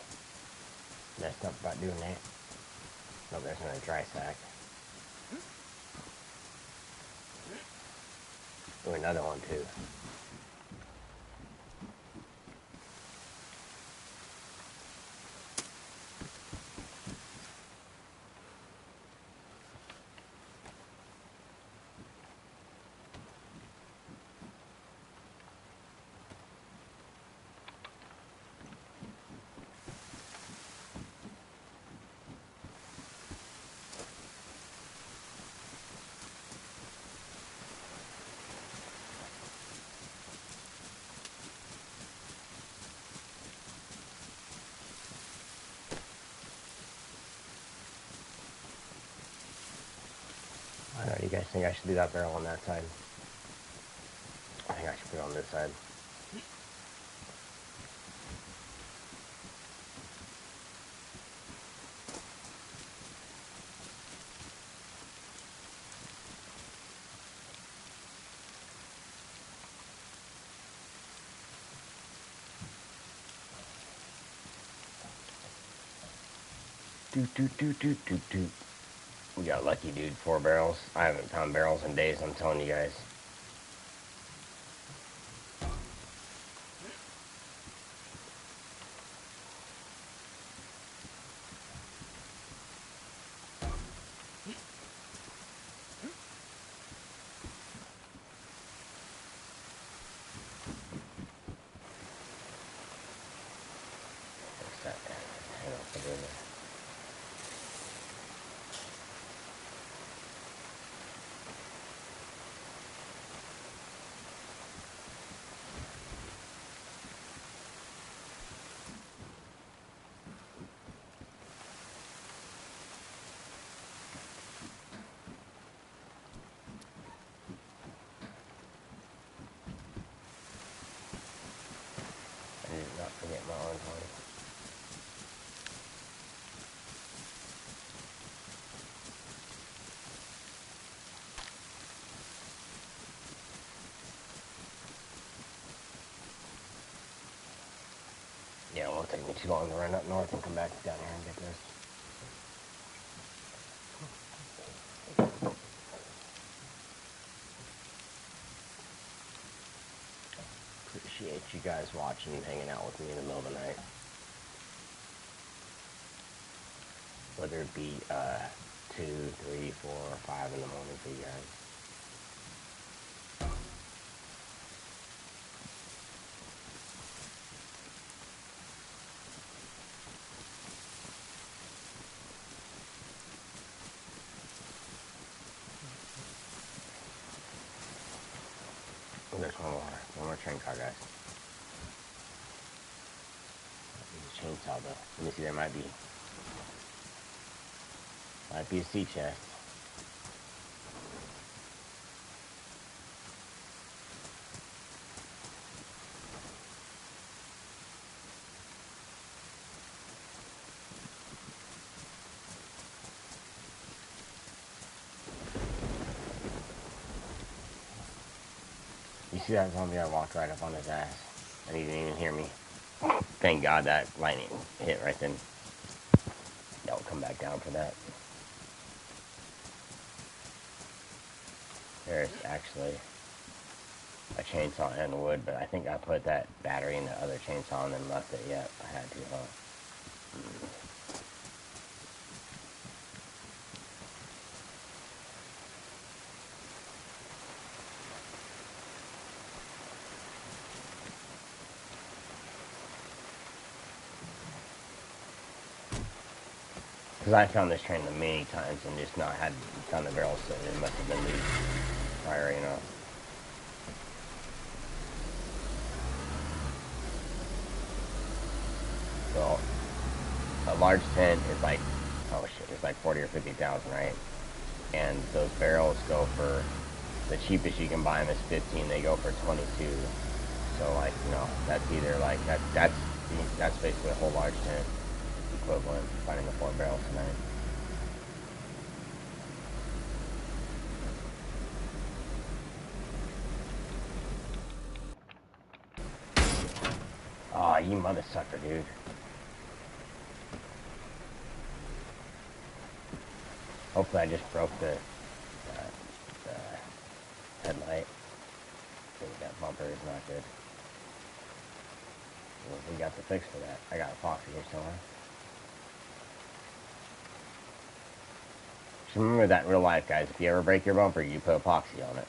messed up about doing that. Oh, there's another dry sack. Oh, another one too. I don't know, you guys think I should do that barrel on that side? I think I should put it on this side. Do. We got lucky, dude. 4 barrels. I haven't found barrels in days, I'm telling you guys. What's that? Hang on, put it in there. I did not forget my orange one. Yeah, it won't take me too long to run up north and come back down here and get this. Appreciate you guys watching and hanging out with me in the middle of the night. Whether it be 2, 3, 4, or 5 in the morning for you guys. Oh, there's one more train car, guys. There's a chainsaw though. Let me see, there might be a sea chest. You see that zombie? I walked right up on his ass, and he didn't even hear me. Thank God that lightning hit right then. Y'all come back down for that. There's actually a chainsaw and wood, but I think I put that battery in the other chainsaw and then left it. Yep, I had to, huh? Because I found this train many times and just not had found the barrels, so it must have been these prior, you know. So a large tent is like, oh shit, it's like 40 or 50,000, right? And those barrels go for, the cheapest you can buy them is 15. They go for 22. So like, you know, that's either like that's basically a whole large tent equivalent finding the 4 barrels tonight. Aw, you mother sucker, dude. Hopefully I just broke the headlight. I think that bumper is not good. Well, we got the fix for that. I got epoxy here somewhere. Just remember that in real life, guys. If you ever break your bumper, you put epoxy on it.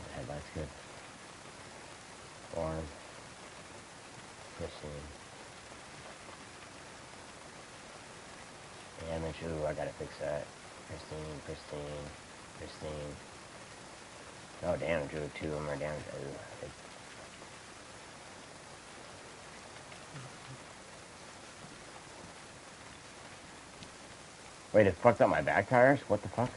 The headlight's good. Warm. Pristine. Damage. Ooh, I gotta fix that. Pristine, pristine, pristine. Oh, damage. Ooh, 2 of them are damaged. Ooh, I think. Wait, it fucked up my back tires? What the fuck?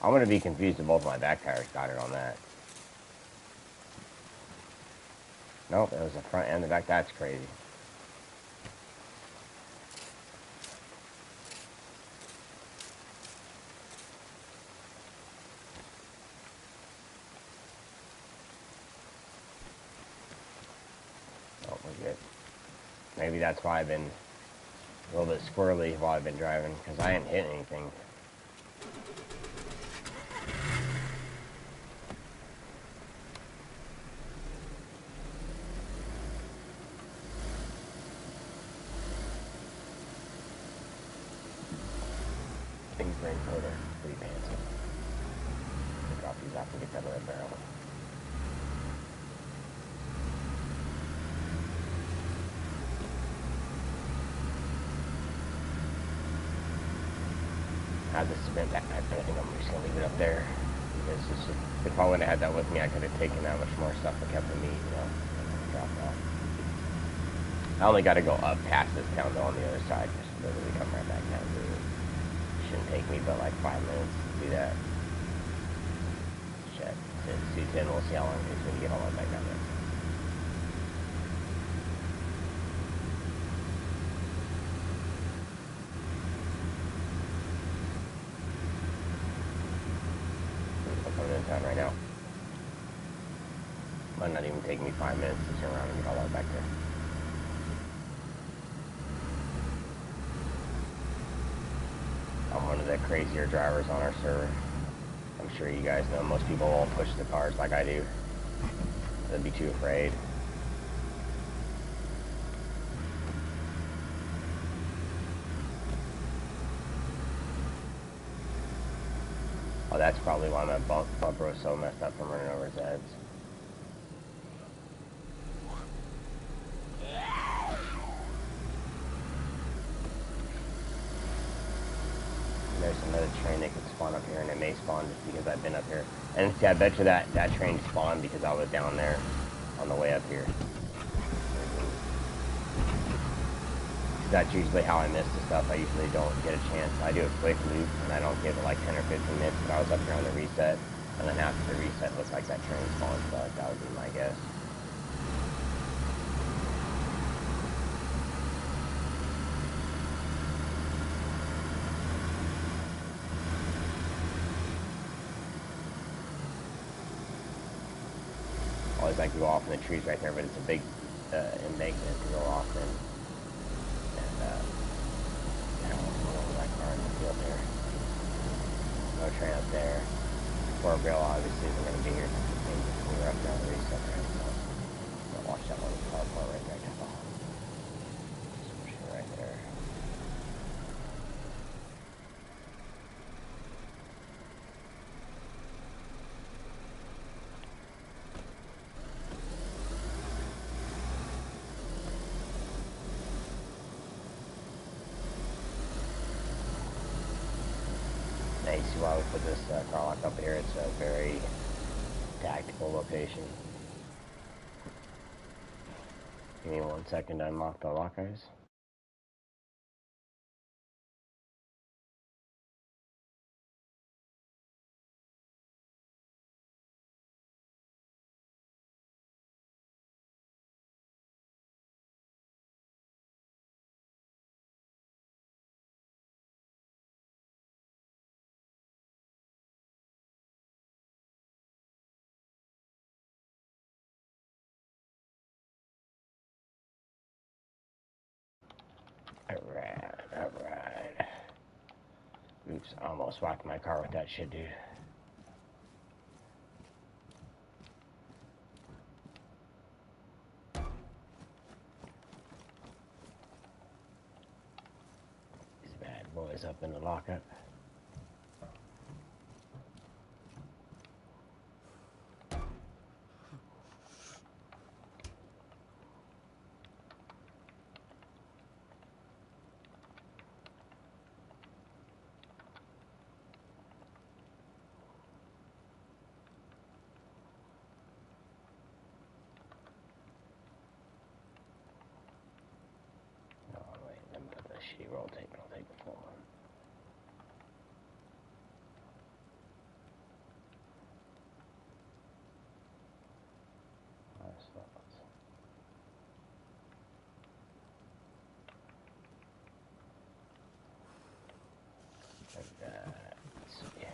I'm gonna be confused if both my back tires got it on that. Nope, it was the front and the back. That's crazy. Oh, we're good. Maybe that's why I've been a little bit squirrely while I've been driving, because I ain't hit anything. Things rain photo. Pretty fancy. Drop these off and get that other barrel. Had this cement backpack, but I think I'm just gonna leave it up there. Because it's just, if I wouldn't have had that with me, I could have taken that much more stuff and kept the meat, you know, and dropped off. I only got to go up past this town though on the other side, just literally come right back down to it. Shouldn't take me but like 5 minutes to do that. Check. C10, we'll see how long it takes me to get all the way back down there. I'm coming in town right now. Might not even take me 5 minutes to turn around and get all the way back there. I'm one of the crazier drivers on our server. I'm sure you guys know most people won't push the cars like I do. They'd be too afraid. Oh, that's probably why my bumper was so messed up from running over his heads. There's another train that could spawn up here, and it may spawn just because I've been up here. And see, I bet you that train spawned because I was down there on the way up here. That's usually how I miss the stuff. I usually don't get a chance. I do a quick loop, and I don't give it like 10 or 15 minutes, but I was up here on the reset, and then after the reset, it looks like that train spawned, so that would be my guess. Always like to go off in the trees right there, but it's a big embankment to go off in. And yeah, I'll go that car in the field there. No train up there. Poor Bill obviously isn't going to be here since we were up there on the reset there, so I'll watch that one car pull right back up off. Switch right there. Now you see why we put this car lock up here. It's a very tactical location. Give me 1 second to unlock the lock, guys. Oops, I almost whacked my car with that shit, dude. These bad boys up in the lockup. I'll take the full one. Like that. Yeah.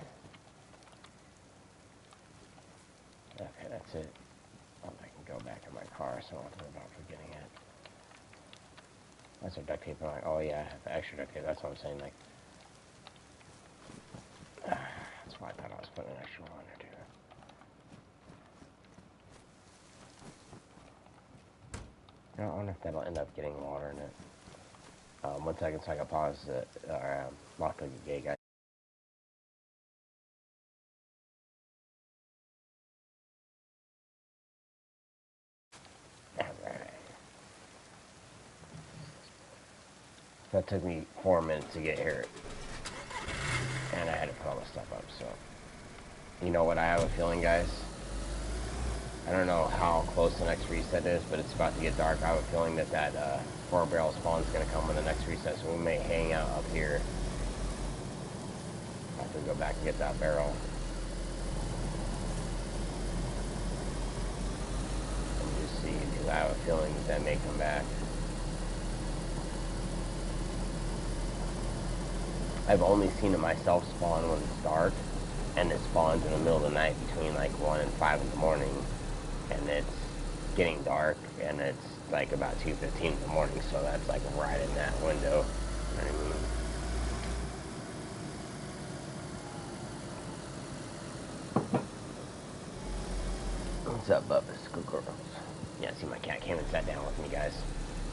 Okay, that's it. I can go back in my car, so I don't have to worry about forgetting it. That's what duct tape. I'm like, oh yeah, I have extra duct tape. That's what I'm saying. Like, that's why I thought I was putting an extra one on there too. I wonder if that'll end up getting water in it. 1 second, so I can pause it or lock the gate, guys. Alright. That took me 4 minutes to get here. And I had to put all the stuff up, so. You know what I have a feeling, guys? I don't know how close the next reset is, but it's about to get dark. I have a feeling that 4-barrel spawn is going to come when the next reset, so we may hang out up here. I have to go back and get that barrel. And just see, because I have a feeling that may come back. I've only seen it myself spawn when it's dark, and it spawns in the middle of the night between like 1 and 5 in the morning, and it's getting dark, and it's like about 2:15 in the morning, so that's like right in that window. You know what I mean? What's up, Bubba's? Good girls. Yeah, see, my cat came and sat down with me, guys.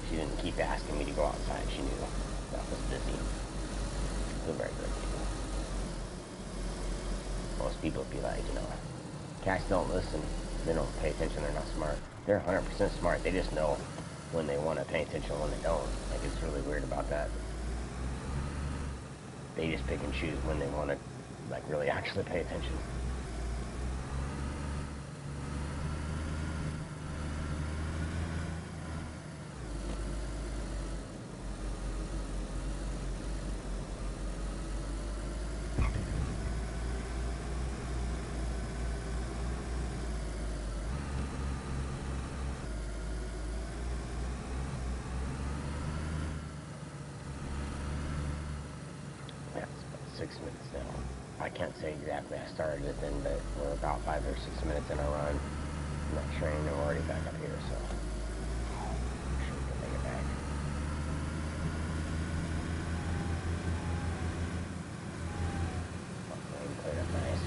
She didn't keep asking me to go outside. She knew that was busy. They're very good people. Most people would be like, you know, cats don't listen. They don't pay attention. They're not smart. They're 100% smart. They just know when they want to pay attention and when they don't. Like, it's really weird about that. They just pick and choose when they want to, like, really actually pay attention. Yeah, it's about 6 minutes now. I can't say exactly I started it then, but we're about 5 or 6 minutes in a run. I'm not trained, and we're already back up here, so I'm sure we can make it back. Lane cleared up nice.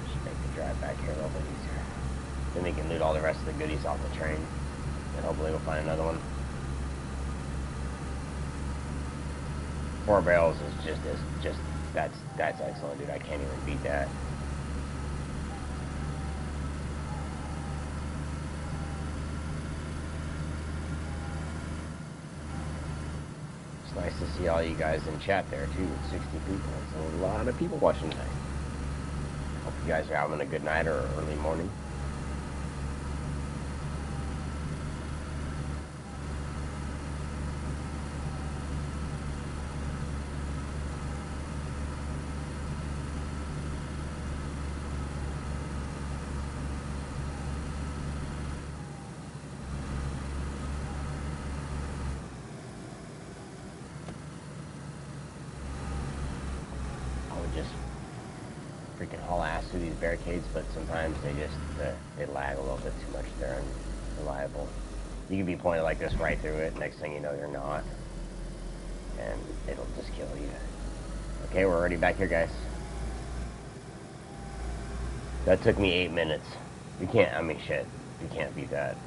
Should make the drive back here a little bit easier. Then we can loot all the rest of the goodies off the train, and hopefully we'll find another one. 4 barrels is that's excellent, dude. I can't even beat that. It's nice to see all you guys in chat there too. 60 people. It's a lot of people watching tonight. Hope you guys are having a good night or early morning. Just freaking haul ass through these barricades, but sometimes they just they lag a little bit too much. They're unreliable. You can be pointed like this right through it. Next thing you know, you're not. And it'll just kill you. Okay, we're already back here, guys. That took me 8 minutes. You can't, I mean, shit. You can't beat that.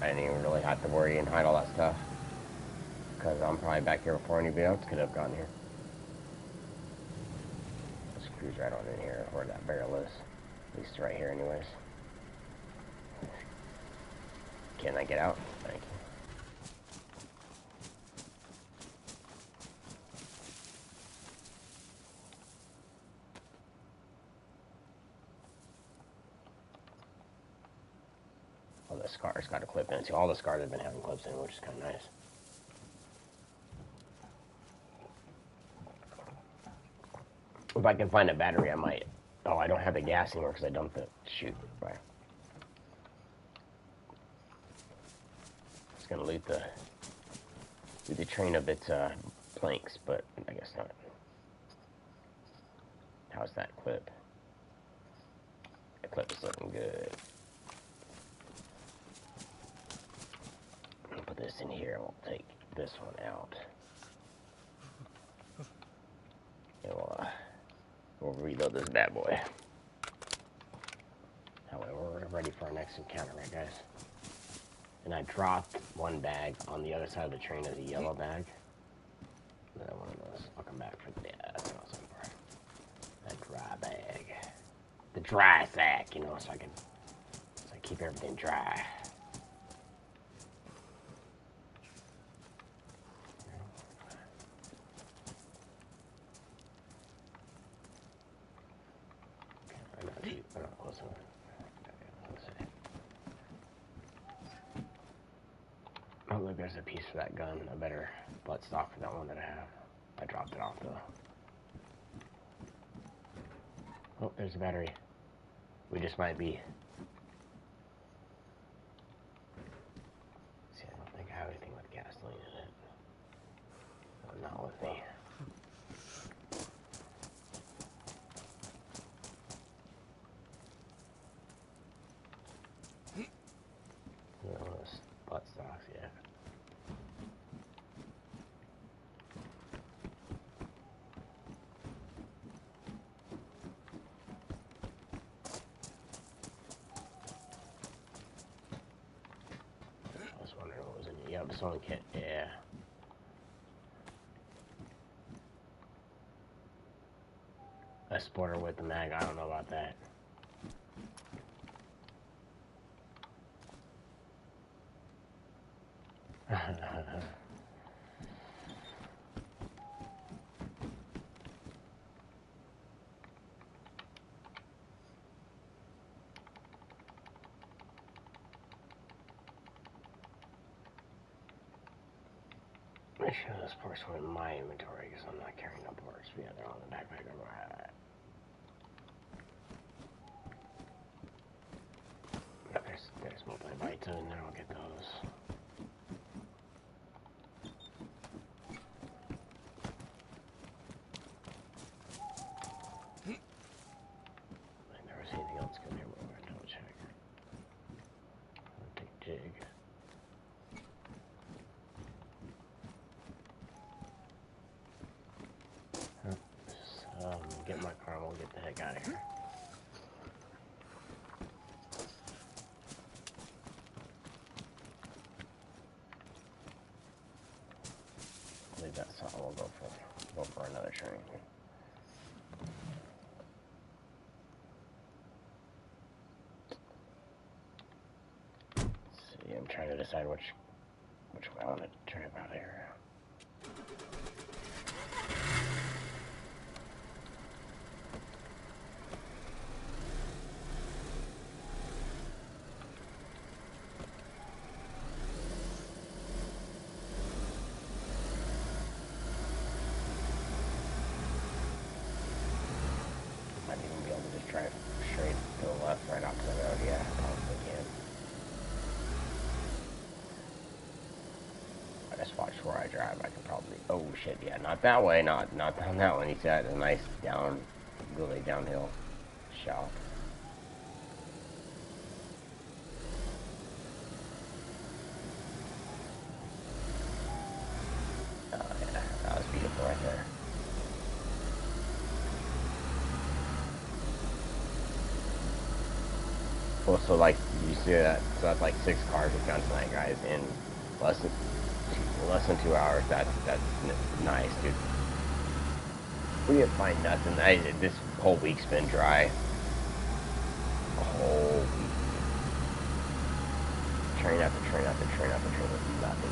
I didn't even really have to worry and hide all that stuff. Because I'm probably back here before anybody else could have gotten here. Let's cruise right on in here where that barrel is. At least right here anyways. Can I get out? Thank you. Oh, the scar's got a clip in it. See, all the scars have been having clips in it, which is kind of nice. If I can find a battery, I might. Oh, I don't have the gas anymore because I dumped it. Shoot. Right. It's gonna loot the train of its planks, but I guess not. How's that clip? The clip is looking good. I'll put this in here. We'll take this one out. And we'll reload this bad boy. That way we're ready for our next encounter, right, guys? And I dropped one bag on the other side of the train as a yellow bag. Another one of those. I'll come back for the that's what I was looking for. That dry bag. The dry sack, you know, so I keep everything dry. Okay, I'm not close enough. Oh, look, there's a piece for that gun. A better butt stock for that one that I have. I dropped it off, though. Oh, there's a battery. We just might be... See, I don't think I have anything with gasoline in it. No, not with me. No, those butt stocks, yeah. I was wondering what was in it. Yep, sewing kit, yeah. A sporter with the mag, I don't know about that. Make sure those parts were in my inventory because I'm not carrying no parts. Yeah, they're on the backpack. Alright. There's multi-bytes in there. I'll get those. I never see anything else good here, but we're gonna double check. I'll take jig. Just get my car and we'll get the heck out of here. Leave that saw. We'll go for another train. See, I'm trying to decide which way I want to drive out of here. Might even be able to just drive straight to the left right off the road. Yeah, probably can. I just watch where I drive. I can probably. Oh shit! Yeah, not that way. Not down that one. He said a nice really downhill shot. Well, so like you see that? So that's like 6 cars we've done tonight, guys, in less than 2 hours. That's nice, dude. We didn't find nothing. This whole week's been dry. A whole week. Train after train after train after train with nothing.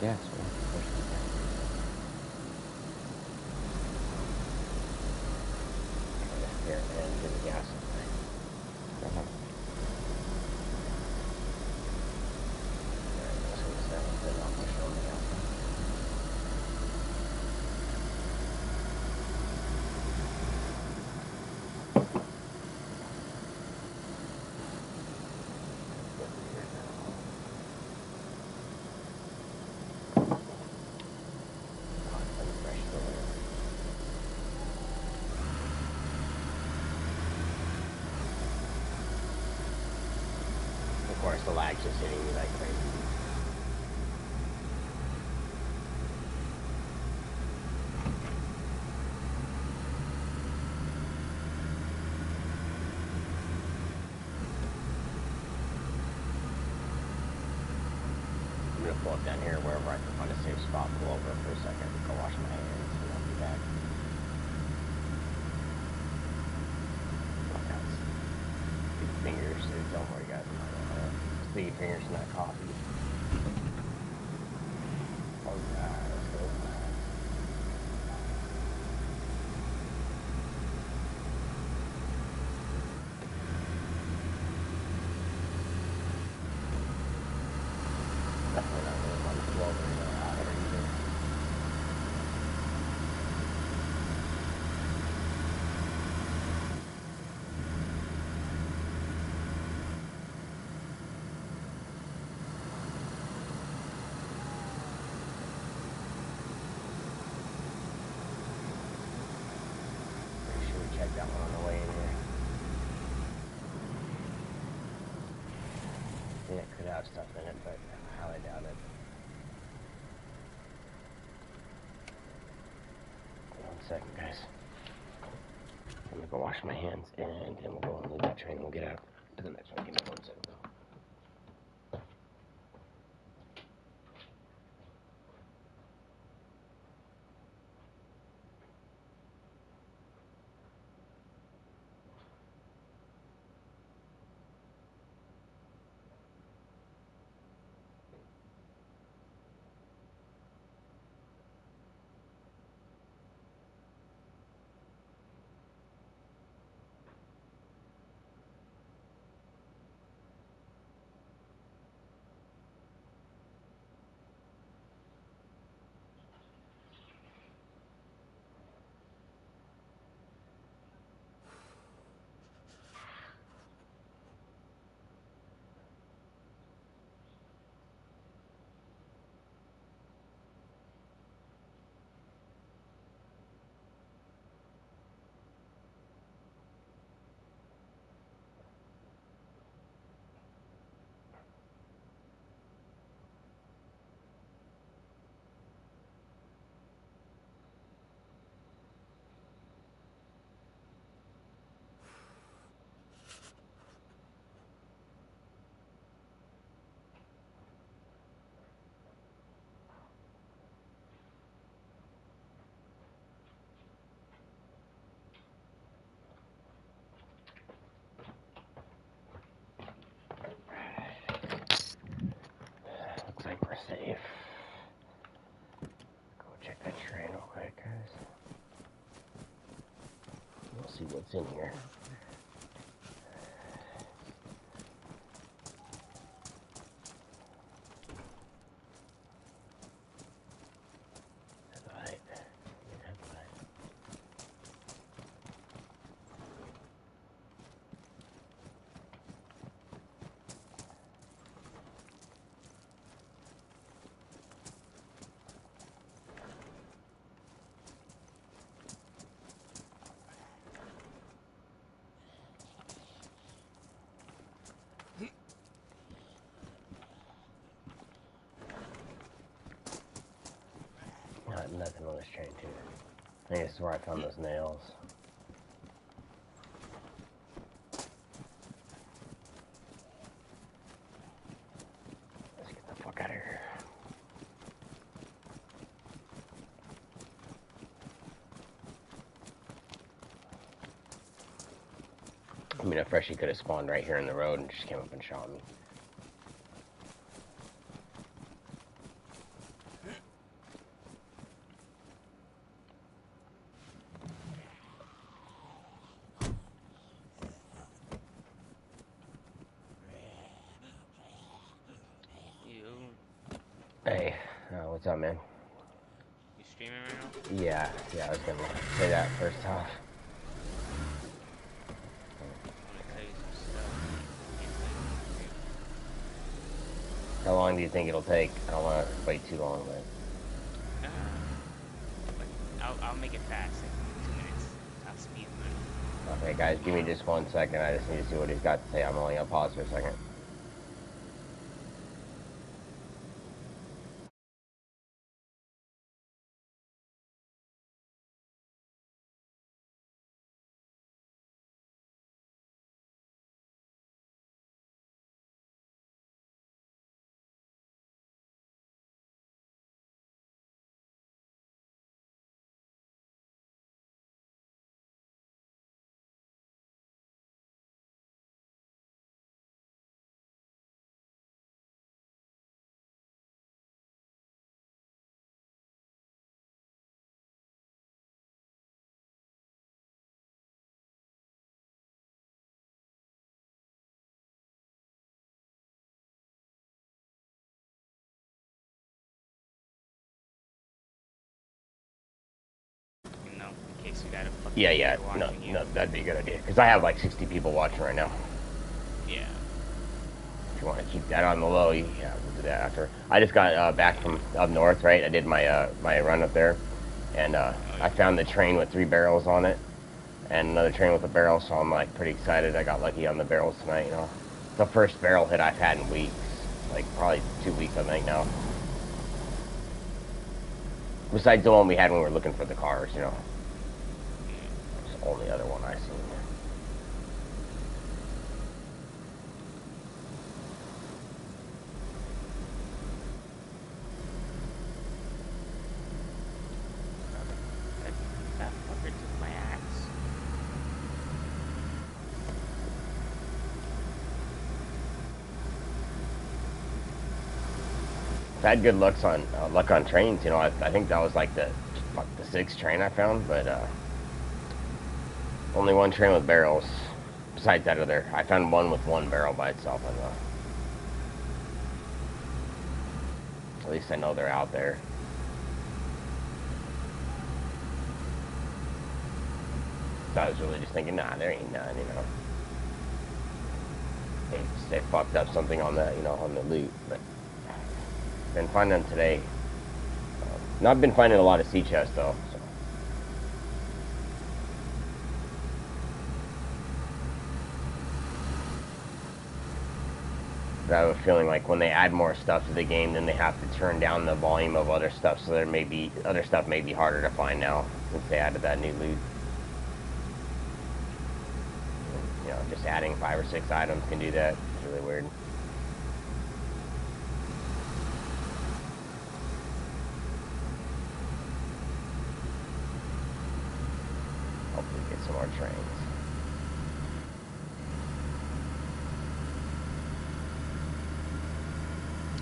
Gas, man. Where's the gas? Here, and get the gas. Of course, the lag's just hitting me like crazy. I'm gonna pull up down here wherever I can find a safe spot, pull over for a second, go wash my hands, and I'll be back. Big fingers, dude, don't worry guys. Sticky fingers, not coffee. Alright, let's go. Definitely not really on the floor very well out here either. Pretty sure we checked that one on the way in here. Yeah, it could have stuff in it, but I highly doubt it. 1 second, guys. I'm gonna go wash my hands, and then we'll go and leave that train, and we'll get out to the next one. Give me 1 second, though. Looks like we're safe. Go check that train real quick, guys. We'll see what's in here. Alright. this train too. I think this is where I found those nails. Let's get the fuck out of here. I mean, a freshie could have spawned right here in the road and just came up and shot me. Hey, what's up, man? You streaming right now? Yeah, I was gonna say that first off. I'm gonna tell you some stuff. How long do you think it'll take? I don't want to wait too long, but... I'll make it fast, like 2 minutes. I'll speed through. Okay, guys, give me just 1 second. I just need to see what he's got to say. I'm only gonna pause for a second. You know, in case you gotta fucking Yeah, watching you. no, that'd be a good idea. Because I have like 60 people watching right now. Yeah. If you want to keep that on the low, yeah, we'll do that after. I just got back from up north, right? I did my my run up there, and I found the train with 3 barrels on it, and another train with a barrel, so I'm like pretty excited. I got lucky on the barrels tonight, you know. It's the first barrel hit I've had in weeks, like probably 2 weeks, I think now. Besides the one we had when we were looking for the cars, you know. It's the only other one I seen. That fucker took my axe. I've had good luck on trains, you know. I think that was like the 6th train I found, but only 1 train with barrels. Besides that other, I found one with 1 barrel by itself. I know. At least I know they're out there. I was really just thinking, nah, there ain't none, you know. They fucked up something on the, you know, on the loot, but been finding them today. Not been finding a lot of sea chests though. So. But I have a feeling like when they add more stuff to the game, then they have to turn down the volume of other stuff, so there may be other stuff may be harder to find now since they added that new loot. You know, just adding 5 or 6 items can do that. It's really weird. Hopefully get some more trains.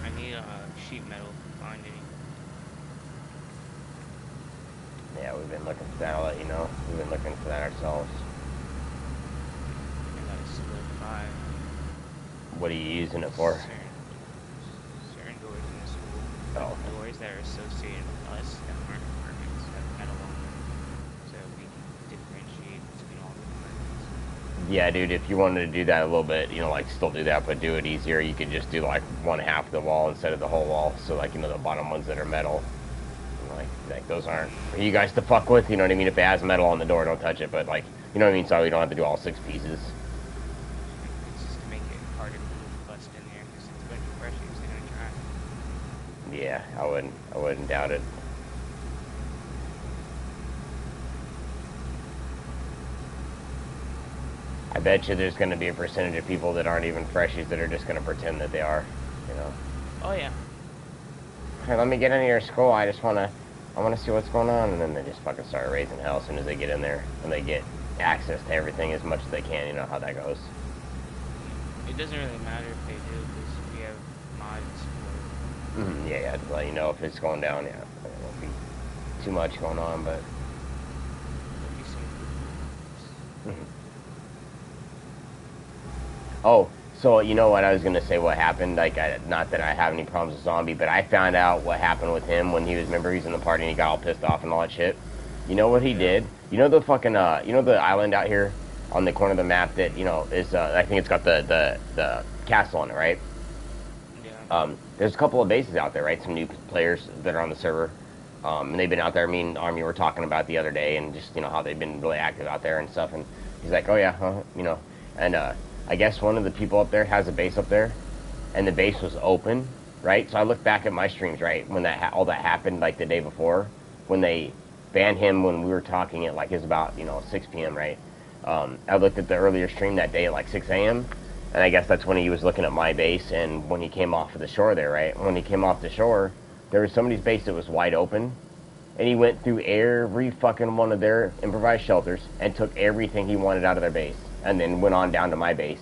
I need sheet metal if you find any. Yeah, we've been looking for that. I'll let you know. We've been looking for that ourselves. I got a split 5. What are you using it for? Certain doors in the school. Oh. Doors that are associated with us that aren't apartments have metal on them. So we can differentiate between all the apartments. Yeah, dude, if you wanted to do that a little bit, you know, like still do that, but do it easier, you could just do like 1/2 of the wall instead of the whole wall. So like, you know, the bottom ones that are metal, like those aren't for you guys to fuck with, you know what I mean? If it has metal on the door, don't touch it, but like, you know what I mean? So you don't have to do all 6 pieces. It's just to make it harder for them to bust in there because it's a bunch of freshies. They're gonna try. Yeah, I wouldn't doubt it. I bet you there's going to be a percentage of people that aren't even freshies that are just going to pretend that they are, you know. Oh yeah. Hey, let me get into your school. I want to see what's going on, and then they just fucking start raising hell as soon as they get in there, and they get access to everything as much as they can. You know how that goes. It doesn't really matter if they do, because we have mods for. Yeah, to let you know if it's going down. Yeah, there won't be too much going on, but. There'll be some. Oh, so you know what I was gonna say? What happened? Like, not that I have any problems with Zombie, but I found out what happened with him when he was. Remember, he was in the party and he got all pissed off and all that shit. You know what he did? You know the fucking you know the island out here on the corner of the map that is I think it's got the castle on it, right? Yeah. There's a couple of bases out there, right? Some new players that are on the server. And they've been out there. Me and Army were talking about the other day, and just how they've been really active out there and stuff. And he's like, "Oh yeah, and I guess one of the people up there has a base up there, and the base was open, right? So I looked back at my streams, right, when all that happened, like the day before, when they banned him when we were talking at like it was about 6 p.m. right? I looked at the earlier stream that day at like 6 a.m. and I guess that's when he was looking at my base, and when he came off of the shore there, right? When he came off the shore, there was somebody's base that was wide open, and he went through every fucking one of their improvised shelters and took everything he wanted out of their base, and then went on down to my base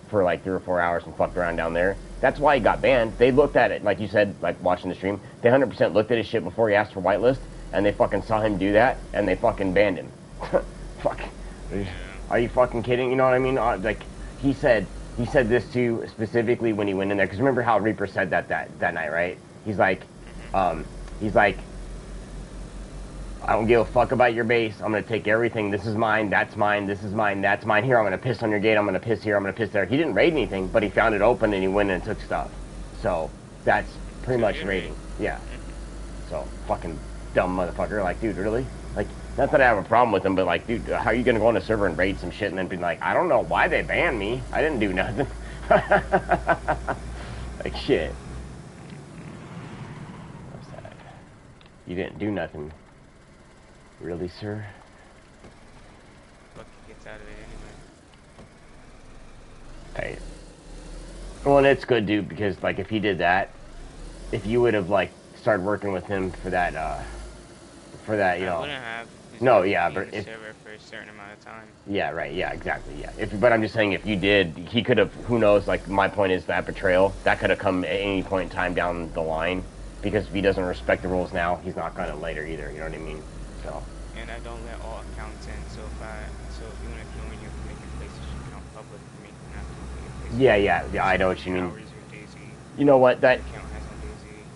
for like 3 or 4 hours and fucked around down there. That's why he got banned. They looked at it, like you said, like watching the stream. They 100% looked at his shit before he asked for whitelist, and they fucking saw him do that, and they fucking banned him. Fuck. Are you fucking kidding? You know what I mean? Like, he said this too, specifically when he went in there, because remember how Reaper said that night, right? He's like, I don't give a fuck about your base. I'm going to take everything. This is mine. That's mine. This is mine. That's mine. Here, I'm going to piss on your gate. I'm going to piss here. I'm going to piss there. He didn't raid anything, but he found it open and he went and took stuff. So that's pretty much raiding. Yeah. So fucking dumb motherfucker. Like, dude, really? Like, not that I have a problem with him, but like, dude, how are you going to go on a server and raid some shit and then be like, I don't know why they banned me. I didn't do nothing. Like, shit. What's that? You didn't do nothing. Really, sir? Lucky gets out of it anyway. Right. Well, and it's good, dude, because like if he did that, if you would have like started working with him for that, you know. I wouldn't have. No, yeah, but if server for a certain amount of time. Yeah, right. Yeah, exactly. Yeah. But I'm just saying, if you did, he could have. Who knows? Like my point is that betrayal that could have come at any point in time down the line, because if he doesn't respect the rules now, he's not gonna later either. You know what I mean? So. And I don't let all accounts in. So if you want to join, you have to make your PlayStation account public for me. You have to make your PlayStation Yeah. I know what you mean. Hours or DayZ. You know what? That. Account has on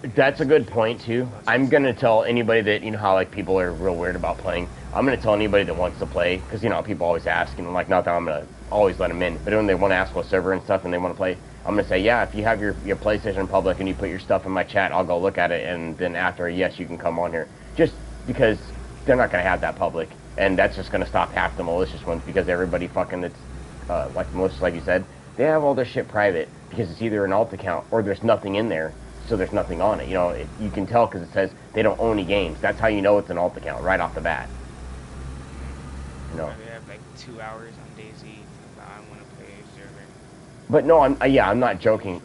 DayZ. That's a good point too. I'm gonna tell anybody that how like people are real weird about playing. I'm gonna tell anybody that wants to play, because people always ask, and like not that I'm gonna always let them in, but when they want to ask what server and stuff and they want to play, I'm gonna say, yeah, if you have your PlayStation public and you put your stuff in my chat, I'll go look at it, and then after a yes, you can come on here. Just because they're not gonna have that public, and that's just gonna stop half the malicious ones, because everybody fucking that's like malicious, like you said, they have all their shit private because it's either an alt account or there's nothing in there. So there's nothing on it. You can tell because it says they don't own any games. That's how you know it's an alt account right off the bat. They have like 2 hours on DayZ. I want to play a server. But no, I'm not joking.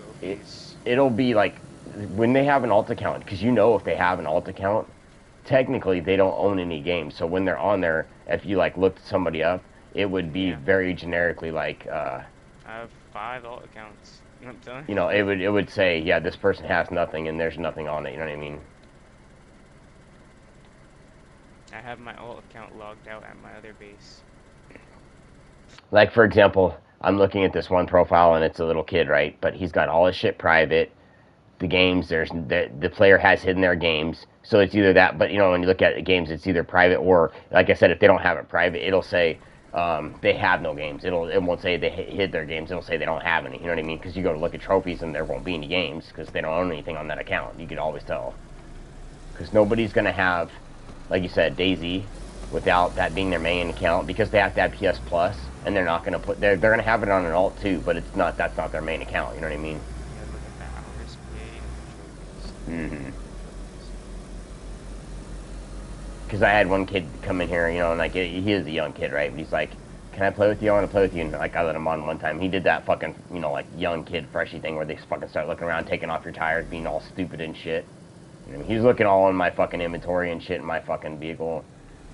It'll be like when they have an alt account, because if they have an alt account, technically they don't own any games. So when they're on there, if you like looked somebody up, it would be very generically like. I have 5 alt accounts. You know what I'm telling you? It would say, yeah, this person has nothing and there's nothing on it. You know what I mean? I have my alt account logged out at my other base. Like, for example, I'm looking at this one profile and it's a little kid, right? But he's got all his shit private. The games, the player has hidden their games. So it's either that, but when you look at the games, it's either private or, like I said, if they don't have it private, it'll say they have no games. It won't say they hid their games. It'll say they don't have any. You know what I mean? Because you go to look at trophies and there won't be any games because they don't own anything on that account. You could always tell. Because nobody's going to have, like you said, DayZ without that being their main account, because they have to have PS Plus, and they're not going to put, they're going to have it on an alt too, but that's not their main account. You know what I mean? Yeah, look at the hours played and the trophies. Because I had one kid come in here, and like he is a young kid, right? But he's like can I play with you? I want to play with you. And like I let him on one time. He did that fucking, you know, like young kid freshy thing where they fucking start looking around, taking off your tires, being all stupid and shit. You know, he was looking all in my fucking inventory and shit in my fucking vehicle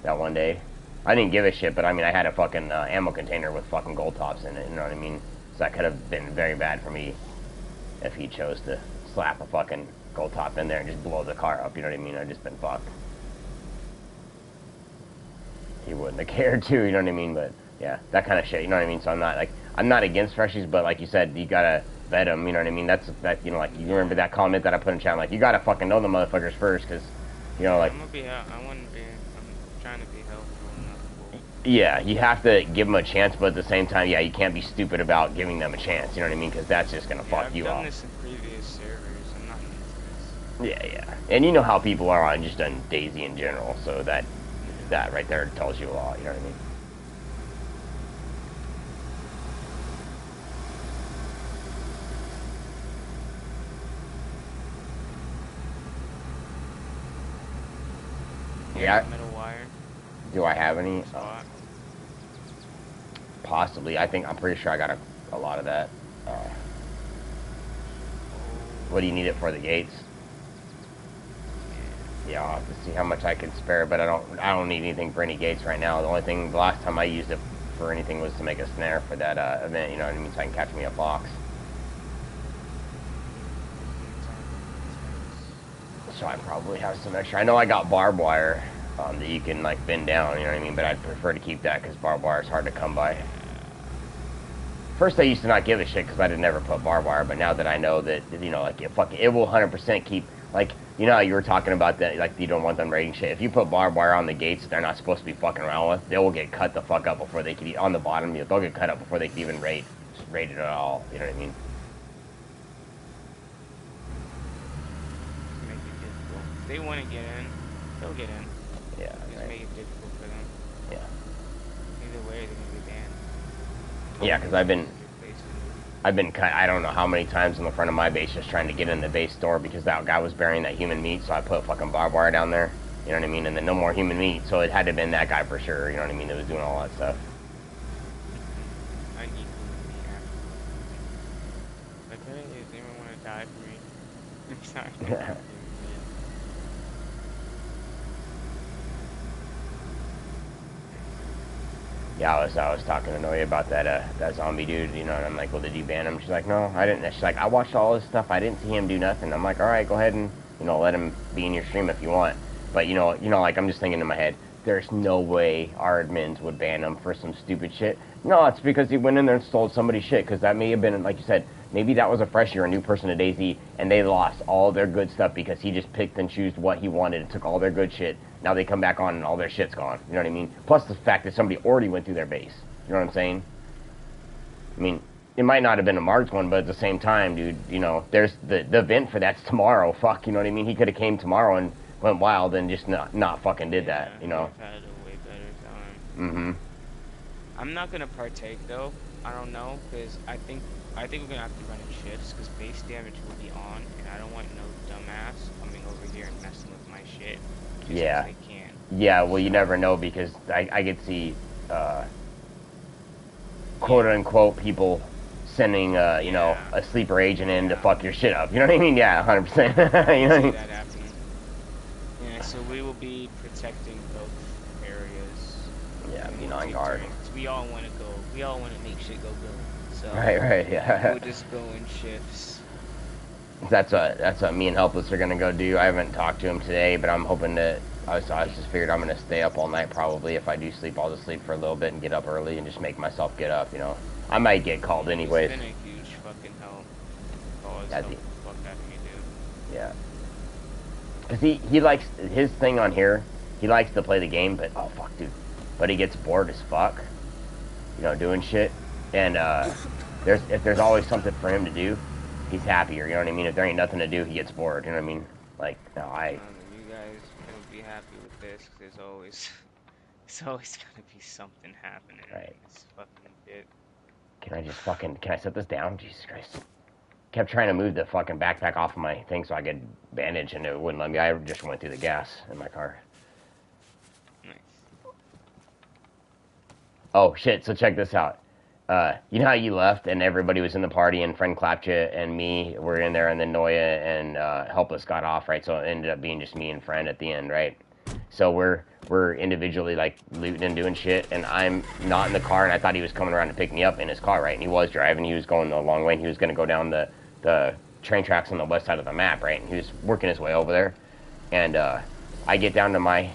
that one day. I didn't give a shit, but I mean, I had a fucking ammo container with fucking gold tops in it, you know what I mean? So that could have been very bad for me if he chose to slap a fucking gold top in there and just blow the car up, you know what I mean? I'd just been fucked. He wouldn't have cared too, you know what I mean? But yeah, that kind of shit, you know what I mean? So I'm not against freshies, but like you said, you gotta vet them, you know what I mean? That, you know, like, you remember that comment that I put in chat, like, you gotta fucking know the motherfuckers first, because, you know, like... I'm trying to be helpful, not cool. Yeah, you have to give them a chance, but at the same time, yeah, you can't be stupid about giving them a chance, you know what I mean? Because that's just gonna fuck you off. I've done this in previous servers, I'm not new to this. Yeah. And you know how people are on just on DayZ in general, so that right there tells you a lot, you know what I mean? Yeah. Metal wire. Do I have any? Spot. Possibly. I'm pretty sure I got a lot of that. What do you need it for, the gates? Yeah, I'll have to see how much I can spare, but I don't need anything for any gates right now. The last time I used it for anything was to make a snare for that event, you know what I mean, so I can catch me a fox. So I probably have some extra. I know I got barbed wire that you can like bend down, you know what I mean, but I'd prefer to keep that because barbed wire is hard to come by. First I used to not give a shit because I didn't ever put barbed wire, but now that I know that, you know, like it will 100% keep, like, you know how you were talking about that, like you don't want them raiding shit. If you put barbed wire on the gates that they're not supposed to be fucking around with, they will get cut the fuck up before they can, on the bottom, they'll get cut up before they can even raid it at all, you know what I mean? Make it difficult. If they want to get in, they'll get in. Yeah, Just right. make it difficult for them. Yeah. Either way, they're gonna be banned. Yeah, because I've been I don't know how many times in the front of my base just trying to get in the base store because that guy was burying that human meat, so I put fucking barbed wire down there, you know what I mean, and then no more human meat, so it had to have been that guy for sure, you know what I mean, that was doing all that stuff. I need human meat after. Like, hey, does anyone want to die for me? I'm sorry. Yeah, I was talking to Noe about that zombie dude, you know, and I'm like, well, did you ban him? She's like, no, I didn't. She's like, I watched all this stuff. I didn't see him do nothing. I'm like, all right, go ahead and, you know, let him be in your stream if you want. But, you know, like, I'm just thinking in my head, there's no way our admins would ban him for some stupid shit. No, it's because he went in there and stole somebody's shit, because that may have been, like you said, maybe that was a freshie or a new person to DayZ, and they lost all their good stuff because he just picked and chose what he wanted and took all their good shit. Now they come back on and all their shit's gone. You know what I mean? Plus the fact that somebody already went through their base. You know what I'm saying? I mean, it might not have been a marked one, but at the same time, dude, you know, there's the event for that's tomorrow. Fuck, you know what I mean? He could have came tomorrow and went wild and just not fucking did that, you know? I've had a way better time. Mm-hmm. I'm not gonna partake though. I don't know, because I think we're gonna have to run in shifts, because base damage will be on, and I don't want no dumbass coming over here and messing with my shit. Yeah. I can. Yeah, well, you never know, because I could see, quote-unquote people sending, you know, a sleeper agent in to fuck your shit up. You know what I mean? Yeah, 100%. You know what I mean? That happening. Yeah, so we will be protecting both areas. Yeah, being on guard. We all want to go. We all want to make shit go good. So Right, yeah. we'll just go in shifts. That's what me and Helpless are gonna go do. I haven't talked to him today, but I'm hoping to. I just figured I'm gonna stay up all night probably. If I do sleep, I'll just sleep for a little bit and get up early and just make myself get up. You know, I might get called anyways. It's been a huge fucking help. Always That's help the fuck out of me, dude. Yeah. Cause he likes his thing on here. He likes to play the game, but oh fuck, dude. But he gets bored as fuck. You know, doing shit. And if there's always something for him to do, he's happier. You know what I mean? If there ain't nothing to do, he gets bored. You know what I mean? Like, no, You guys gonna be happy with this, 'cause there's always gonna be something happening. Right. This fucking bit. Can I set this down? Jesus Christ. Kept trying to move the fucking backpack off of my thing so I could bandage and it wouldn't let me. I just went through the gas in my car. Nice. Oh shit! So check this out. You know how you left and everybody was in the party and friend clapped you and me were in there and then Noya and Helpless got off, right? So it ended up being just me and friend at the end, right? So we're individually like looting and doing shit, and I'm not in the car, and I thought he was coming around to pick me up in his car, right? And he was driving. He was going a long way, and he was going to go down the train tracks on the west side of the map, right? And he was working his way over there, and I get down to my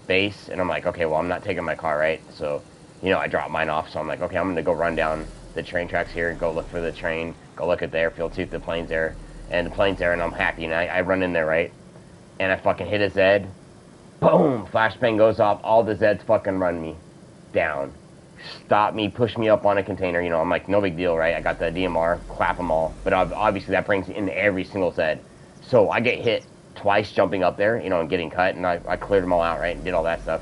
base, and I'm like, okay, well, I'm not taking my car, right? So, you know, I drop mine off, so I'm like, okay, I'm going to go run down the train tracks here and go look for the train, go look at the airfield, see if the plane's there, and the plane's there, and I'm happy, and I run in there, right? And I fucking hit a Zed. Boom! Flashbang goes off. All the Zeds fucking run me down. Stop me, push me up on a container. You know, I'm like, no big deal, right? I got the DMR, clap them all. But obviously that brings in every single Zed. So I get hit twice jumping up there, you know, and getting cut. And I cleared them all out, right? And did all that stuff.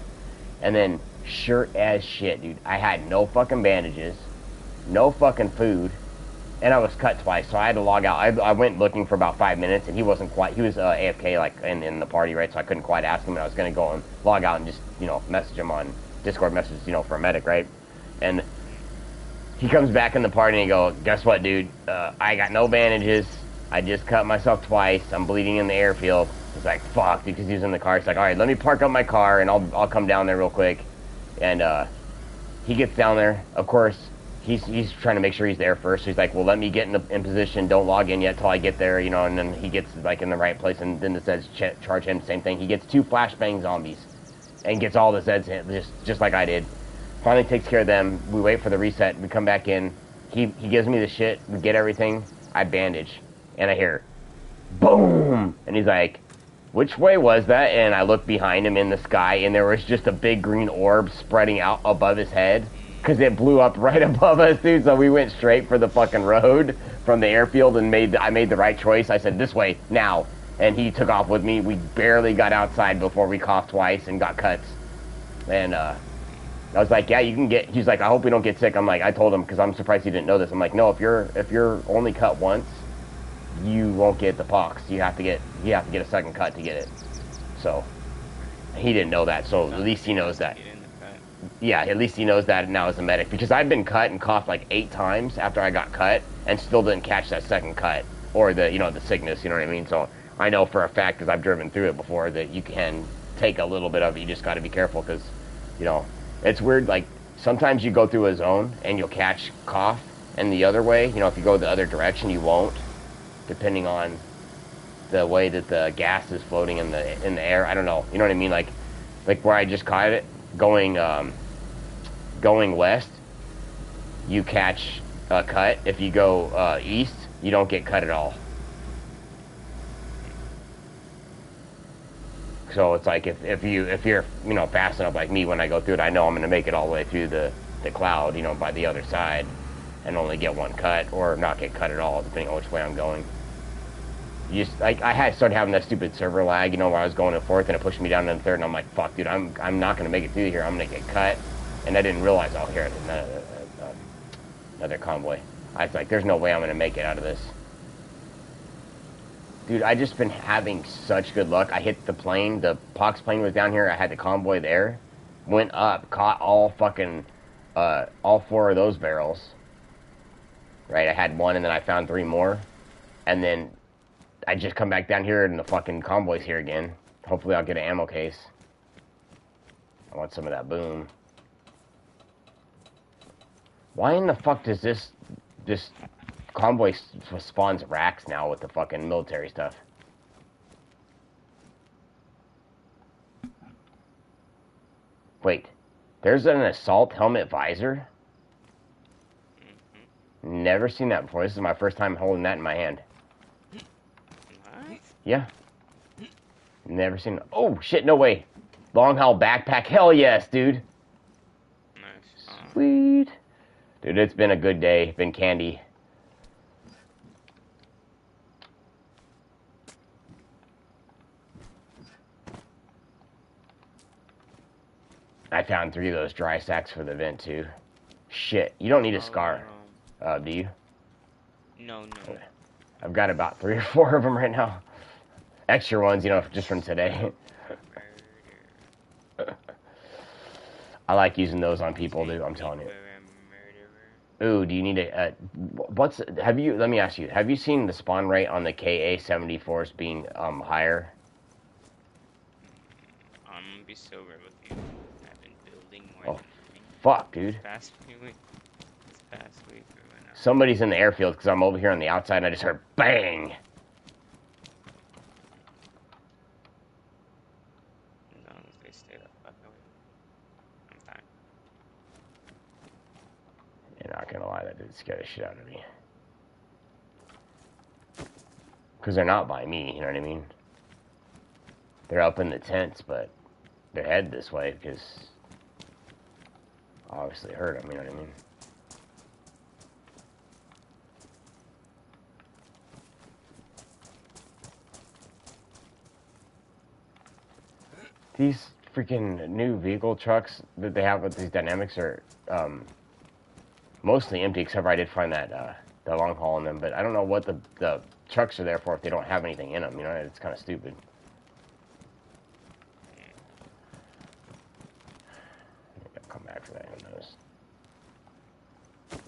And then, sure as shit, dude, I had no fucking bandages, no fucking food. And I was cut twice, so I had to log out. I went looking for about 5 minutes, and he wasn't quite, he was AFK, like, in the party, right? So I couldn't quite ask him, and I was going to go and log out and just, you know, message him on Discord message, you know, for a medic, right? And he comes back in the party, and he goes, guess what, dude? I got no bandages. I just cut myself twice. I'm bleeding in the airfield. He's like, fuck, dude, because he was in the car. He's like, all right, let me park up my car, and I'll come down there real quick. And he gets down there, of course. He's trying to make sure he's there first. So he's like, well, let me get in position. Don't log in yet till I get there, you know. And then he gets like in the right place, and then the Zeds charge him. Same thing. He gets 2 flashbang zombies, and gets all the Zeds hit, just like I did. Finally takes care of them. We wait for the reset. We come back in. He gives me the shit. We get everything. I bandage, and I hear, boom, and he's like, which way was that? And I look behind him in the sky, and there was just a big green orb spreading out above his head. Because it blew up right above us, dude. So we went straight for the fucking road from the airfield and I made the right choice. I said, this way, now. And he took off with me. We barely got outside before we coughed twice and got cuts. And I was like, yeah, you can get... He's like, I hope we don't get sick. I'm like, I told him, because I'm surprised he didn't know this. I'm like, no, if you're only cut once, you won't get the pox. You have to get a second cut to get it. So he didn't know that. So at least he knows that. Yeah, at least he knows that now as a medic, because I've been cut and coughed like 8 times after I got cut and still didn't catch that second cut or the, you know, the sickness, you know what I mean? So I know for a fact, because I've driven through it before, that you can take a little bit of it. You just got to be careful, because, you know, it's weird. Like sometimes you go through a zone and you'll catch cough, and the other way, you know, if you go the other direction, you won't, depending on the way that the gas is floating in the air. I don't know, you know what I mean? Like where I just caught it. Going west, you catch a cut. If you go east, you don't get cut at all. So it's like if you're, you know, fast enough like me, when I go through it, I know I'm gonna make it all the way through the cloud, you know, by the other side, and only get 1 cut or not get cut at all, depending on which way I'm going. You just, like, I had started having that stupid server lag, you know, where I was going to 4th and it pushed me down to the 3rd, and I'm like, fuck, dude, I'm not going to make it through here. I'm going to get cut. And I didn't realize, oh, here, another convoy. I was like, there's no way I'm going to make it out of this. Dude, I just been having such good luck. I hit the plane. The Pox plane was down here. I had the convoy there. Went up, caught all 4 of those barrels. Right, I had 1, and then I found 3 more. And then I just come back down here and the fucking convoy's here again. Hopefully I'll get an ammo case. I want some of that boom. Why in the fuck does this convoy spawns racks now with the fucking military stuff? Wait, there's an assault helmet visor? Never seen that before. This is my first time holding that in my hand. Yeah. Never seen... Oh, shit, no way. Long haul backpack. Hell yes, dude. Nice. Sweet. Dude, it's been a good day. Been candy. I found 3 of those dry sacks for the vent, too. Shit, you don't need a scar. Do you? No. I've got about 3 or 4 of them right now. Extra ones, you know, just from today. I like using those on people, dude. I'm telling you. Ooh, do you need a? Let me ask you. Have you seen the spawn rate on the KA-74s being higher? I'm gonna be so real with you. I've been building more. Oh, fuck, dude. This past week, right now. Somebody's in the airfield because I'm over here on the outside and I just heard bang. As long as they stay the fuck away, I'm fine. You're not gonna lie, that did scare the shit out of me. Because they're not by me, you know what I mean? They're up in the tents, but they're headed this way because I obviously heard them, you know what I mean? These freaking new vehicle trucks that they have with these dynamics are mostly empty, except for I did find that the long haul in them, but I don't know what the trucks are there for if they don't have anything in them, you know? It's kind of stupid. I'll come back for that, who knows?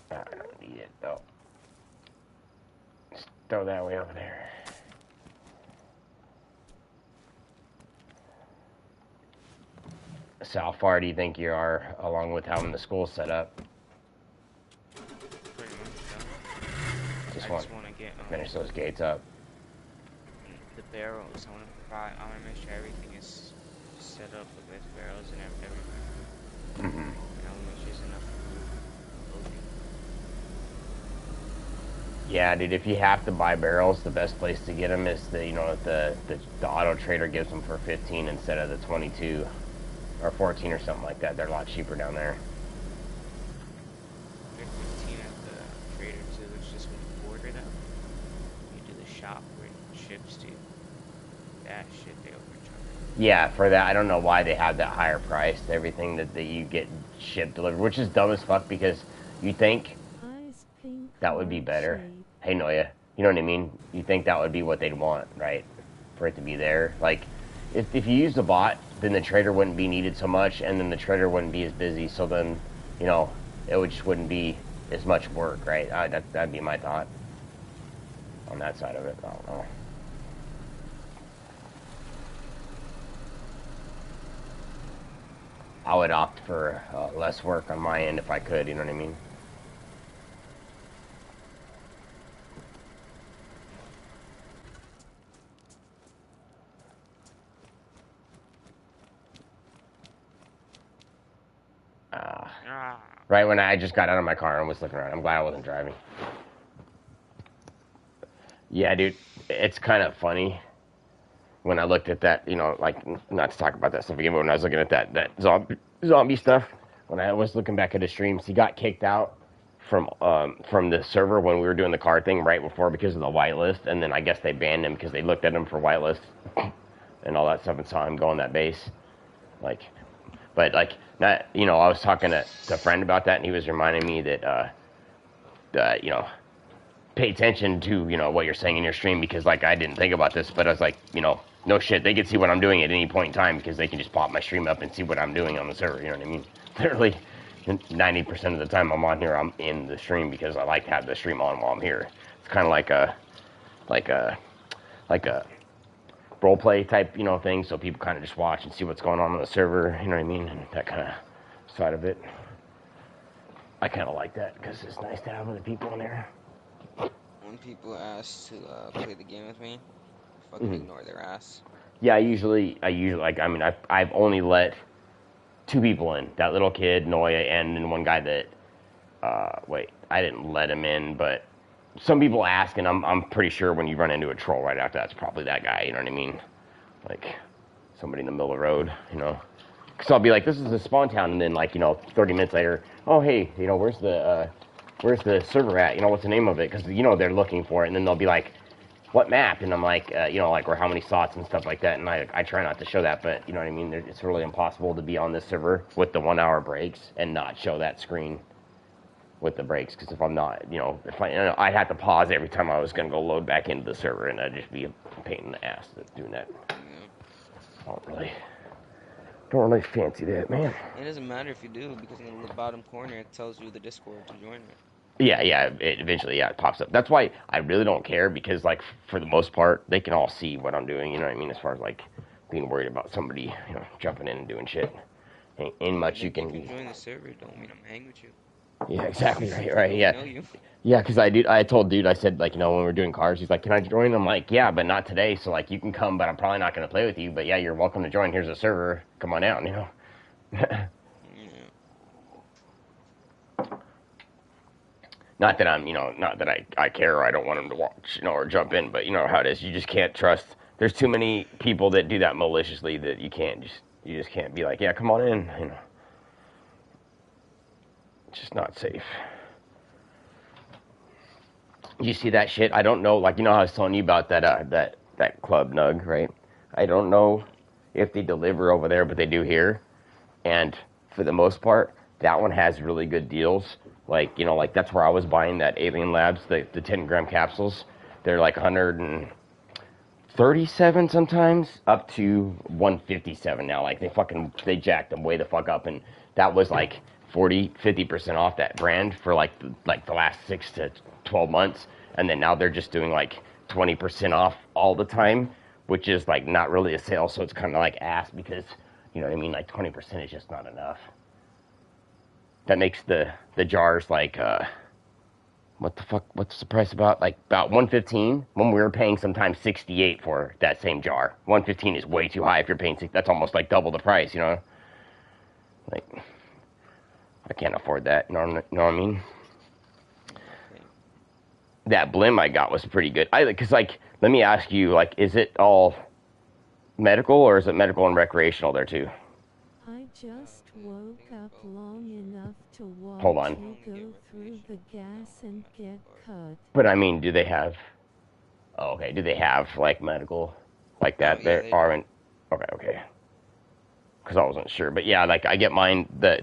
I don't need it, though. Just throw that way over there. So how far do you think you are along with having the school set up? Pretty much done. I Just just want want to get finish those gates up. the barrels. I want to make sure everything is set up with barrels and everything. Mm-hmm. And I want to make sure there's enough food. Loading. Yeah, dude. If you have to buy barrels, the best place to get them is the auto trader gives them for 15 instead of the 22 or 14 or something like that. They're a lot cheaper down there. They're 15 at the trader too. It's just when you order them, you do the shop where it ships to. That shit they overcharge. Yeah, for that, I don't know why they have that higher price. Everything that you get shipped delivered, which is dumb as fuck because you think that would be better. Hey, Noya, you know what I mean? You think that would be what they'd want, right? For it to be there. Like, if you use the bot, then the trader wouldn't be needed so much, and then the trader wouldn't be as busy, so then, you know, just wouldn't be as much work, right? That'd be my thought on that side of it. I don't know. I would opt for less work on my end if I could, you know what I mean? Right when I just got out of my car and was looking around. I'm glad I wasn't driving. Yeah, dude, it's kind of funny when I looked at that, you know, like, not to talk about that stuff again, but when I was looking at that zombie stuff, when I was looking back at his streams, he got kicked out from the server when we were doing the card thing right before because of the whitelist, and then I guess they banned him because they looked at him for whitelist and all that stuff and saw him go on that base. Like, but like, not, you know, I was talking to a friend about that, and he was reminding me that, you know, pay attention to, you know, what you're saying in your stream, because like I didn't think about this, but I was like, you know, no shit, they can see what I'm doing at any point in time because they can just pop my stream up and see what I'm doing on the server, you know what I mean? Literally 90% of the time I'm on here, I'm in the stream because I like to have the stream on while I'm here. It's kind of like a role play type, you know, thing, so people kind of just watch and see what's going on the server, you know what I mean, and that kind of side of it. I kind of like that because it's nice to have other people in there. When people ask to play the game with me, I fucking ignore their ass. Yeah, I usually like, I mean, I've only let 2 people in. That little kid, Noya, and then one guy that, wait, I didn't let him in, but some people ask, and I'm pretty sure when you run into a troll right after, that's probably that guy, you know what I mean? Like, somebody in the middle of the road, you know? Because I'll be like, this is a spawn town, and then, like, you know, 30 minutes later, oh, hey, you know, where's the server at? You know, what's the name of it? Because, you know, they're looking for it, and then they'll be like, what map? And I'm like, you know, like, or how many slots and stuff like that, and I try not to show that, but, you know what I mean? It's really impossible to be on this server with the 1-hour breaks and not show that screen with the breaks, because if I'm not, you know, I'd have to pause every time I was going to go load back into the server, and that'd just be a pain in the ass doing that. I don't Don't really fancy that, man. It doesn't matter if you do, because in the bottom corner it tells you the Discord to join it. Yeah, it eventually, it pops up. That's why I really don't care, because, like, for the most part, they can all see what I'm doing, you know what I mean, as far as, like, being worried about somebody, jumping in and doing shit. Ain't much you can join the server, don't mean I'm hanging with you. Yeah, exactly, right, yeah. I know you. Yeah, because I told dude, I said, like, when we're doing cars, he's like, can I join? I'm like, yeah, but not today, so, like, you can come, but I'm probably not going to play with you, but yeah, you're welcome to join. Here's a server. Come on out, Yeah. Not that I'm, not that I care or I don't want him to watch, or jump in, but you know how it is. You just can't trust. There's too many people that do that maliciously that you just can't be like, yeah, come on in, It's just not safe. You see that shit? I don't know, like, how I was telling you about that club Nug, right? I don't know if they deliver over there, but they do here. And for the most part, that one has really good deals. Like, that's where I was buying that Alien Labs, the 10-gram capsules. They're like 137 sometimes, up to 157 now. Like, they jacked them way the fuck up. And that was like 50% off that brand for like the last 6 to 12 months. And then now they're just doing like 20% off all the time, which is like not really a sale. So it's kind of like ass, because, you know what I mean? Like 20% is just not enough. That makes the jars like, what the fuck, what's the price about? Like about 115 when we were paying sometimes 68 for that same jar. 115 is way too high if you're paying that's almost like double the price, Like, I can't afford that, you know what I mean? That blim I got was pretty good. Because, like, let me ask you, like, is it all medical, or is it medical and recreational there too? I just woke up long enough to watch Hold on. you go through the gas and get cut. But I mean, do they have? Oh, okay. Do they have like medical, like that? Yeah, There aren't. Okay. Because I wasn't sure, but yeah, like I get mine. The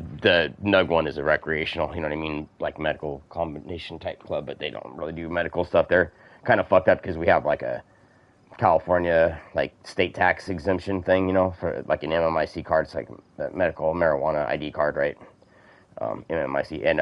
Nug one is a recreational. You know what I mean? Like medical combination type club, but they don't really do medical stuff there. Kind of fucked up because we have like a California like state tax exemption thing, for like an MMIC card. It's like a medical marijuana ID card, right? MMIC. And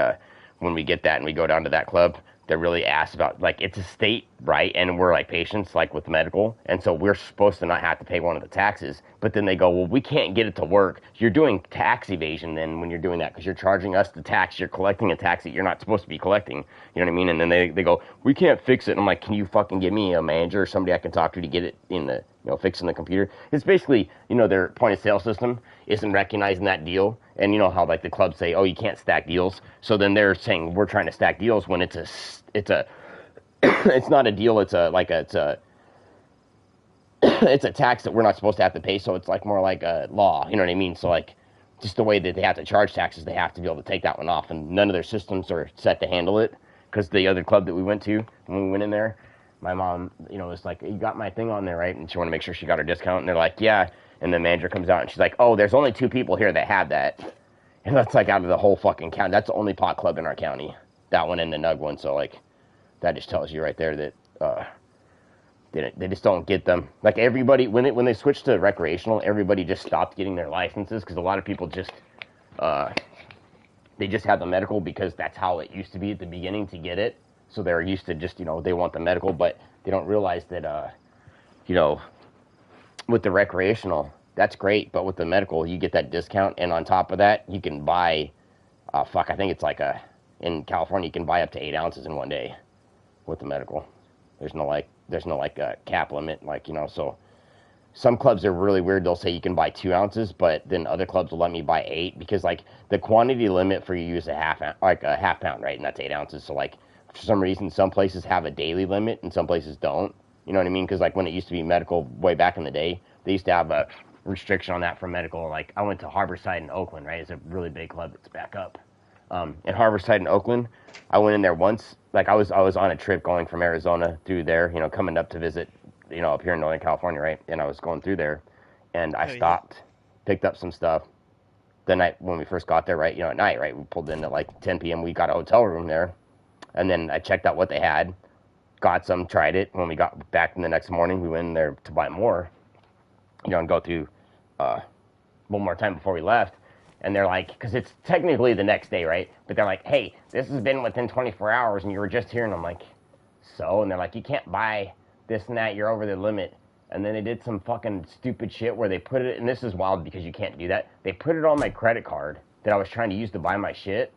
when we get that and we go down to that club, they're really asked about, like, it's a state, right? And we're like patients, like with medical, and so we're supposed to not have to pay one of the taxes. But then they go, well, we can't get it to work. You're doing tax evasion then when you're doing that, because you're charging us the tax. You're collecting a tax that you're not supposed to be collecting. You know what I mean? And then they go, we can't fix it. And I'm like, can you fucking give me a manager or somebody I can talk to get it in the, fixing the computer? It's basically, their point of sale system isn't recognizing that deal. And you know how like the clubs say, oh, you can't stack deals. So then they're saying we're trying to stack deals when it's a it's not a deal. It's a it's a tax that we're not supposed to have to pay. So it's like more like a law. You know what I mean? So like just the way that they have to charge taxes, they have to be able to take that one off. And none of their systems are set to handle it, because the other club that we went to, when we went in there, my mom, was like, you got my thing on there, right? And she wanted to make sure she got her discount. And they're like, yeah. And the manager comes out and she's like, oh, there's only 2 people here that have that. And that's like out of the whole fucking county. That's the only pot club in our county. That one and the Nug one. So like, that just tells you right there that they just don't get them. Like everybody, when they switched to recreational, everybody just stopped getting their licenses, because a lot of people just, they just have the medical because that's how it used to be at the beginning to get it. So they're used to just, they want the medical, but they don't realize that, with the recreational, that's great, but with the medical, you get that discount, and on top of that, you can buy, I think it's like in California, you can buy up to 8 ounces in one day with the medical. There's no cap limit, so some clubs are really weird. They'll say you can buy 2 ounces, but then other clubs will let me buy 8, because like the quantity limit for you is a half pound, right? And that's 8 ounces. So like for some reason, some places have a daily limit and some places don't. You know what I mean? Because like when it used to be medical way back in the day, they used to have a restriction on that for medical. Like I went to Harborside in Oakland, right? It's a really big club that's back up. In Harborside in Oakland, I went in there once. Like I was on a trip going from Arizona through there, coming up to visit, up here in Northern California, right? And I was going through there, and I stopped, picked up some stuff. The night when we first got there, right? At night, right? We pulled in at like 10 p.m. We got a hotel room there, and then I checked out what they had, got some, tried it. When we got back in the next morning, we went in there to buy more, and go through one more time before we left. And they're like, because it's technically the next day, right? But they're like, hey, this has been within 24 hours and you were just here. And I'm like, so? And they're like, you can't buy this and that. You're over the limit. And then they did some fucking stupid shit where they put it, and this is wild because you can't do that. They put it on my credit card that I was trying to use to buy my shit,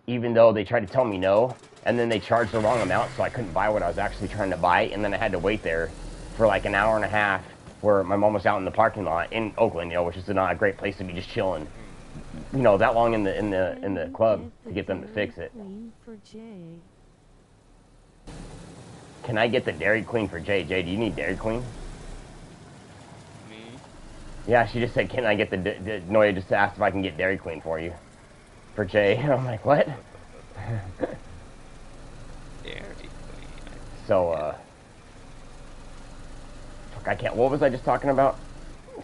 even though they tried to tell me no. And then they charged the wrong amount, so I couldn't buy what I was actually trying to buy. And then I had to wait there for like an hour and a half where my mom was out in the parking lot in Oakland, you know, which is not a great place to be just chilling. You know, that long in the club to get them to fix it. Can I get the Dairy Queen for Jay? Jay, do you need Dairy Queen? Me? Yeah, she just said, can I get the... Noya just asked if I can get Dairy Queen for you. For Jay. I'm like, what? Dairy Queen. So, fuck, I can't... What was I just talking about?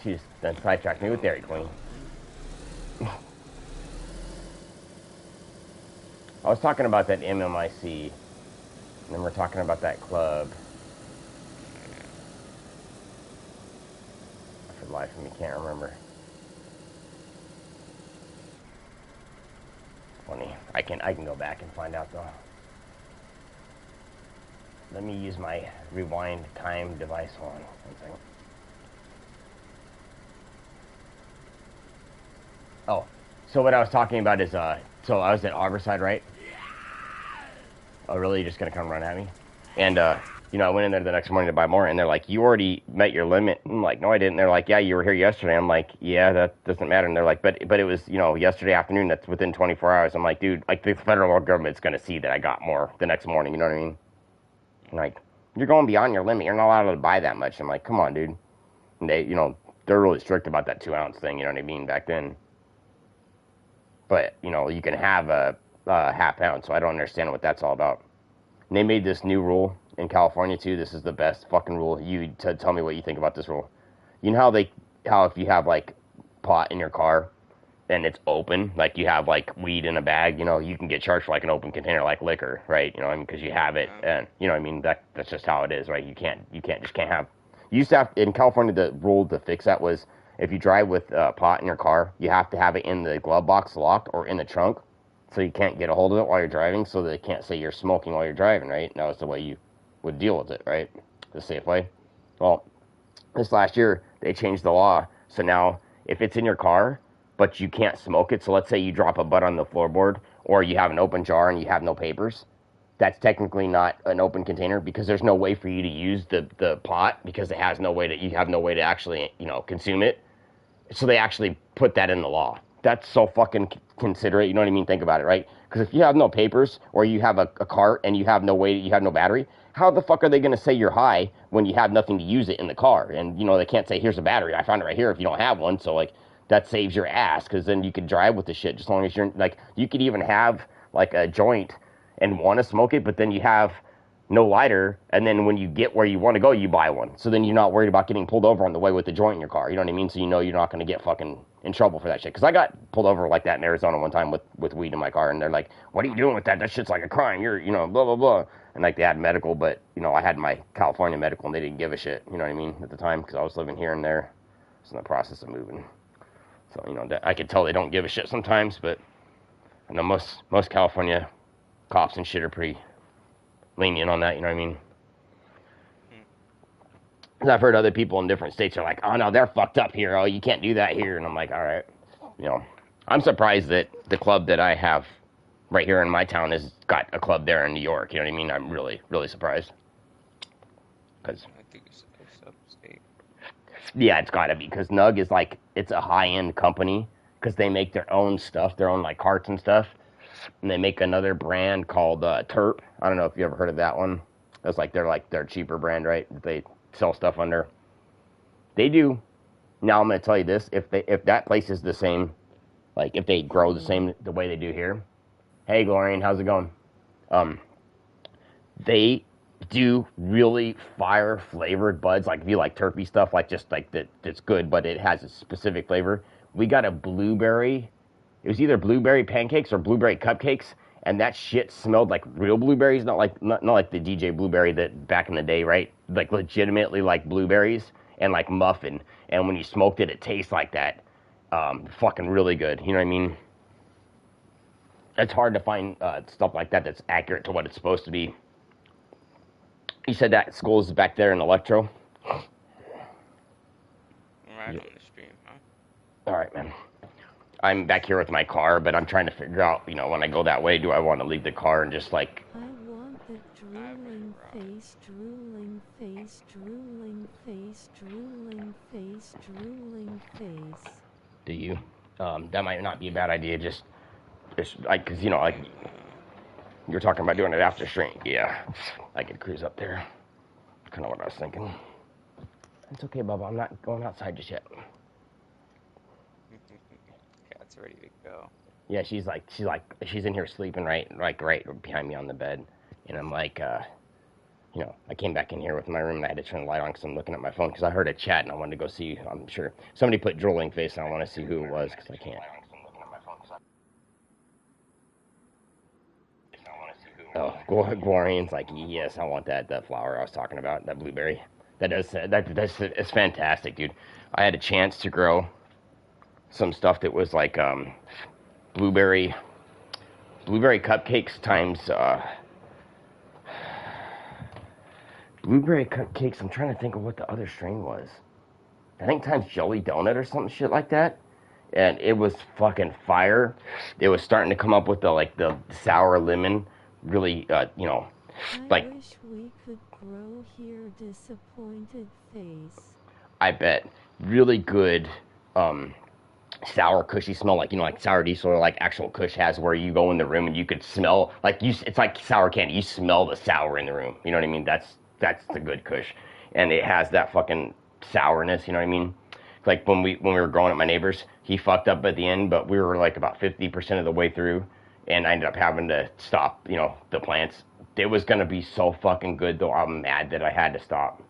She just then sidetracked me with Dairy Queen. I was talking about that MMIC. And then we're talking about that club. For the life of me, can't remember. Funny. I can go back and find out though. Let me use my rewind time device. Hold on one second. Oh, so what I was talking about is so I was at Arborside, right? Oh, really? You're just gonna come run at me? And you know, I went in there the next morning to buy more, and they're like, "You already met your limit." I'm like, "No, I didn't." They're like, "Yeah, you were here yesterday." I'm like, "Yeah, that doesn't matter." And they're like, "But it was, you know, yesterday afternoon. That's within 24 hours." I'm like, "Dude, like the federal government's gonna see that I got more the next morning." You know what I mean? I'm like, you're going beyond your limit. You're not allowed to buy that much. I'm like, come on, dude. And they, you know, they're really strict about that 2-ounce thing. You know what I mean? Back then. But you know, you can have a half pound, so I don't understand what that's all about. And they made this new rule in California too. This is the best fucking rule. You tell me what you think about this rule. You know how if you have like pot in your car and it's open, like you have like weed in a bag, you know, you can get charged for like an open container like liquor, right? You know what I mean? Because you have it, and you know what I mean, that's just how it is, right? You can't have. You used to have in California, the rule to fix that was if you drive with pot in your car, you have to have it in the glove box locked or in the trunk, so you can't get a hold of it while you're driving, so they can't say you're smoking while you're driving, right? And that was the way you would deal with it, right? The safe way. Well, this last year they changed the law, so now if it's in your car but you can't smoke it, so let's say you drop a butt on the floorboard or you have an open jar and you have no papers, that's technically not an open container because there's no way for you to use the pot because it has no way to, you have no way to actually, you know, consume it. So they actually put that in the law. That's so fucking considerate, you know what I mean? Think about it, right? Because if you have no papers or you have a cart and you have no way, you have no battery, how the fuck are they going to say you're high when you have nothing to use it in the car? And, you know, they can't say, here's a battery. I found it right here if you don't have one. So, like, that saves your ass because then you could drive with the shit just as long as you're, like, you could even have, like, a joint and want to smoke it, but then you have no lighter, and then when you get where you want to go, you buy one. So then you're not worried about getting pulled over on the way with the joint in your car. You know what I mean? So you know you're not going to get fucking in trouble for that shit. Because I got pulled over like that in Arizona one time with weed in my car, and they're like, what are you doing with that? That shit's like a crime. You're, you know, blah, blah, blah. And like they had medical, but, you know, I had my California medical, and they didn't give a shit. You know what I mean? At the time, because I was living here and there. I was in the process of moving. So, you know, I could tell they don't give a shit sometimes, but I know most California cops and shit are pretty lenient on that, you know what I mean? I've heard other people in different states are like, oh no, they're fucked up here. Oh, you can't do that here. And I'm like, all right. You know, I'm surprised that the club that I have right here in my town has got a club there in New York. You know what I mean? I'm really, really surprised. Cause, I think it's upstate. yeah, it's gotta be. Because Nug is like, it's a high-end company. Because they make their own stuff, their own like carts and stuff. And they make another brand called Terp. I don't know if you ever heard of that one. That's like their cheaper brand, right? They sell stuff under. They do. Now I'm gonna tell you this: if that place is the same, like if they grow the way they do here. Hey, Glorian, how's it going? They do really fire flavored buds. Like if you like terpy stuff, like just like that's good, but it has a specific flavor. We got a blueberry. It was either blueberry pancakes or blueberry cupcakes, and that shit smelled like real blueberries, not like the DJ blueberry that back in the day, right? Like legitimately like blueberries and like muffin. And when you smoked it, it tastes like that. fucking really good. You know what I mean? It's hard to find stuff like that that's accurate to what it's supposed to be. You said that school is back there in Electro? Right on the stream, huh? All right, man. I'm back here with my car, but I'm trying to figure out, you know, when I go that way, do I want to leave the car and just like... I want the drooling face, drooling face, drooling face, drooling face, drooling face. Do you? That might not be a bad idea, just like, cause you know, like, you're talking about doing it after stream. Yeah, I could cruise up there. Kind of what I was thinking. It's okay, Bubba, I'm not going outside just yet. Cat's ready to go. Yeah, she's in here sleeping right behind me on the bed. And I'm like, you know, I came back in here with my room and I had to turn the light on because I'm looking at my phone because I heard a chat and I wanted to go see. I'm sure somebody put drooling face and I want to see who it was because I can't. Oh, Glorian's like, yes, I want that flower I was talking about, that blueberry. It's fantastic, dude. I had a chance to grow some stuff that was like blueberry cupcakes times blueberry cupcakes. I'm trying to think of what the other strain was. I think times jelly donut or some shit like that. And it was fucking fire. It was starting to come up with the sour lemon. Really, you know, like. I wish we could grow here, disappointed face. I bet. Really good, sour cushy smell, like, you know, like sour diesel or like actual Kush has, where you go in the room and you could smell, like, it's like sour candy. You smell the sour in the room. You know what I mean? That's the good Kush. And it has that fucking sourness, you know what I mean? Like when we were growing at my neighbor's, he fucked up at the end, but we were like about 50% of the way through. And I ended up having to stop, you know, the plants. It was going to be so fucking good, though. I'm mad that I had to stop.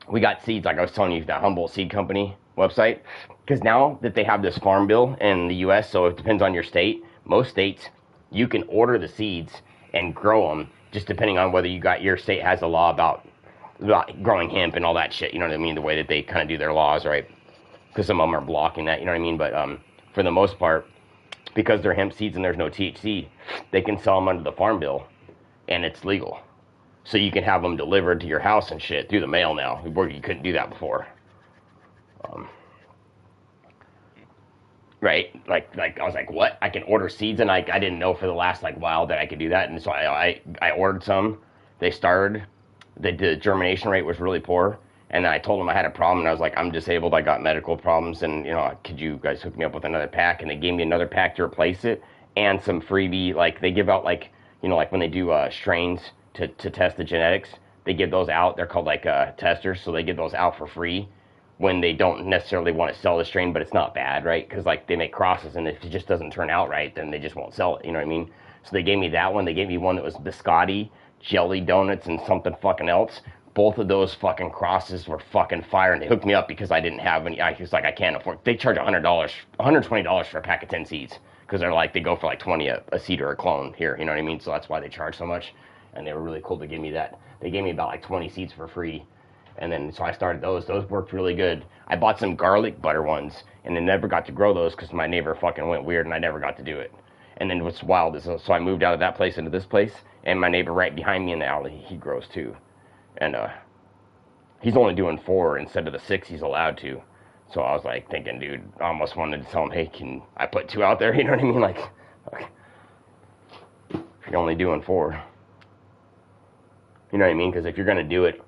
We got seeds, like I was telling you, that Humboldt Seed Company website. Because now that they have this farm bill in the U.S., so it depends on your state. Most states, you can order the seeds and grow them, just depending on whether your state has a law about growing hemp and all that shit. You know what I mean? The way that they kind of do their laws, right? Because some of them are blocking that, you know what I mean? But for the most part, because they're hemp seeds and there's no THC, they can sell them under the farm bill, and it's legal. So you can have them delivered to your house and shit through the mail now, where you couldn't do that before. Right? Like I was like, what? I can order seeds, and I didn't know for the last while that I could do that, and so I ordered some. They started. The germination rate was really poor. And I told them I had a problem, and I was like, I'm disabled, I got medical problems, and, you know, could you guys hook me up with another pack? And they gave me another pack to replace it, and some freebie, like, they give out, like, you know, like when they do strains to test the genetics, they give those out. They're called, like, testers, so they give those out for free when they don't necessarily want to sell the strain, but it's not bad, right? Because, like, they make crosses, and if it just doesn't turn out right, then they just won't sell it, you know what I mean? So they gave me that one. They gave me one that was biscotti, jelly donuts, and something fucking else. Both of those fucking crosses were fucking fire, and they hooked me up because I didn't have any. I was like, I can't afford. They charge $120 for a pack of 10 seeds because they go for like 20 a seed or a clone here. You know what I mean? So that's why they charge so much. And they were really cool to give me that. They gave me about like 20 seeds for free, and then so I started those. Those worked really good. I bought some garlic butter ones, and then never got to grow those because my neighbor fucking went weird, and I never got to do it. And then what's wild is, so I moved out of that place into this place, and my neighbor right behind me in the alley, he grows too. And he's only doing 4 instead of the 6 he's allowed to. So I was like thinking, dude, I almost wanted to tell him, hey, can I put 2 out there? You know what I mean? Like, okay, if you're only doing 4. You know what I mean? Because if you're going to do it,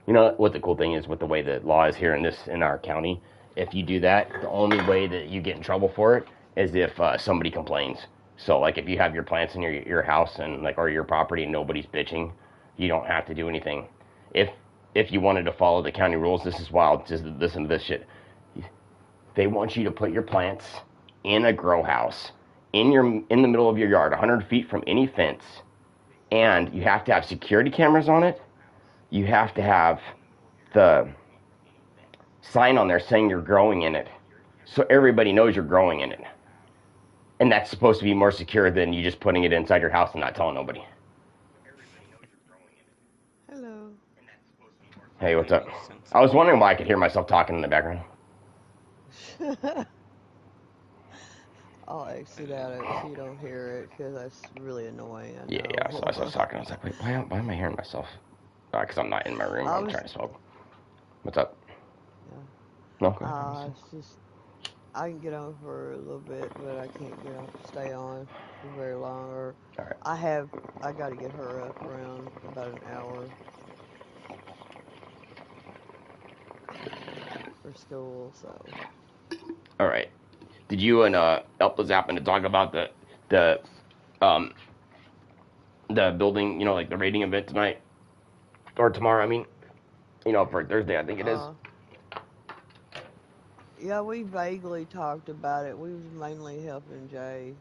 you know what the cool thing is with the way the law is here in our county? If you do that, the only way that you get in trouble for it is if somebody complains. So, like, if you have your plants in your house and or your property and nobody's bitching, you don't have to do anything. If you wanted to follow the county rules, this is wild. Just listen to this shit. They want you to put your plants in a grow house in the middle of your yard, 100 feet from any fence, and you have to have security cameras on it. You have to have the sign on there saying you're growing in it, so everybody knows you're growing in it. And that's supposed to be more secure than you just putting it inside your house and not telling nobody. Hello. Hey, what's up? I was wondering why I could hear myself talking in the background. I'll exit out of it so you don't hear it, because that's really annoying. I know. Yeah. So I was talking. I was like, wait, why am I hearing myself? Because I'm not in my room. I'm trying to smoke. What's up? Yeah. No. Go ahead. It's just I can get on for a little bit, but I can't get on, stay on for very long. Or All right. I got to get her up around about an hour for school. So. All right. Did you and Elpa's happen to talk about the building? You know, like the rating event tonight or tomorrow? I mean, you know, for Thursday, I think it is. Yeah, we vaguely talked about it. We was mainly helping Jay.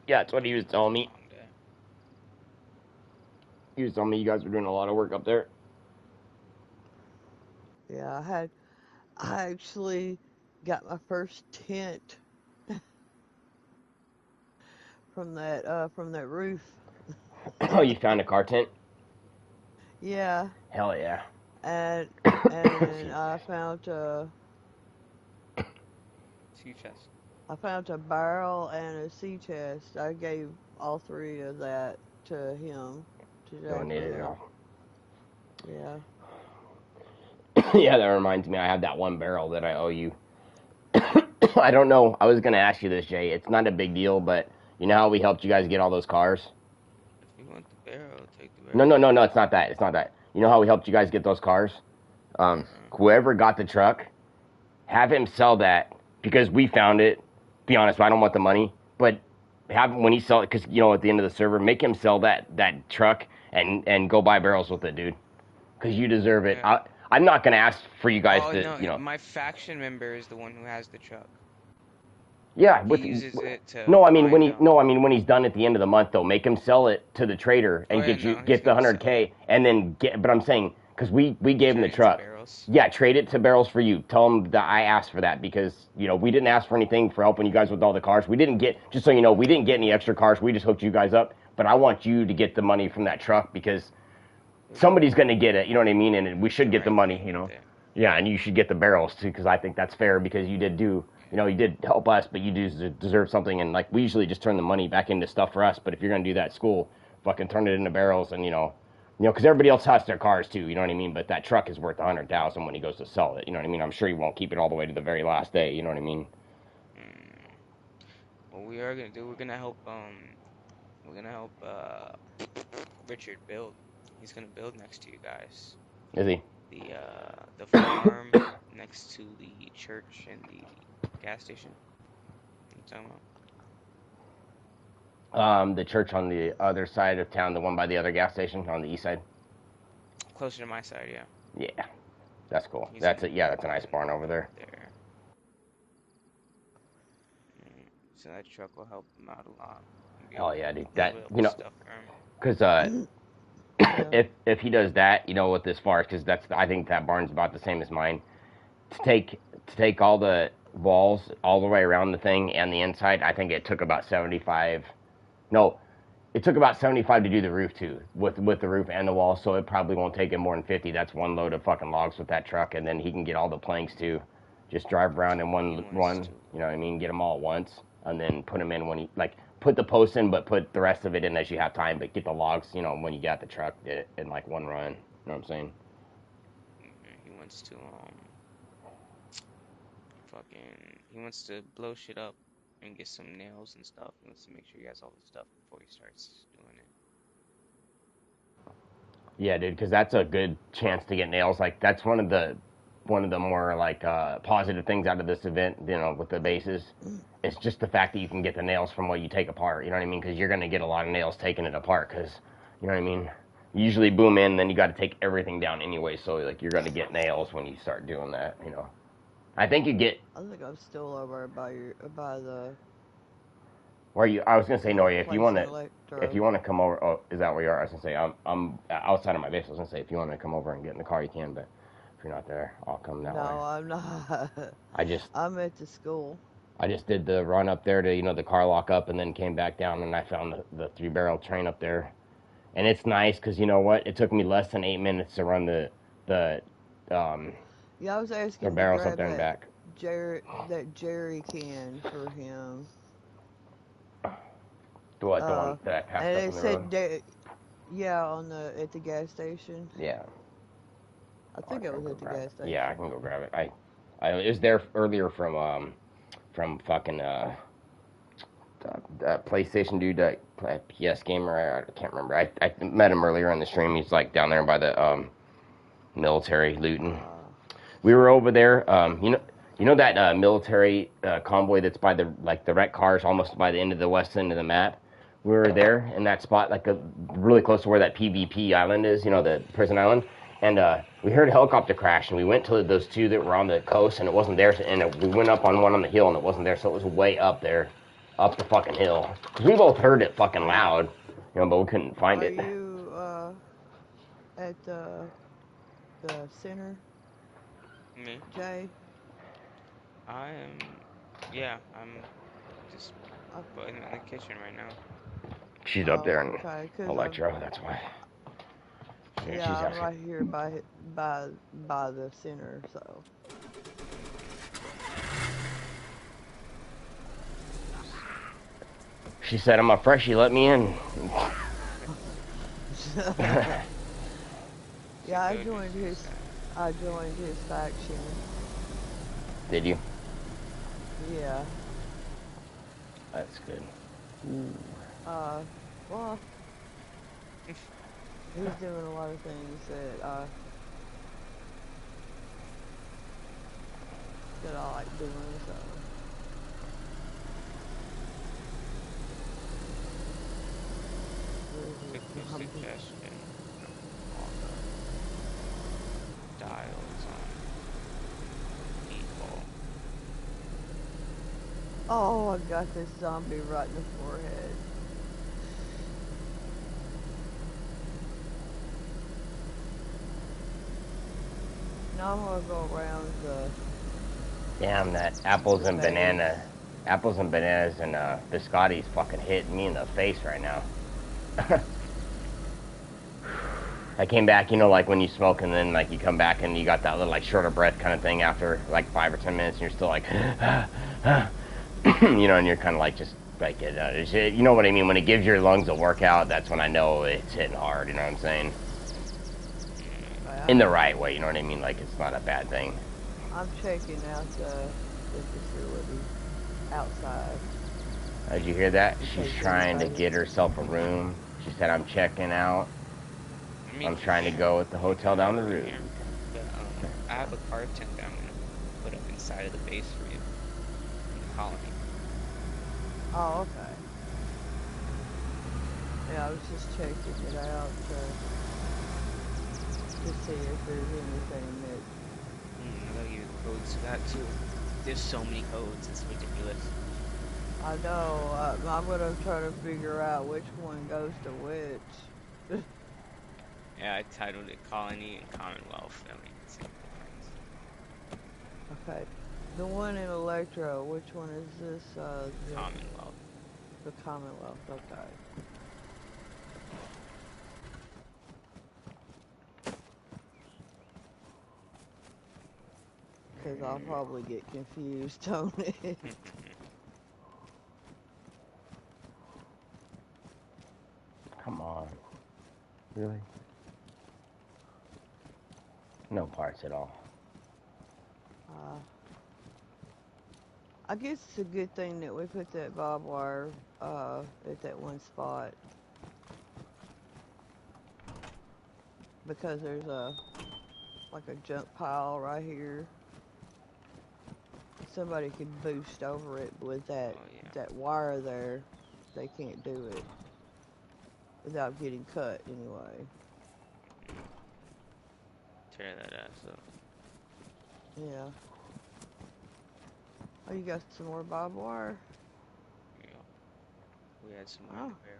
Yeah, that's what he was telling me. He was telling me you guys were doing a lot of work up there. Yeah, I actually got my first tent from that roof. Oh, you found a car tent? Yeah. Hell yeah. And I found a Sea chest. I found a barrel and a sea chest. I gave all three of that to him. Donated it all. Yeah. Yeah, that reminds me. I have that one barrel that I owe you. I don't know. I was gonna ask you this, Jay. It's not a big deal, but you know how we helped you guys get all those cars? If you want the barrel, take the barrel. No. It's not that. It's not that. You know how we helped you guys get those cars? Whoever got the truck, have him sell that because we found it. Be honest, I don't want the money, but have him when he sell it, because you know at the end of the server, make him sell that truck and go buy barrels with it, dude. Because you deserve it. Yeah. I'm not gonna ask for you guys to, no, you know. my faction member is the one who has the truck. Yeah, He uses it to. No, I mean when he's done at the end of the month though, make him sell it to the trader and get the 100K and then get. But I'm saying because we gave him the truck. Yeah, trade it to barrels for you. Tell him that I asked for that because you know we didn't ask for anything for helping you guys with all the cars. We didn't get, just so you know, we didn't get any extra cars. We just hooked you guys up. But I want you to get the money from that truck because somebody's gonna get it. You know what I mean? And we should get the money. You know. Yeah, and you should get the barrels too because I think that's fair because you did do. You know, you did help us, but you do deserve something. And like we usually just turn the money back into stuff for us. But if you're gonna do that at school, fucking turn it into barrels, and you know, because everybody else has their cars too. You know what I mean? But that truck is worth $100,000 when he goes to sell it. You know what I mean? I'm sure he won't keep it all the way to the very last day. You know what I mean? What we are gonna do? We're gonna help. Richard build. He's gonna build next to you guys. Is he? The farm next to the church and the gas station. What are you talking about? The church on the other side of town, the one by the other gas station on the east side. Closer to my side, yeah. Yeah, that's cool. That's a nice barn over there. So that truck will help him out a lot. Oh yeah, dude. That because if he does that, you know, with this farce, because I think that barn's about the same as mine. To take all the walls all the way around the thing and the inside, I think it took about 75. No, it took about 75 to do the roof too, with the roof and the walls. So it probably won't take him more than 50. That's one load of fucking logs with that truck, and then he can get all the planks too. Just drive around in one. You know what I mean? Get them all at once, and then put them in when he put the posts in, but put the rest of it in as you have time. But get the logs, you know, when you got the truck in like one run. You know what I'm saying? He wants to blow shit up and get some nails and stuff. He wants to make sure he has all the stuff before he starts doing it. Yeah, dude, because that's a good chance to get nails. Like that's one of the more like positive things out of this event. You know, with the bases. It's just the fact that you can get the nails from what you take apart. You know what I mean? Because you're gonna get a lot of nails taking it apart. Because you know what I mean. You usually boom in, then you got to take everything down anyway. So like you're gonna get nails when you start doing that. You know. I think you get. I think I'm still over by the. Where are you? I was gonna say, Nori, if you want to come over. Oh, is that where you are? I was gonna say I'm outside of my base. I was gonna say if you want to come over and get in the car, you can. But if you're not there, I'll come that way. No, I'm not. I'm at the school. I just did the run up there to the car lock up, and then came back down, and I found the 3-barrel train up there, and it's nice because you know what? It took me less than 8 minutes to run the Yeah, I was asking. The barrels up there and back. Jerry can for him. The what? The one that I passed And up it on the said, road? yeah, at the gas station. Yeah. I think it was at the gas station. Yeah, I can go grab it. It was there earlier from fucking PlayStation dude, PS gamer. I can't remember. I met him earlier on the stream. He's like down there by the military looting. We were over there. You know that military convoy that's by the wrecked cars, almost by the end of the west end of the map. We were there in that spot, really close to where that PvP island is. You know, the prison island. And we heard a helicopter crash, and we went to those two that were on the coast, and it wasn't there. And we went up on one on the hill, and it wasn't there. So it was way up there, up the fucking hill. 'Cause we both heard it fucking loud, you know, but we couldn't find it. Are you at the center? Me? Jay? I am. Yeah, I'm just in the kitchen right now. She's up there in okay, Electro. That's why. Yeah, I'm right here by the center, so. She said, "I'm a freshie. Let me in." Yeah, I joined his faction. Did you? Yeah. That's good. Well, he's doing a lot of things that I like doing, so. Suggestion on the dials on people. Oh, I got this zombie right in the forehead. Now I'm gonna go around the... Damn, that apples and bananas and biscotti's fucking hitting me in the face right now. I came back, you know, like when you smoke and then like you come back and you got that little like shorter breath kind of thing after like 5 or 10 minutes and you're still like, you know, and you're kind of like just like, you know what I mean? When it gives your lungs a workout, that's when I know it's hitting hard, you know what I'm saying? In the right way, you know what I mean? Like it's not a bad thing. I'm checking out the facility outside. Did you hear that? She's trying to get herself a room. She said, "I'm checking out. I'm trying to go at the hotel down the road." I have a car tent that I'm going to put up inside of the base for you. In the colony. Oh, okay. Yeah, I was just checking it out to see if there's anything that... I gotta give you the codes to that too. There's so many codes, it's ridiculous. I know, I'm gonna try to figure out which one goes to which. Yeah, I titled it Colony and Commonwealth. I mean, it's okay. The one in Electro, which one is this? Commonwealth. The Commonwealth, okay. Because I'll probably get confused on it. Come on. Really? No parts at all. I guess it's a good thing that we put that barbed wire at that one spot. Because there's like a junk pile right here. Somebody could boost over it with that that wire there. They can't do it without getting cut anyway. Tear that ass up. Yeah. Oh, you got some more barbed wire? Yeah. We had some more repair.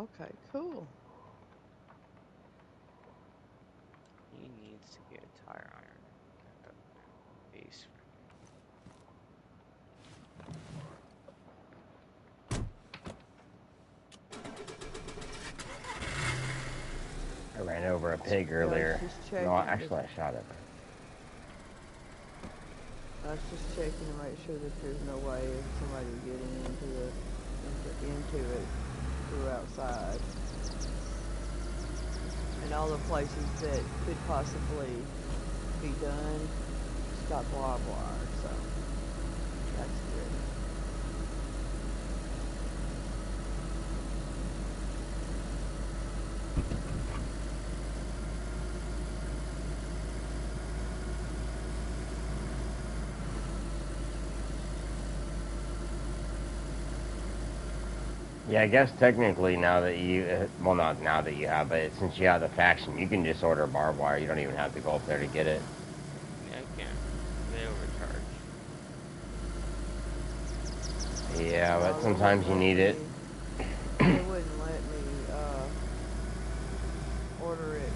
Okay, cool. He needs to get a tire iron at the base. I ran over a pig earlier. No, actually I shot it. I was just checking to make sure that there's no way of somebody getting into it through outside. And all the places that could possibly be done, it's got barbed wire, so that's good. Yeah, I guess technically now that you, well, not now that you have, but since you have the faction, you can just order barbed wire. You don't even have to go up there to get it. Yeah, I can. They overcharge. Yeah, but sometimes you need it. They wouldn't let me order it.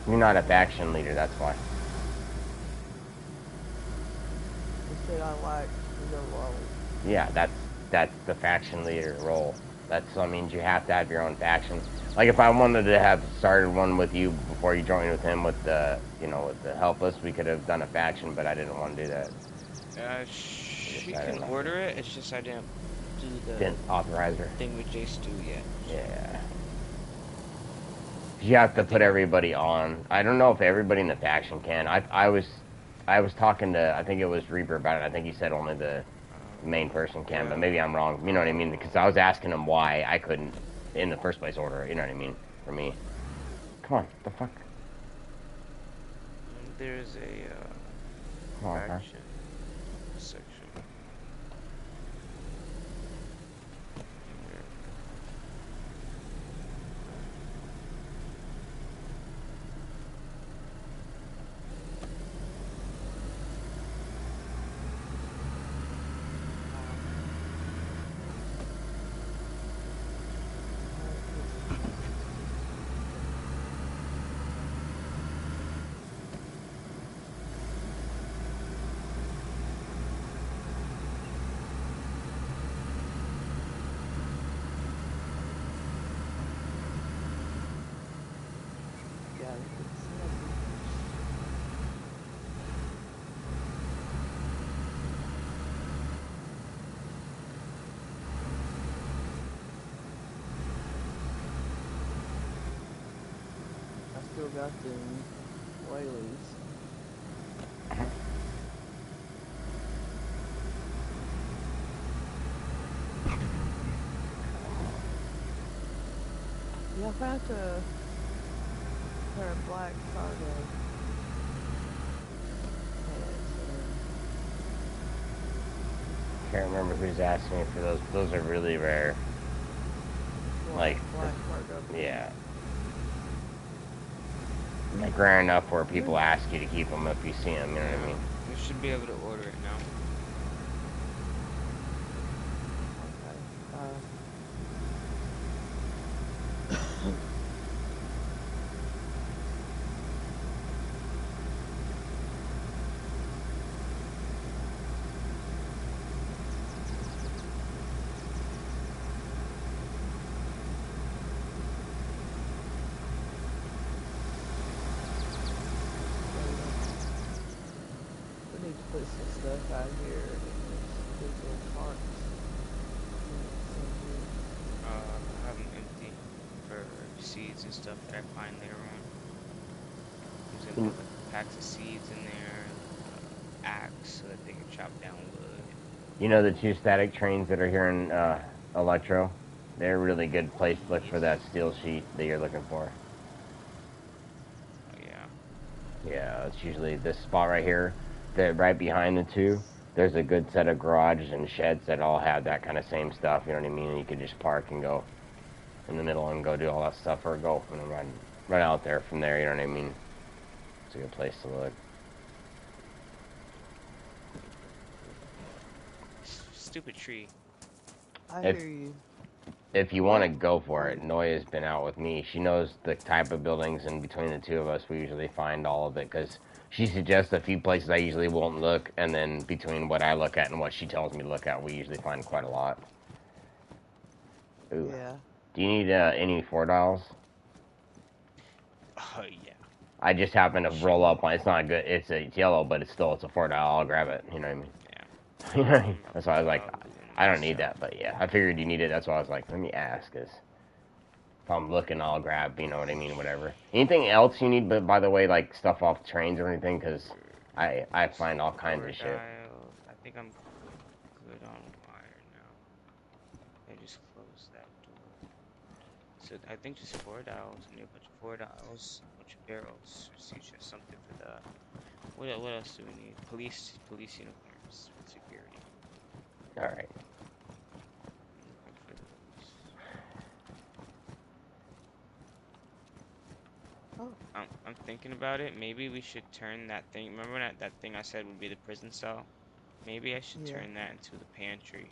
You're not a faction leader, that's why. They said I like the role. Yeah, that's the faction leader role. That means you have to have your own faction. Like if I wanted to have started one with you before you joined with him with the, with the helpless, we could have done a faction, but I didn't want to do that. She can order it. It's just I didn't do the didn't authorize her thing with Jace do yet. Yeah. You have to put everybody on. I don't know if everybody in the faction can. I was talking to, I think it was Reaper about it. I think he said only the main person can, but maybe I'm wrong. You know what I mean? Because I was asking him why I couldn't, in the first place, order it. You know what I mean? For me. Come on, the fuck? There's a faction section. Still got them whaleys. Yeah, I found a pair of black cargo pants. Can't remember who's asking me for those. Those are really rare. Black cargo. Yeah. Like rare enough where people ask you to keep them if you see them, you know what I mean? You should be able to order it now. Okay. Put some stuff out here in these little parks. I have them empty for seeds and stuff that I find later on. There's gonna put like packs of seeds in there, axe so that they can chop down wood. You know the two static trains that are here in Electro? They're a really good place to look for that steel sheet that you're looking for. Oh yeah. Yeah, it's usually this spot right here. Right behind the two, there's a good set of garages and sheds that all have that kind of same stuff, you know what I mean? And you could just park and go in the middle and go do all that stuff, or go and run out there from there, you know what I mean? It's a good place to look. Stupid tree. I hear you. If you want to go for it, Noya's been out with me. She knows the type of buildings, and between the two of us, we usually find all of it, because she suggests a few places I usually won't look, and then between what I look at and what she tells me to look at, we usually find quite a lot. Ooh. Yeah. Do you need any 4 dials? Oh yeah. I just happen to roll up on. It's not good. It's yellow, but it's still a $4. I'll grab it. You know what I mean? Yeah. That's why I was like, I don't need that, but yeah, I figured you need it. That's why I was like, let me ask, cause if I'm looking, I'll grab. You know what I mean? Whatever. Anything else you need? But by the way, like stuff off trains or anything, cause I find all kinds of shit. I think I'm good on wire now. I just closed that door. So I think just 4 dials. I need a bunch of 4 dials, a bunch of barrels. See just something for the. What else do we need? Police uniforms, security. All right. Oh. I'm thinking about it. Maybe we should turn that thing. Remember that thing I said would be the prison cell? Maybe I should turn that into the pantry.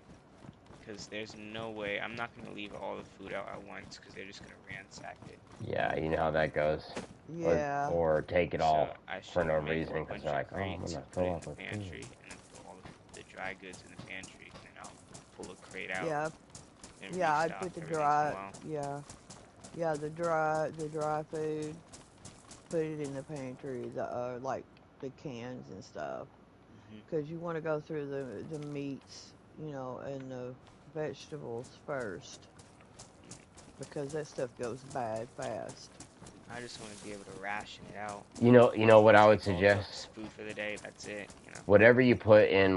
Because there's no way. I'm not going to leave all the food out at once because they're just going to ransack it. Yeah, you know how that goes. Yeah. Or take it all for no make reason because they're like, oh, I'm gonna fill up with pantry food. and then put all the dry goods in the pantry, and then I'll pull a crate out. Yeah. And Yeah, I'd restock put the every dry. once in a while. Yeah, the dry food. Put it in the pantry, like the cans and stuff, because you want to go through the meats, you know, and the vegetables first, because that stuff goes bad fast. I just want to be able to ration it out. You know what I would suggest? Food for the day. That's it. You know. Whatever you put in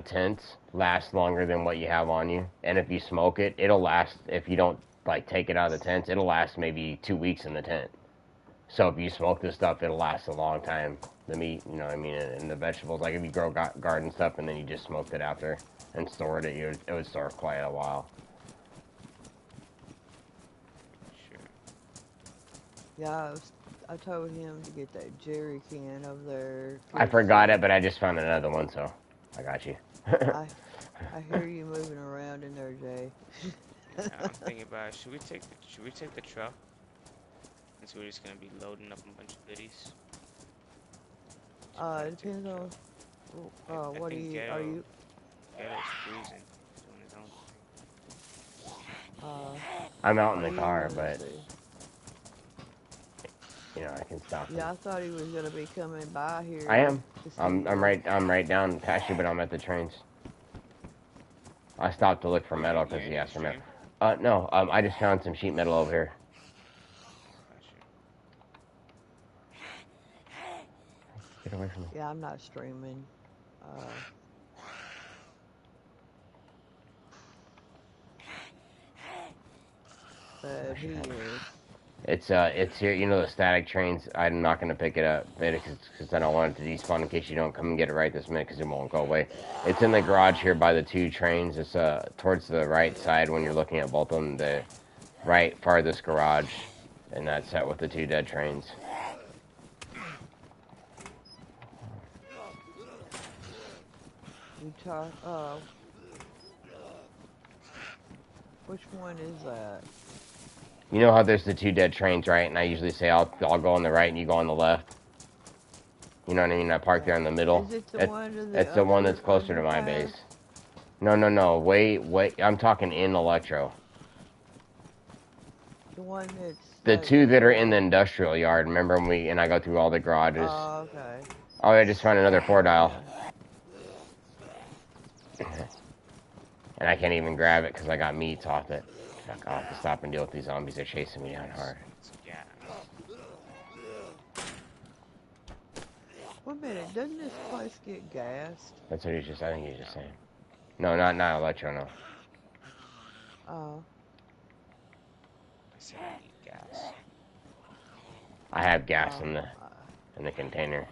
tents lasts longer than what you have on you, and if you smoke it, it'll last. If you don't like take it out of the tents, it'll last maybe 2 weeks in the tent. So if you smoke this stuff, it'll last a long time. The meat, you know what I mean, and the vegetables. Like if you grow garden stuff and then you just smoked it after and stored it, it would store quite a while. Sure. Yeah, I told him to get that jerry can over there. I forgot it, but I just found another one, so I got you. I hear you moving around in there, Jay. Yeah, I'm thinking about it. Should we take the truck? And so we're just gonna be loading up a bunch of goodies. It depends on what are you? Ghetto's cruising, doing his own thing. I'm out in the car, but you know I can stop him. Yeah, I thought he was gonna be coming by here. I am. I'm right down past you, but I'm at the trains. I stopped to look for metal because he asked for metal. No, I just found some sheet metal over here. Get away from me. Yeah, I'm not streaming. But he is. It's here. You know the static trains. I'm not gonna pick it up because I don't want it to despawn in case you don't come and get it right this minute because it won't go away. It's in the garage here by the 2 trains. It's towards the right side when you're looking at both of them. The right farthest garage, and that's set with the 2 dead trains. You talk. Which one is that? You know how there's the 2 dead trains, right? And I usually say I'll go on the right and you go on the left. You know what I mean? I park there in the middle. Is it the one to the It's the one that's closer to my base. No. Wait. I'm talking in Electro. The one that's... The 2 that are in the industrial yard. Remember when I go through all the garages? Oh, okay. Oh, I just found another 4 dial. And I can't even grab it because I got meats off it. Fuck, I'll have to stop and deal with these zombies. They're chasing me down hard. Yeah. One minute, doesn't this place get gassed? That's what I think he was just saying. No, not Electro, no. Oh. I said I need gas. I have gas in the container.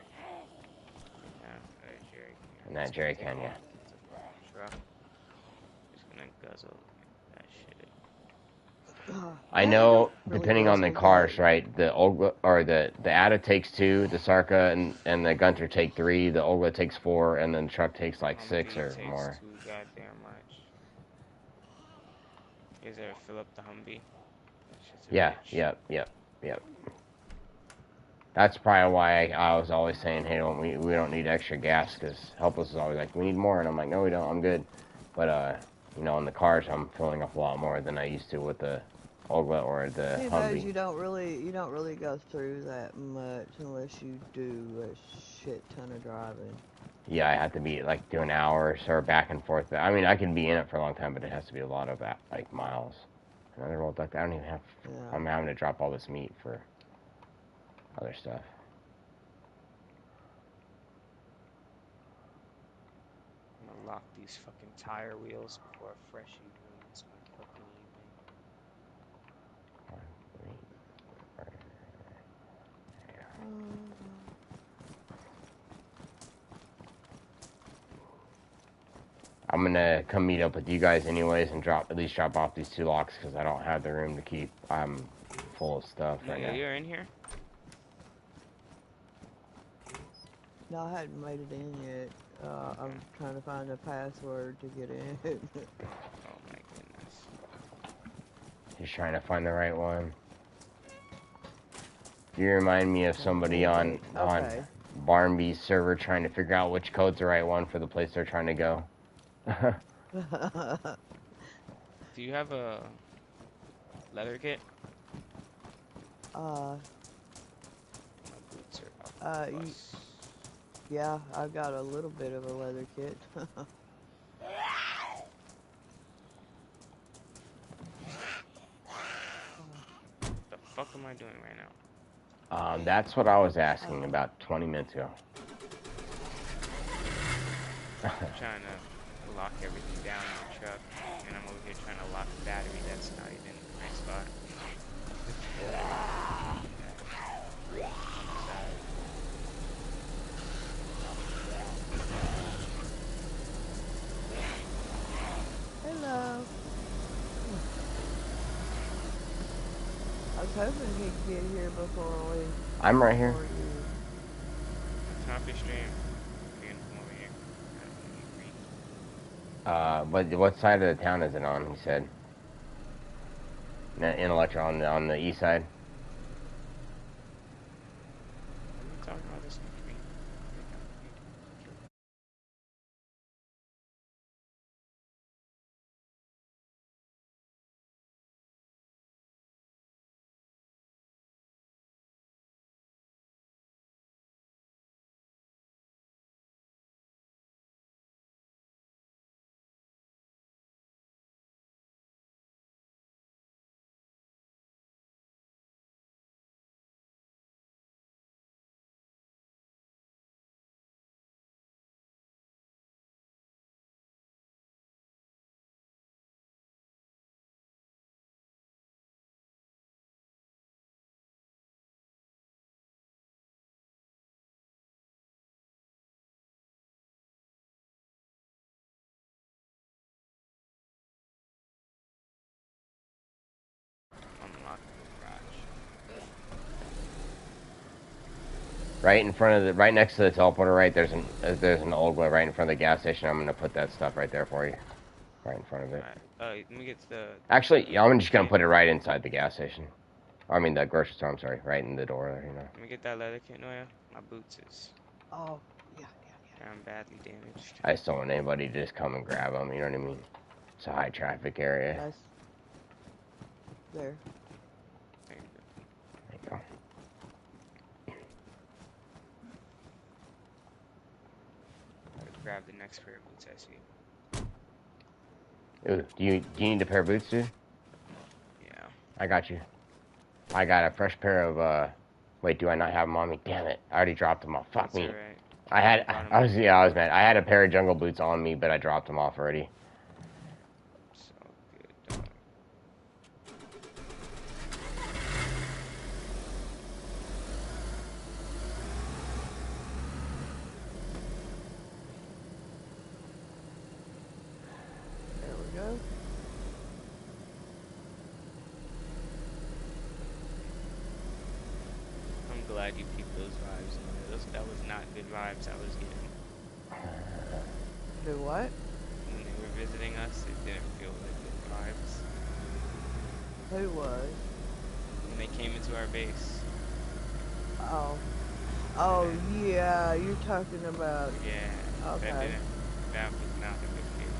Yeah, In that jerry can, yeah. Truck. Just gonna guzzle that shit. I know, depending on the cars, right? The Olga or the Ada takes 2, the Sarka and the Gunter take 3, the Olga takes 4, and then the truck takes like 6 or more. Too goddamn much. You guys ever fill up the Humvee? Yeah, yep. That's probably why I was always saying, hey, we don't need extra gas, because Helpless is always like, we need more, and I'm like, no, we don't, I'm good. But, you know, in the cars, I'm filling up a lot more than I used to with the Olga or the See, those Humvee. you don't really go through that much unless you do a shit ton of driving. Yeah, I have to be like do an hour or back and forth. I mean, I can be in it for a long time, but it has to be a lot of like miles. Another roll duck. I don't even have. Yeah. I'm having to drop all this meat for other stuff. I'm gonna lock these fucking tire wheels before a freshie ruins my fucking evening. I'm gonna come meet up with you guys anyways and at least drop off these 2 locks because I don't have the room to keep. I'm full of stuff right now. You're in here? No, I hadn't made it in yet. I'm trying to find the password to get in. Oh my goodness. Just trying to find the right one. You remind me of somebody on Barnby's server trying to figure out which code's the right one for the place they're trying to go. Do you have a leather kit? Yeah, I've got a little bit of a leather kit. The fuck am I doing right now? That's what I was asking about 20 minutes ago. I'm trying to lock everything down in the truck, and I'm over here trying to lock the battery that's not even in the right spot. Hello. I was hoping he'd get here before we... I'm right here. Turn off your stream. You can come over here. But what side of the town is it on? He said. In Electra on the east side. What are you talking about this stream? Right in front of right next to the teleporter, right there's an old one right in front of the gas station. I'm gonna put that stuff right there for you, right in front of it. Alright, let me get the... Actually, I'm just gonna put it right inside the gas station. I mean the grocery store. I'm sorry, right in the door there. You know. Let me get that leather kit, Noya. My boots is... Oh, yeah. I'm badly damaged. I just don't want anybody to just come and grab them. You know what I mean? It's a high traffic area. That's... There. There you go. There you go. Grab the next pair of boots I see. Ooh, do you need a pair of boots, dude? Yeah. I got you. I got a fresh pair of wait, do I not have them on me? Damn it. I already dropped them off. Fuck That's me. Right. I was mad. I had a pair of jungle boots on me, but I dropped them off already. So good, dog. There we go. I'm glad you peeped those vibes. That was not good vibes I was getting. Do what? When they were visiting us, it didn't feel like good vibes. Who was? When they came into our base. Oh. Oh, yeah, you're talking about... Yeah. Okay. That was not a good feeling.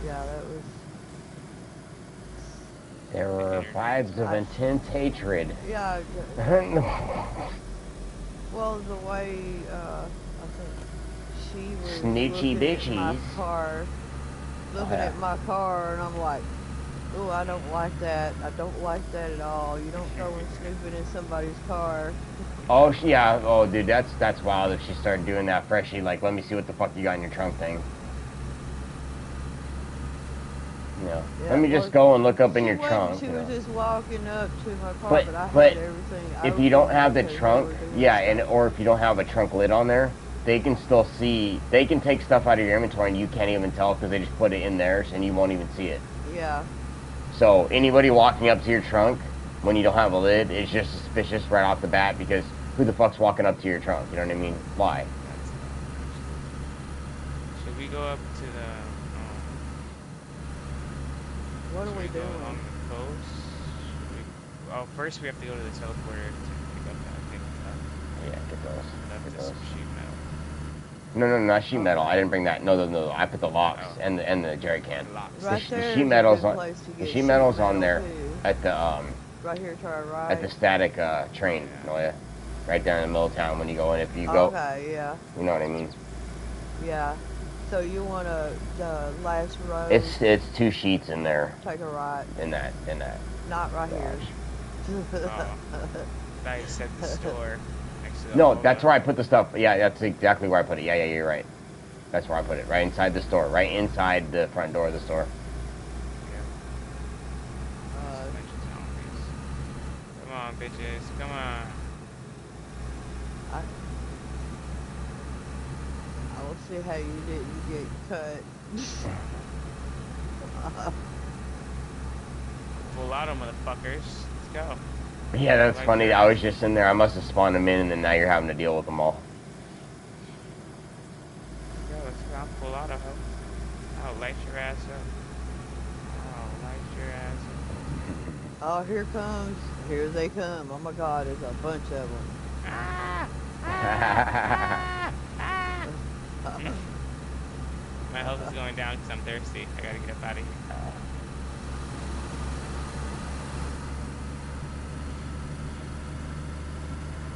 Yeah, that was... There were vibes of intense hatred. Yeah. Well, the way I think she was Snitchy looking at my bitchies. car, and I'm like, oh, I don't like that. I don't like that at all. You don't go and snooping in somebody's car. Oh, yeah. Oh, dude, that's wild if she started doing that freshie. Like, let me see what the fuck you got in your trunk thing. Yeah. Let me just go and look up in your trunk. She was just walking up to my car, but I but had everything. if you don't have the trunk, yeah, or if you don't have a trunk lid on there, they can still see. They can take stuff out of your inventory and you can't even tell because they just put it in theirs and you won't even see it. Yeah. So anybody walking up to your trunk when you don't have a lid is just suspicious right off the bat because who the fuck's walking up to your trunk? You know what I mean? Why? Should we go up to the? What are we doing? On the coast? Well, first we have to go to the teleporter to pick up that big truck. Yeah, get those. Left us some sheet metal. No, not sheet metal. I didn't bring that. No. I put the locks and the jerry can. Right The sheet metal's on there at the right here to our right. At the static train, Noya. Right there in the middle of town when you go in. If you go. Okay, yeah. You know what I mean? Yeah. So you want the last row? It's 2 sheets in there. Take a right. In that. Not right here. I said the store next to the No, that's where I put the stuff. Yeah, that's exactly where I put it. Yeah, you're right. That's where I put it. Right inside the store. Right inside the front door of the store. Come on, bitches. Come on. I will see how you didn't get cut. Full auto, motherfuckers. Let's go. Yeah, that's funny. I was just in there. I must have spawned them in, and then now you're having to deal with them all. Yo, let's go. I'm full auto, ho. I'll light your ass up. I'll light your ass up. Oh, here they come. Oh my God, there's a bunch of them. My health is going down because I'm thirsty. I gotta get up out of here.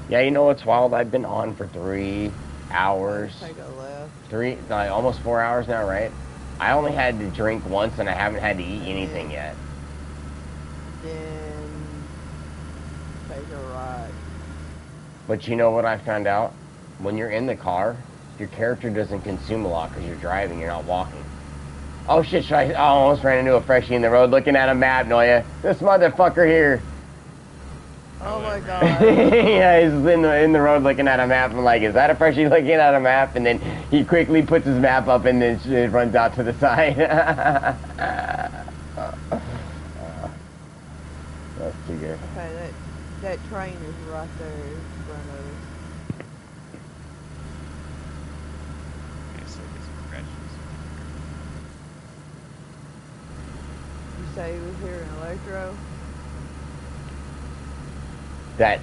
Yeah, you know what's wild? I've been on for 3 hours. Take a left. Almost 4 hours now, right? I only had to drink once, and I haven't had to eat anything yet. Then take a right. But you know what I found out? When you're in the car, your character doesn't consume a lot because you're driving, you're not walking. Oh shit, I almost ran into a freshie in the road looking at a map, Noya. This motherfucker here. Oh my God. Yeah, he's in the road looking at a map. I'm like, is that a freshie looking at a map? And then he quickly puts his map up and then runs out to the side. That's too good. Okay, that train is right there in front of us. You say he was here in Electro? That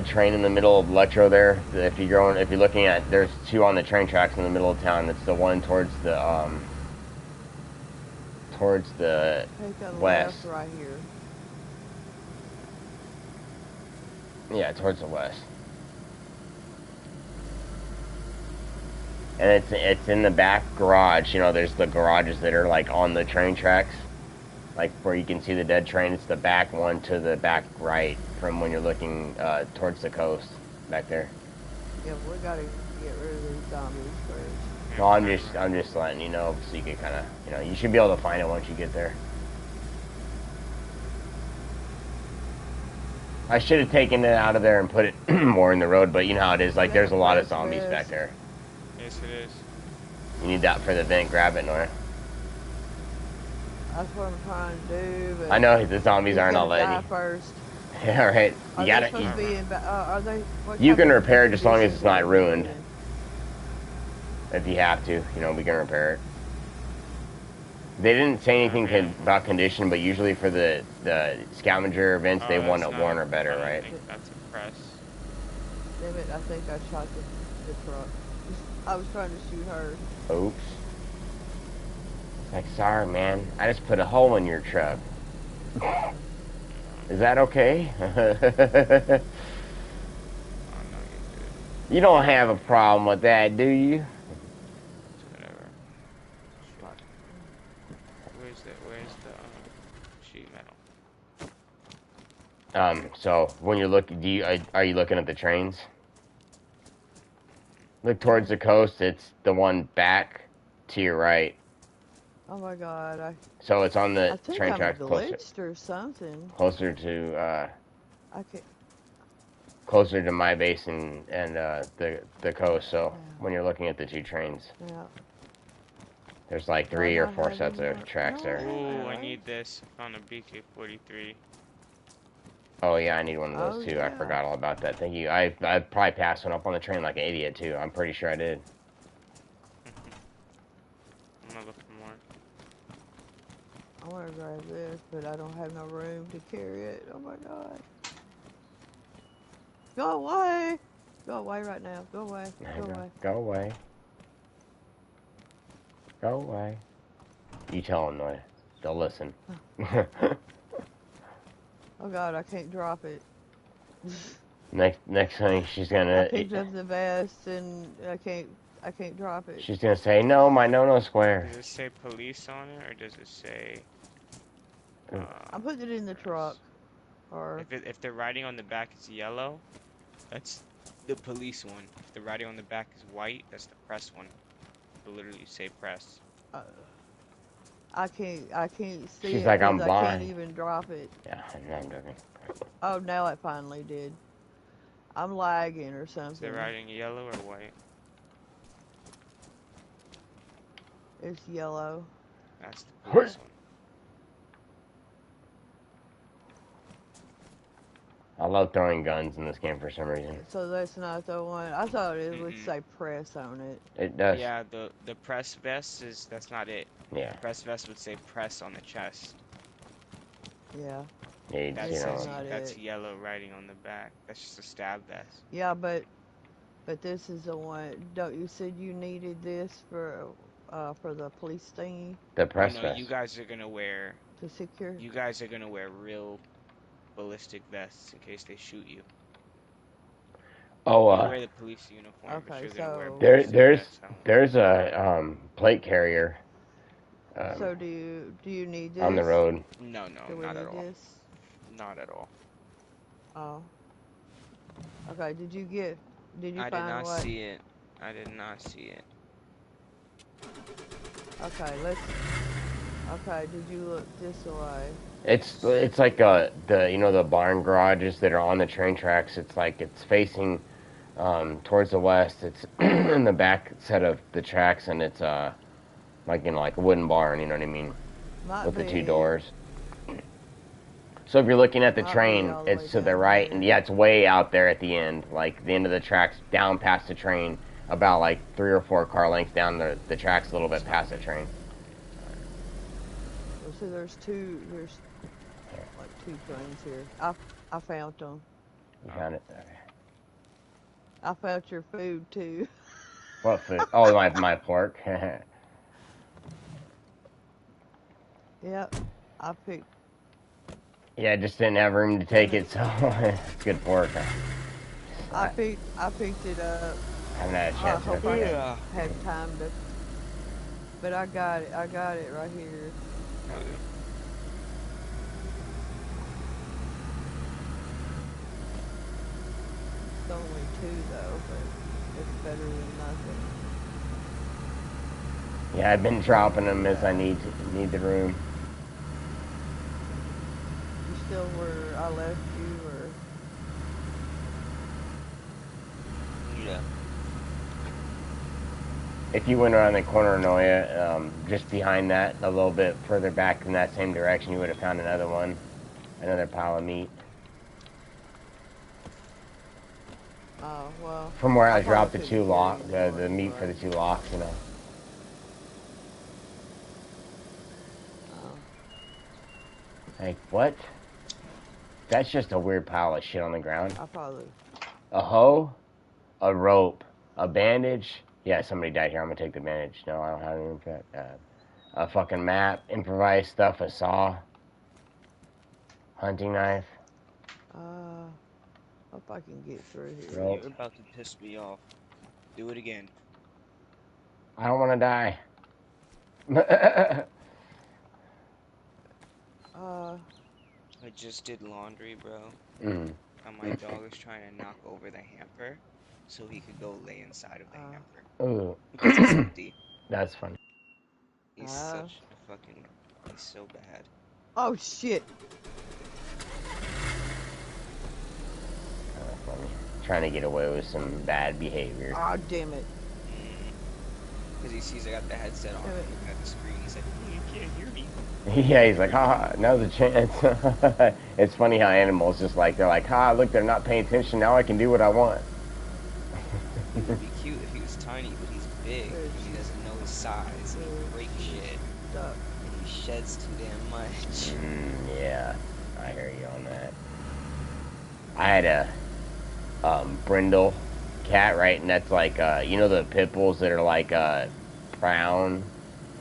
train in the middle of Electro there. If you're looking at, there's 2 on the train tracks in the middle of town. It's the one towards the west. Left right here. Yeah, towards the west. And it's in the back garage. You know, there's the garages that are like on the train tracks. Like where you can see the dead train, it's the back one to the back right from when you're looking towards the coast back there. Yeah, we gotta get rid of these zombies first. No, I'm just letting you know so you can kind of, you should be able to find it once you get there. I should have taken it out of there and put it more in the road, but you know how it is. Like there's a lot of zombies back there. Yes, it is. You need that for the vent. Grab it, Nora. That's what I'm trying to do. But I know the zombies aren't all letting you. First. Yeah, right. You gotta. Are they? You can repair it as long as it's not ruined. If you have to, we can repair it. They didn't say anything about condition, but usually for the scavenger events, they want it worn or better, right? I think that's a press. Damn it! I think I shot the truck. I was trying to shoot her. Oops. Like, sorry, man. I just put a hole in your truck. Is that okay? Oh, no, you're good. You don't have a problem with that, do you? It's whatever. Where's the sheet metal? So when you're looking, are you looking at the trains? Look towards the coast. It's the one back to your right. Oh my God, So it's on I the think train I'm tracks glitched or something. closer to I can't. closer to my base and the coast. So Yeah. when you're looking at the two trains, Yeah. there's like Do I 3 or not 4 have sets any of more? tracks No, I there. have Ooh, I arrows. need this. I found a BK-43. Oh yeah, I need one of Oh those too. I yeah. forgot all about that. Thank you. I probably passed one up on the train like an idiot too. I'm pretty sure I did. I'm gonna look for more. I want to grab this, but I don't have no room to carry it. Oh my God. Go away. Go away right now. Go away. Go away. Go away. Go away. You tell them, Noah. They'll listen. Oh God, I can't drop it. Next thing she's I gonna picked up the vest and I can't drop it. she's gonna say no, my no square. Does it say police on it, or does it say? I'm putting it in the truck. Or If the writing on the back is yellow, that's the police one. If the writing on the back is white, that's the press one. It'll literally say press. I can't see She's it like, I'm 'cause I blind. can't even drop it. Yeah, I'm joking. Oh, now it finally did. I'm lagging or Is something. the writing yellow or white? It's yellow. That's the police one. I love throwing guns in this game for some reason. So that's not the one. I thought it would say press on it. It does. Yeah, the press vest that's not it. Yeah. The press vest would say press on the chest. Yeah. Yeah, That's yellow writing on the back. That's just a stab vest. Yeah, but this is the one. Don't you said you needed this for the police thingy The press no, vest. you guys are gonna wear. to secure? You guys are gonna wear real ballistic vests in case they shoot you. Oh, you wear the police uniform, but Okay, you're gonna wear so there's a plate carrier. So do you need this on the road? No, Do we not need at all. this? Not at all. Oh. Okay. Did you I find did not what? see it. I did not see it. Okay. Okay. Did you look this way? It's like the the barn garages that are on the train tracks. It's like it's facing towards the west. It's in the back set of the tracks, and it's like like a wooden barn. You know what I mean? With the 2 doors. So if you're looking at the train, it's to the right, and yeah, it's way out there at the end, like the end of the tracks, down past the train, about like 3 or 4 car lengths down the tracks, a little bit past the train. Well, see, there's like 2 trains here. I found them. You found it? Okay. I found your food too. What food? Oh, my pork. Yep, I picked. Yeah, I just didn't have room to take it, so it's good pork. I picked it up. I haven't had a I chance to hope find I it. had time to. But I got it. I got it right here. It's only 2 though, but it's better than nothing. Yeah, I've been dropping them as I need the room. You still where I left you, or? Yeah. If you went around the corner, Noya, just behind that, a little bit further back in that same direction, you would have found another one, another pile of meat. Oh well. From where I dropped the 2 locks, the meat for the 2 locks, you know. Like, what? That's just a weird pile of shit on the ground. I probably. A hoe, a rope, a bandage. Yeah, somebody died here. I'm gonna take the bandage. No, I don't have any for that. A fucking map, improvised stuff, a saw. Hunting knife. Hope I can get through here. Nope. You're about to piss me off. Do it again. I don't want to die. I just did laundry, bro. Mm. And my dog is trying to knock over the hamper so he could go lay inside of the hamper. Ooh. Because it's empty. That's funny. He's such a fucking... He's so bad. Oh, shit. Funny. Trying to get away with some bad behavior. Oh, damn it. Because he sees I got the headset on, looking at the screen. He's like, oh, you can't hear me. Yeah, he's like, haha, now's the chance. It's funny how animals just like, they're like, ha, look, they're not paying attention. Now I can do what I want. It would be cute if he was tiny, but he's big. And he doesn't know his size. And he breaks shit. And he sheds too damn much. Yeah, I hear you on that. I had a brindle cat, right? And that's like, you know the pit bulls that are like brown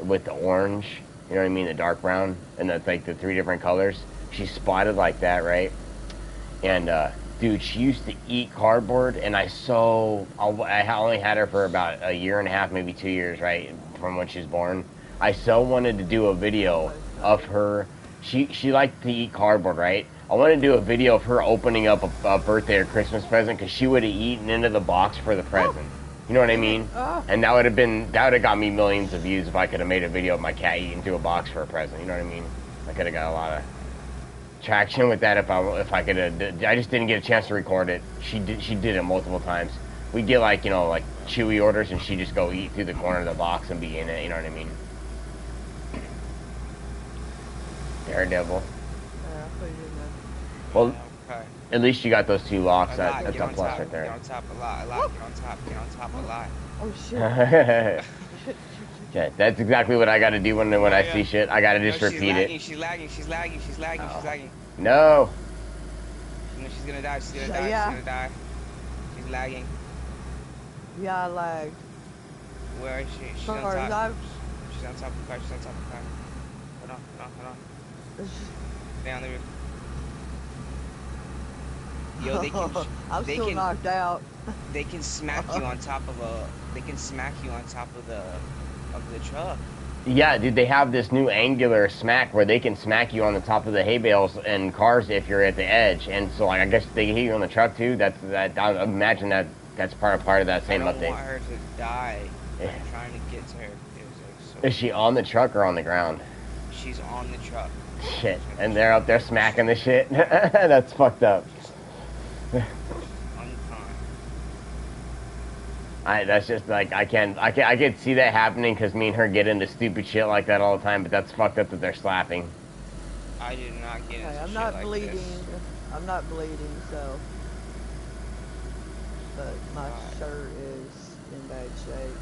with the orange? You know what I mean? The dark brown. And that's like the 3 different colors. She's spotted like that, right? And, dude, she used to eat cardboard. And I only had her for about a year and a half, maybe 2 years, right? From when she was born. I so wanted to do a video of her. She liked to eat cardboard, right? I wanted to do a video of her opening up a birthday or Christmas present because she would have eaten into the box for the present. You know what I mean? And that would have got me millions of views if I could have made a video of my cat eating into a box for a present. You know what I mean? I could have got a lot of traction with that if I could have. I just didn't get a chance to record it. She did it multiple times. We get like, you know, like Chewy orders, and she just go eat through the corner of the box and be in it. You know what I mean? Daredevil. Well, Okay. at least you got those 2 locks. That's a plus right there. Get on top a lot. Get on top a lot. Oh, shit. Yeah, that's exactly what I gotta do when I see shit. I gotta just repeat it. She's lagging. No. You know she's gonna die. She's She's lagging. Yeah, I lagged. Where is she? She's on top. She's on top of the car. Hold on. Stay on the roof. Yo, I'm still knocked out. They can smack you on top of the truck. Yeah, dude, they have this new angular smack where they can smack you on the top of the hay bales and cars if you're at the edge. And so, like, I guess they can hit you on the truck too. I imagine that's part of that same update. I don't want her to die. Yeah. I'm trying to get to her. Is she on the truck or on the ground? She's on the truck. Shit, and they're up there smacking the shit. That's fucked up. That's just like I can see that happening because me and her get into stupid shit like that all the time. But that's fucked up that they're slapping. I did not get into I'm shit not like bleeding. this. I'm not bleeding, so. But my shirt is in bad shape.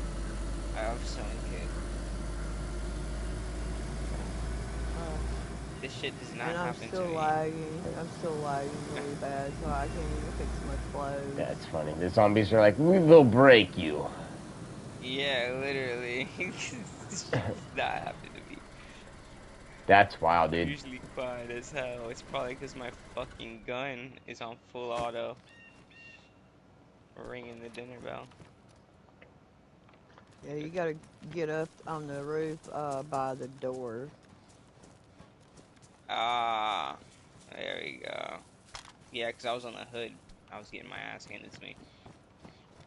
I have sewing kit. This shit does not and happen to me. I'm still lagging really bad, so I can't even fix my clothes. That's funny. The zombies are like, we will break you. Yeah, literally. This shit does not happen to me. That's wild, dude. Usually quiet as hell. It's probably because my fucking gun is on full auto. Ringing the dinner bell. Yeah, you gotta get up on the roof by the door. Ah, there we go. Yeah, because I was on the hood. I was getting my ass handed to me.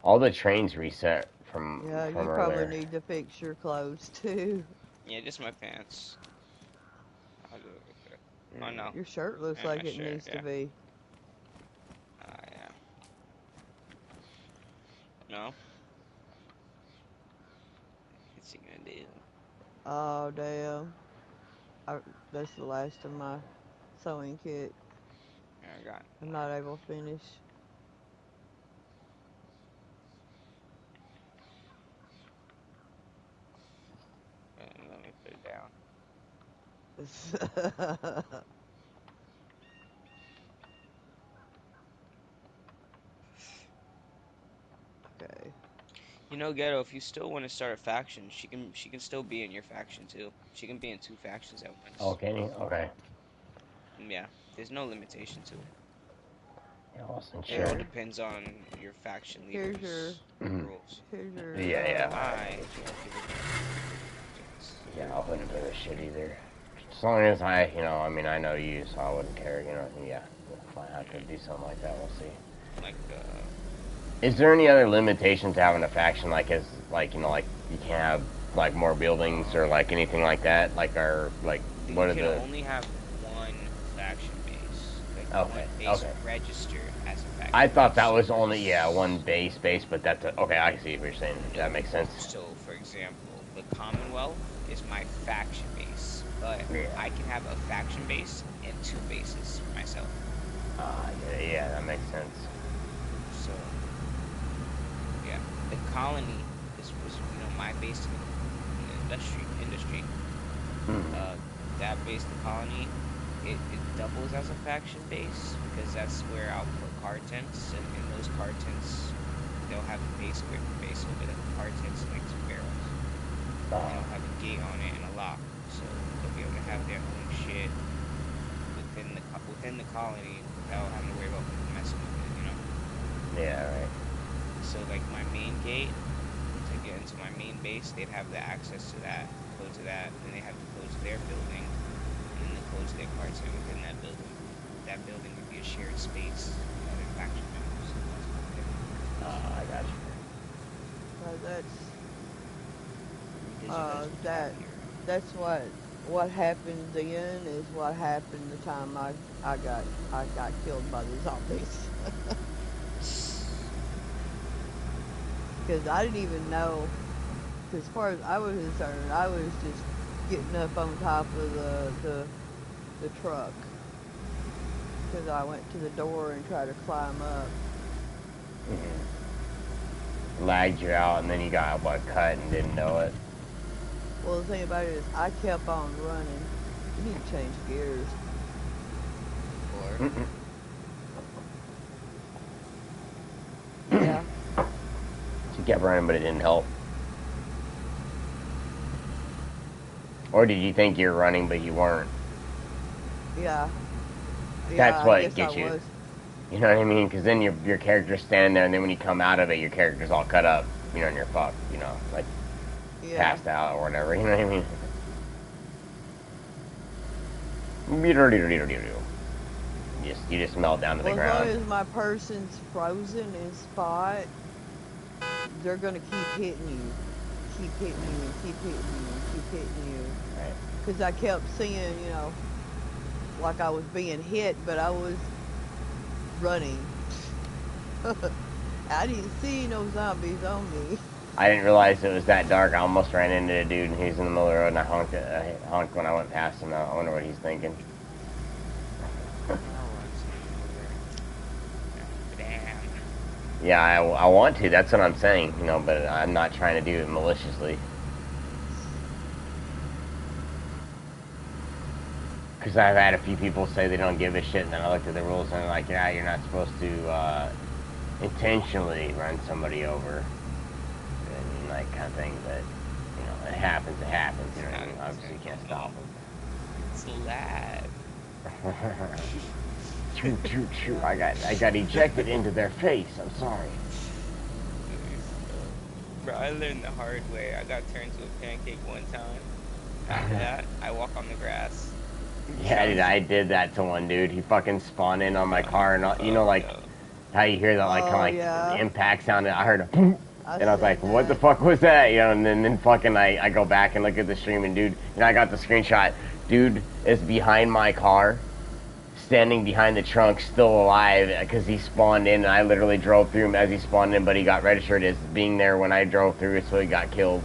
All the trains reset from Yeah, from you earlier. probably need to fix your clothes too. Yeah, just my pants. I'll do it real quick. Oh no. Your shirt looks And like my it shirt, needs yeah. to be. Yeah. No? What's he gonna do? Oh damn. That's the last of my sewing kit. I got. I'm not able to finish. Let me put it down. Okay. You know, Ghetto, if you still want to start a faction, she can still be in your faction too. She can be in 2 factions at once. Oh, can you? Okay. Yeah. There's no limitation to it. Yeah, I wasn't It all sure. depends on your faction Here's leader's Mhm. rules. here's your Yeah, yeah. I get you. don't give a damn. Yeah, I wouldn't give a shit either. As long as I mean, I know you, so I wouldn't care, yeah. If I have to do something like that, we'll see. Like, Is there any other limitation to having a faction, like you can't have, like, more buildings or, like, anything like that? Like, what are you the... can only have one faction base. Like, Okay, one base okay. registered as a faction I thought base. that was only, one base, but that's... Okay, I see what you're saying. That makes sense. So, for example, the Commonwealth is my faction base, but Yeah. I can have a faction base and 2 bases for myself. Yeah, that makes sense. So, yeah, the colony was my base in the industry. That base, the colony, it doubles as a faction base because that's where I'll put car tents, and in those car tents, they'll have a base over the car tents like 2 barrels. And they'll have a gate on it and a lock, so they'll be able to have their own shit within the colony without having to worry about people messing with it, Yeah, right. So like my main gate, to get into my main base, they'd have the access to that, close to that, and they have to close their building, and then close their car tent within that building. That building would be a shared space with other faction members. I got you. That's what happened then is what happened the time I got killed by the zombies. Because I didn't even know. Because as far as I was concerned, I was just getting up on top of the truck. Because I went to the door and tried to climb up. Lagged you out, and then you got, cut and didn't know it. Well, the thing about it is, I kept on running. You need to change gears. Or Yeah. You kept running, but it didn't help. Or did you think you were running, but you weren't? Yeah. That's I what guess gets I you. was. You know what I mean? Because then your character's standing there, and then when you come out of it, your character's all cut up. And you're fucked. Like passed out or whatever. You know what I mean? You just melt down to the Well, ground. as long as my person's frozen in spot, they're gonna keep hitting you. Keep hitting you and keep hitting you and keep hitting you. Right. Because I kept seeing, like I was being hit, but I was running. I didn't see no zombies on me. I didn't realize it was that dark. I almost ran into a dude, and he was in the middle of the road, and I honked when I went past him. I wonder what he's thinking. damn. Yeah, I want to. That's what I'm saying, but I'm not trying to do it maliciously. Because I've had a few people say they don't give a shit, and then I looked at the rules, and they're like, yeah, you're not supposed to intentionally run somebody over. And like, kind of thing, but, it happens, you know what I mean? Obviously, you can't stop them. It's live. Choo. I got ejected into their face. I'm sorry. Bro, I learned the hard way. I got turned to a pancake one time. After that, I walk on the grass. Yeah, dude, I did that to one dude. He fucking spawned in on my car, and how you hear that, the impact sound. I heard a boom, and I was like, what the fuck was that? And then fucking I go back and look at the stream, and dude, I got the screenshot. Dude is behind my car, standing behind the trunk, still alive, because he spawned in, and I literally drove through him as he spawned in, but he got registered as being there when I drove through, so he got killed.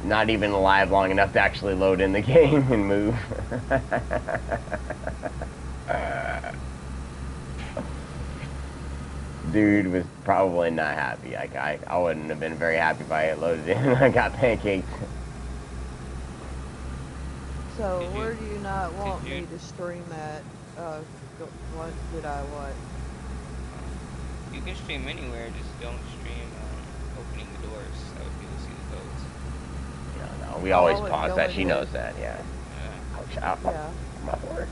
Not even alive long enough to actually load in the game and move. Dude was probably not happy. I wouldn't have been very happy if I had loaded in and I got pancaked. So where do you not want me to stream at? What did I want? You can stream anywhere, just don't stream opening the doors. That would be able to see the codes. No, we always pause that. She knows that, yeah. Ouch, Yeah. my board.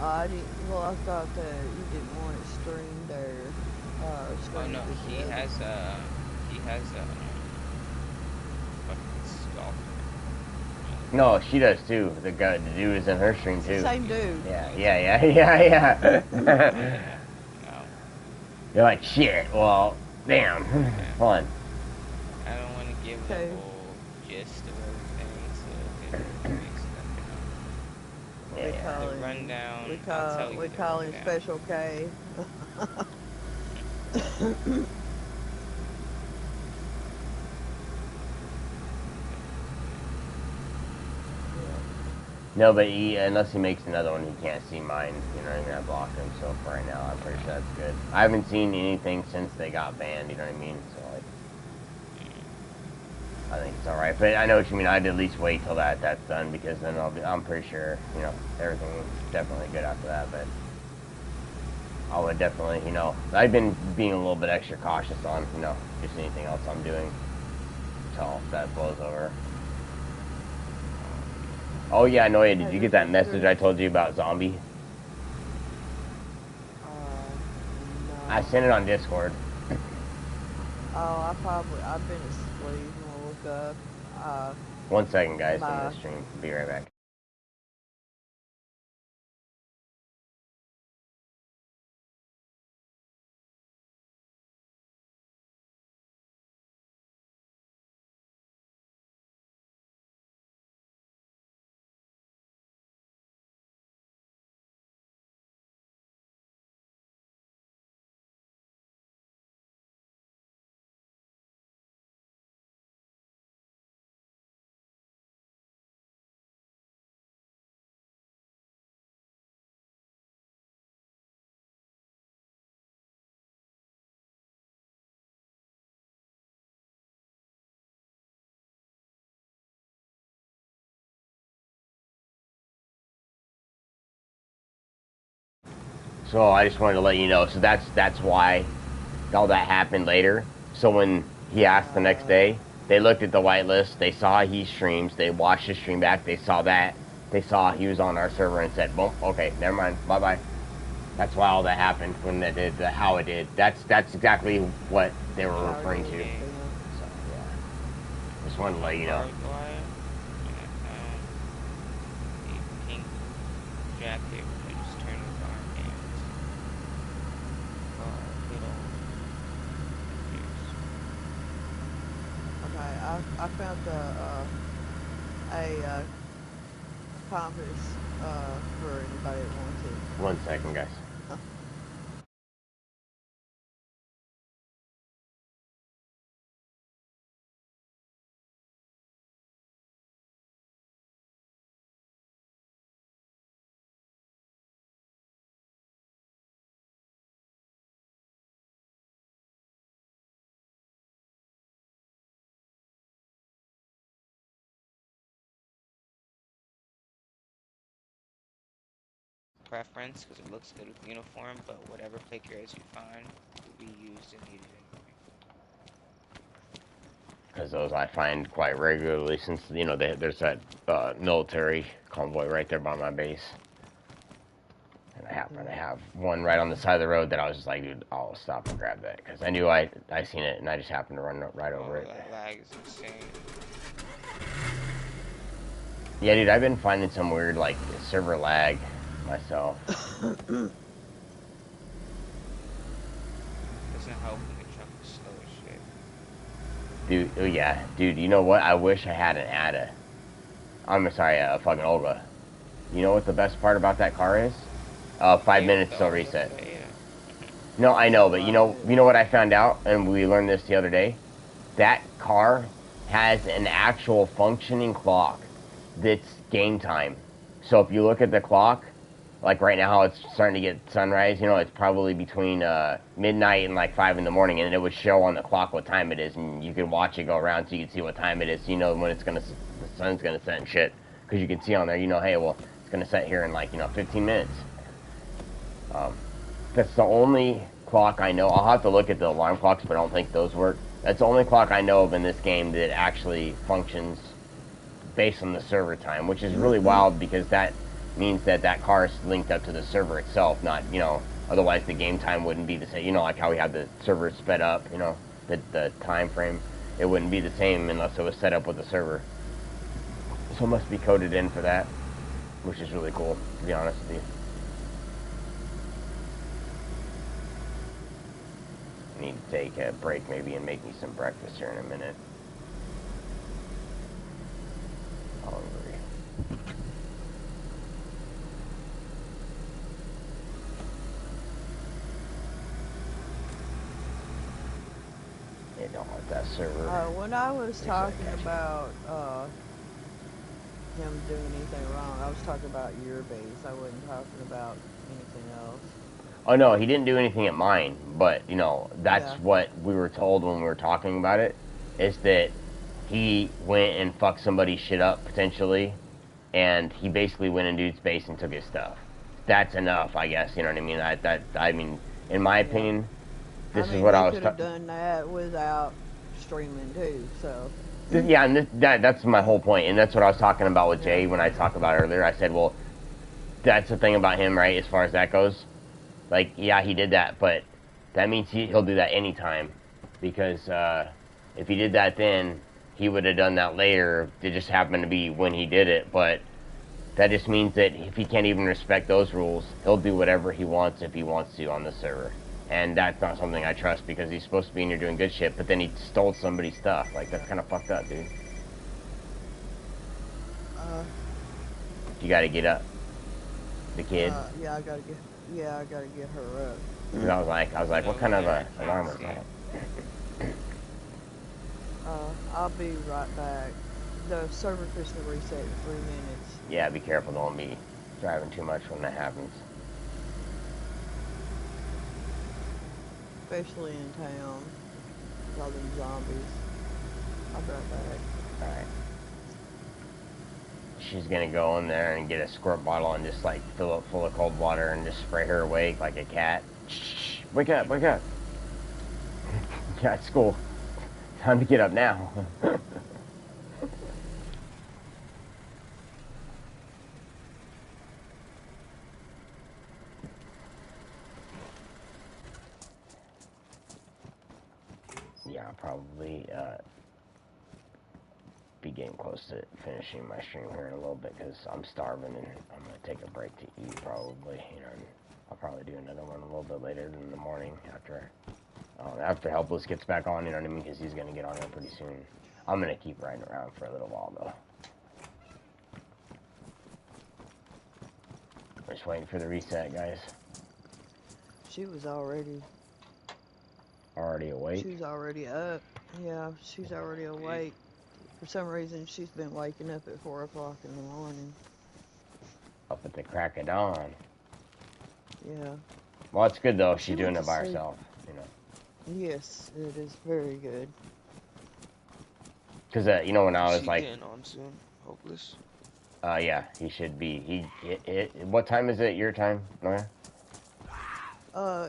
I didn't. Well, I thought that you didn't want it streamed or Oh streamed no, he together. has fucking stalker. No, she does too. The dude is in her stream It's the too. same dude. Yeah. No, You're like, shit, well, damn. Fun. I don't want to give the Okay. whole gist of everything, so it makes nothing. We Yeah. call The him. rundown. We I'll tell call you we the call him rundown. Special K. No, but unless he makes another one, he can't see mine. You know what I mean? I blocked him, so for right now, I'm pretty sure that's good. I haven't seen anything since they got banned, you know what I mean? So, like, I think it's alright. But I know what you mean. I'd at least wait till that's done, because then I'm pretty sure, you know, everything's definitely good after that. But I would definitely, you know, I've been being a little bit extra cautious on, you know, just anything else I'm doing until that blows over. Oh yeah, Noya, did you get that message I told you about Zombie? No. I sent it on Discord. Oh, I've been asleep. I woke up. 1 second, guys, Bye. in the stream. Be right back. So I just wanted to let you know. So that's why all that happened later. So when he asked the next day, they looked at the whitelist. They saw he streams. They watched his stream back. They saw that. They saw he was on our server and said, "Boom, okay, never mind. Bye bye." That's why all that happened when they did how it did. That's exactly what they were referring to. So yeah, just wanted to let you know. Barbed wire, a pink jacket, which I just turned with our hands. Okay, I found a compass for anybody that wants it. 1 second, guys. Preference, because it looks good with the uniform, but whatever pick yours you find will be used and needed anyway. Because those I find quite regularly, since you know there's that military convoy right there by my base, and I happen to have one right on the side of the road that I was just like, dude, I'll stop and grab that because I knew I seen it and I just happened to run right over it. That lag is insane. Yeah, dude, I've been finding some weird like server lag myself. Doesn't help when the truck is slow as shit. Dude, oh yeah, dude, you know what? I wish I had an Ada. I'm sorry, fucking Olga. You know what the best part about that car is? 5 minutes till reset. No, I know, but you know what I found out, and we learned this the other day? That car has an actual functioning clock that's game time. So if you look at the clock, like right now it's starting to get sunrise, you know, it's probably between midnight and like 5 in the morning, and it would show on the clock what time it is, and you can watch it go around so you can see what time it is, so you know when it's the sun's gonna set and shit, because you can see on there, you know, hey, well, it's gonna set here in like, you know, 15 minutes. That's the only clock I know. I'll have to look at the alarm clocks, but I don't think those work. That's the only clock I know of in this game that actually functions based on the server time, which is really wild because that means that that car is linked up to the server itself, not, you know, otherwise the game time wouldn't be the same. You know, like how we have the server sped up, you know, the time frame. It wouldn't be the same unless it was set up with the server. So it must be coded in for that, which is really cool, to be honest with you. I need to take a break maybe and make me some breakfast here in a minute. Hungry. They don't want that server. When I was talking about him doing anything wrong, I was talking about your base. I wasn't talking about anything else. Oh no, he didn't do anything at mine, but you know, that's what we were told when we were talking about it, is that he went and fucked somebody's shit up potentially, and he basically went in dude's base and took his stuff. That's enough, I guess. You know what I mean? I mean, in my opinion, this is what I was. Could have done that without streaming too. So. Yeah, and that's my whole point, and that's what I was talking about with Jay when I talked about it earlier. I said, well, that's the thing about him, right? As far as that goes, like, yeah, he did that, but that means he'll do that anytime, because if he did that then, he would have done that later. It just happened to be when he did it, but that just means that if he can't even respect those rules, he'll do whatever he wants if he wants to on the server. And that's not something I trust, because he's supposed to be in here doing good shit, but then he stole somebody's stuff. Like, that's kind of fucked up, dude. You gotta get up. The kid. Yeah, I gotta get her up. And I was like, what kind of alarm was that? I'll be right back. The server fixing to reset in 3 minutes. Yeah, be careful. Don't be driving too much when that happens. Especially in town. With all them zombies. I'll be right back. Alright. She's gonna go in there and get a squirt bottle and just like fill it full of cold water and just spray her awake like a cat. Shh, wake up, wake up. Yeah, it's school. Time to get up now. Yeah, I'll probably be getting close to finishing my stream here in a little bit because I'm starving and I'm going to take a break to eat probably, you know, and I'll probably do another one a little bit later in the morning after Helpless gets back on, you know what I mean, because he's going to get on there pretty soon. I'm going to keep riding around for a little while though. We're just waiting for the reset, guys. She was already awake? She's already up. Yeah, she's already awake. For some reason, she's been waking up at 4 o'clock in the morning. Up at the crack of dawn. Yeah. Well, it's good though if she's doing it by herself, you know. Yes, it is very good. Because, you know, when I was like... getting on soon, Hopeless? Yeah, he should be. What time is it, your time, Noah?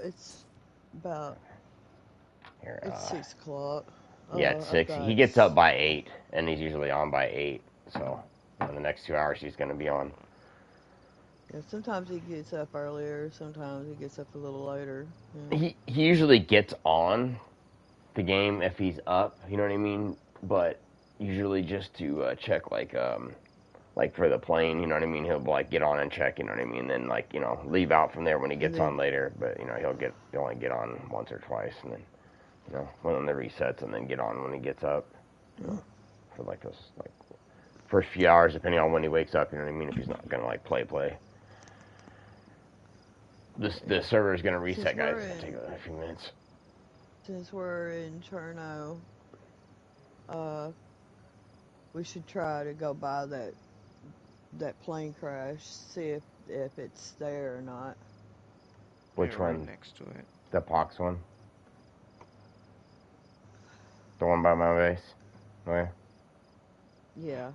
It's about... Here, it's 6 o'clock. Yeah, it's 6. He gets up by 8, and he's usually on by 8. So, in the next 2 hours, he's going to be on. Yeah, sometimes he gets up earlier. Sometimes he gets up a little later. Yeah. He usually gets on the game if he's up, you know what I mean? But usually just to check, like for the plane, you know what I mean? He'll, like, get on and check, you know what I mean? Then, like, you know, leave out from there when he gets on later. But, you know, he'll only get on once or twice, and then... You know, when the resets and then get on when he gets up. You know, for like those first few hours, depending on when he wakes up. You know what I mean? If he's not gonna like play. The server is gonna reset, guys. It's gonna take a few minutes. Since we're in Cherno, we should try to go by that plane crash, see if it's there or not. Which one? Right next to it. The Pox one. The one by my base? Where? Yeah.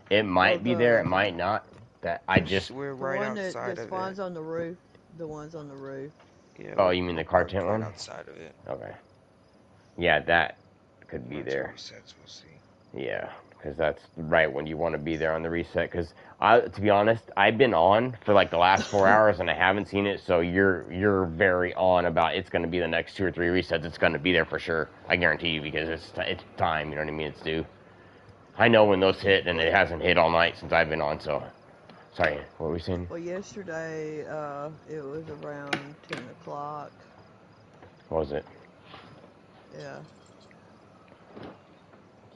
It might be there, it might not. That I just... We're right outside of it. The spawns on the roof. The ones on the roof. Yeah, oh, you mean the car tent one? Outside of it. Okay. Yeah, that could be there. Resets, we'll see. Yeah, because that's right when you want to be there on the reset. Because to be honest, I've been on for like the last 4 hours and I haven't seen it. So you're very on about it's going to be the next 2 or 3 resets. It's going to be there for sure. I guarantee you because it's time. You know what I mean? It's due. I know when those hit, and it hasn't hit all night since I've been on. So, sorry, what were we saying? Well, yesterday, it was around 10 o'clock. What was it? Yeah.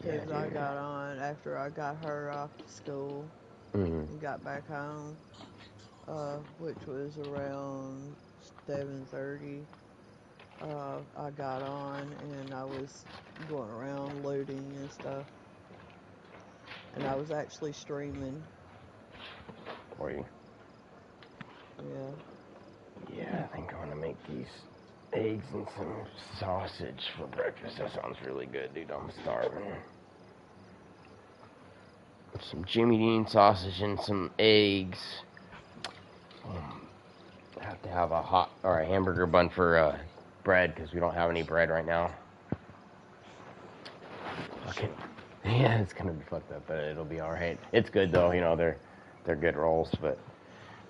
Yeah, Because I got on after I got her off to school and got back home, which was around 7:30. I got on and I was going around looting and stuff. And I was actually streaming. Were you? Yeah. Yeah, I think I want to make these eggs and some sausage for breakfast. That sounds really good, dude. I'm starving. Some Jimmy Dean sausage and some eggs. I have to have a hot or a hamburger bun for bread because we don't have any bread right now. Okay. Yeah, it's gonna be fucked up, but it'll be all right. It's good though, you know. They're good rolls, but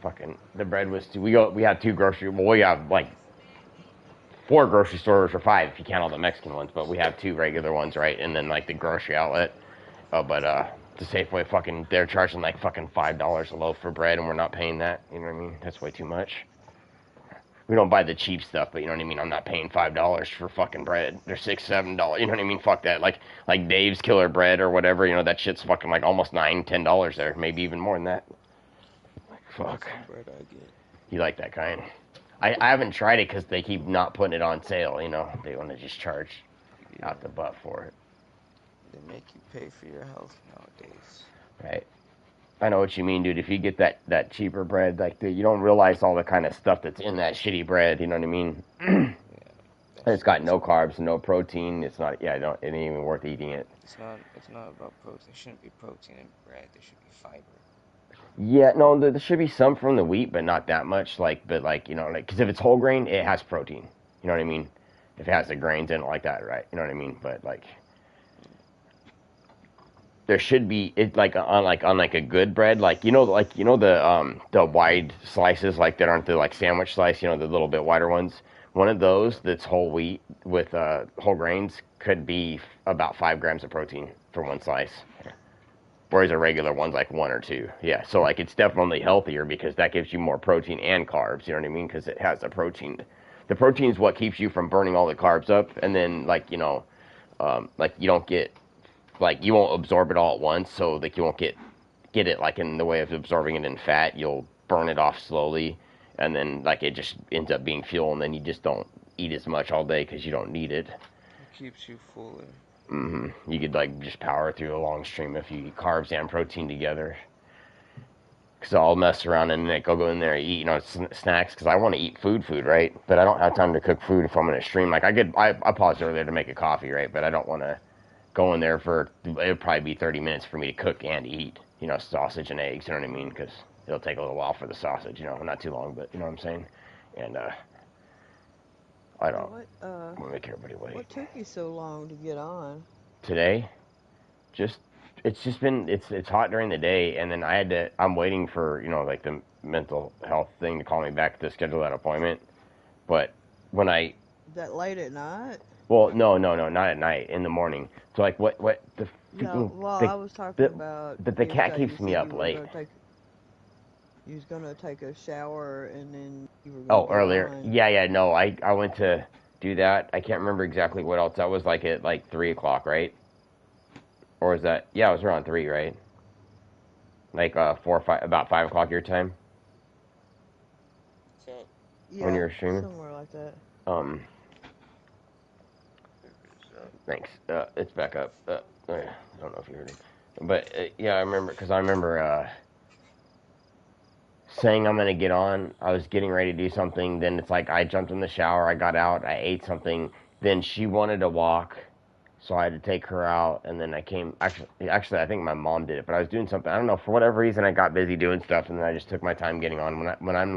fucking the bread was too. We had 2 grocery. Well, we have like 4 grocery stores or 5 if you count all the Mexican ones, but we have 2 regular ones, right? And then like the grocery outlet. But the Safeway fucking they're charging like fucking $5 a loaf for bread, and we're not paying that. You know what I mean? That's way too much. We don't buy the cheap stuff, but you know what I mean. I'm not paying $5 for fucking bread. They're $6, $7. You know what I mean? Fuck that. Like Dave's Killer Bread or whatever. You know that shit's fucking like almost $9, $10 there, maybe even more than that. Like fuck. Bread I get. You like that kind? I haven't tried it because they keep not putting it on sale. You know they want to just charge out the butt for it. They make you pay for your health nowadays. Right. I know what you mean, dude. If you get that cheaper bread, like you don't realize all the kind of stuff that's in that shitty bread. You know what I mean? Yeah. It's got no carbs, no protein. It's not. Yeah, it ain't even worth eating it. It's not about protein. There shouldn't be protein in bread. There should be fiber. Yeah, no, there should be some from the wheat, but not that much. But you know, because if it's whole grain, it has protein. You know what I mean? If it has the grains in it like that, right? You know what I mean? But there should be it on a good bread, the wide slices that aren't the sandwich slice, the little bit wider ones. One of those that's whole wheat with whole grains could be about 5 grams of protein for one slice, whereas a regular one's like 1 or 2. Yeah, so it's definitely healthier because that gives you more protein and carbs. You know what I mean? Because it has the protein. The protein is what keeps you from burning all the carbs up, and then you don't get. You won't absorb it all at once, so you won't get it in the way of absorbing it in fat. You'll burn it off slowly, and then it just ends up being fuel, and then you just don't eat as much all day because you don't need it. It keeps you fuller. You could just power through a long stream if you eat carbs and protein together. Because I'll mess around and I'll go in there and eat snacks because I want to eat food, right? But I don't have time to cook food if I'm going to stream. I paused earlier to make a coffee, right? But I don't want to go in there it would probably be 30 minutes for me to cook and eat, sausage and eggs, you know what I mean? Because it'll take a little while for the sausage, not too long, but you know what I'm saying? And, I don't want to make everybody wait. What took you so long to get on? Today? It's hot during the day, and then I'm waiting for, the mental health thing to call me back to schedule that appointment. But when That late at night? Well, no, not at night, in the morning. So, what the freaking... No, I was talking about... But the cat keeps me up late. You was gonna take a shower, and then you were Oh, earlier. Yeah, no, I went to do that. I can't remember exactly what else. That was at 3 o'clock, right? Or was that... Yeah, it was around 3, right? 4 or 5... About 5 o'clock your time? Yeah, when you were streaming? Somewhere like that. Thanks. It's back up. I don't know if you heard it. But, yeah, I remember saying I'm going to get on. I was getting ready to do something. Then it's I jumped in the shower. I got out. I ate something. Then she wanted to walk. So I had to take her out. And then I came. Actually, I think my mom did it. But I was doing something. I don't know. For whatever reason, I got busy doing stuff. And then I just took my time getting on. When I'm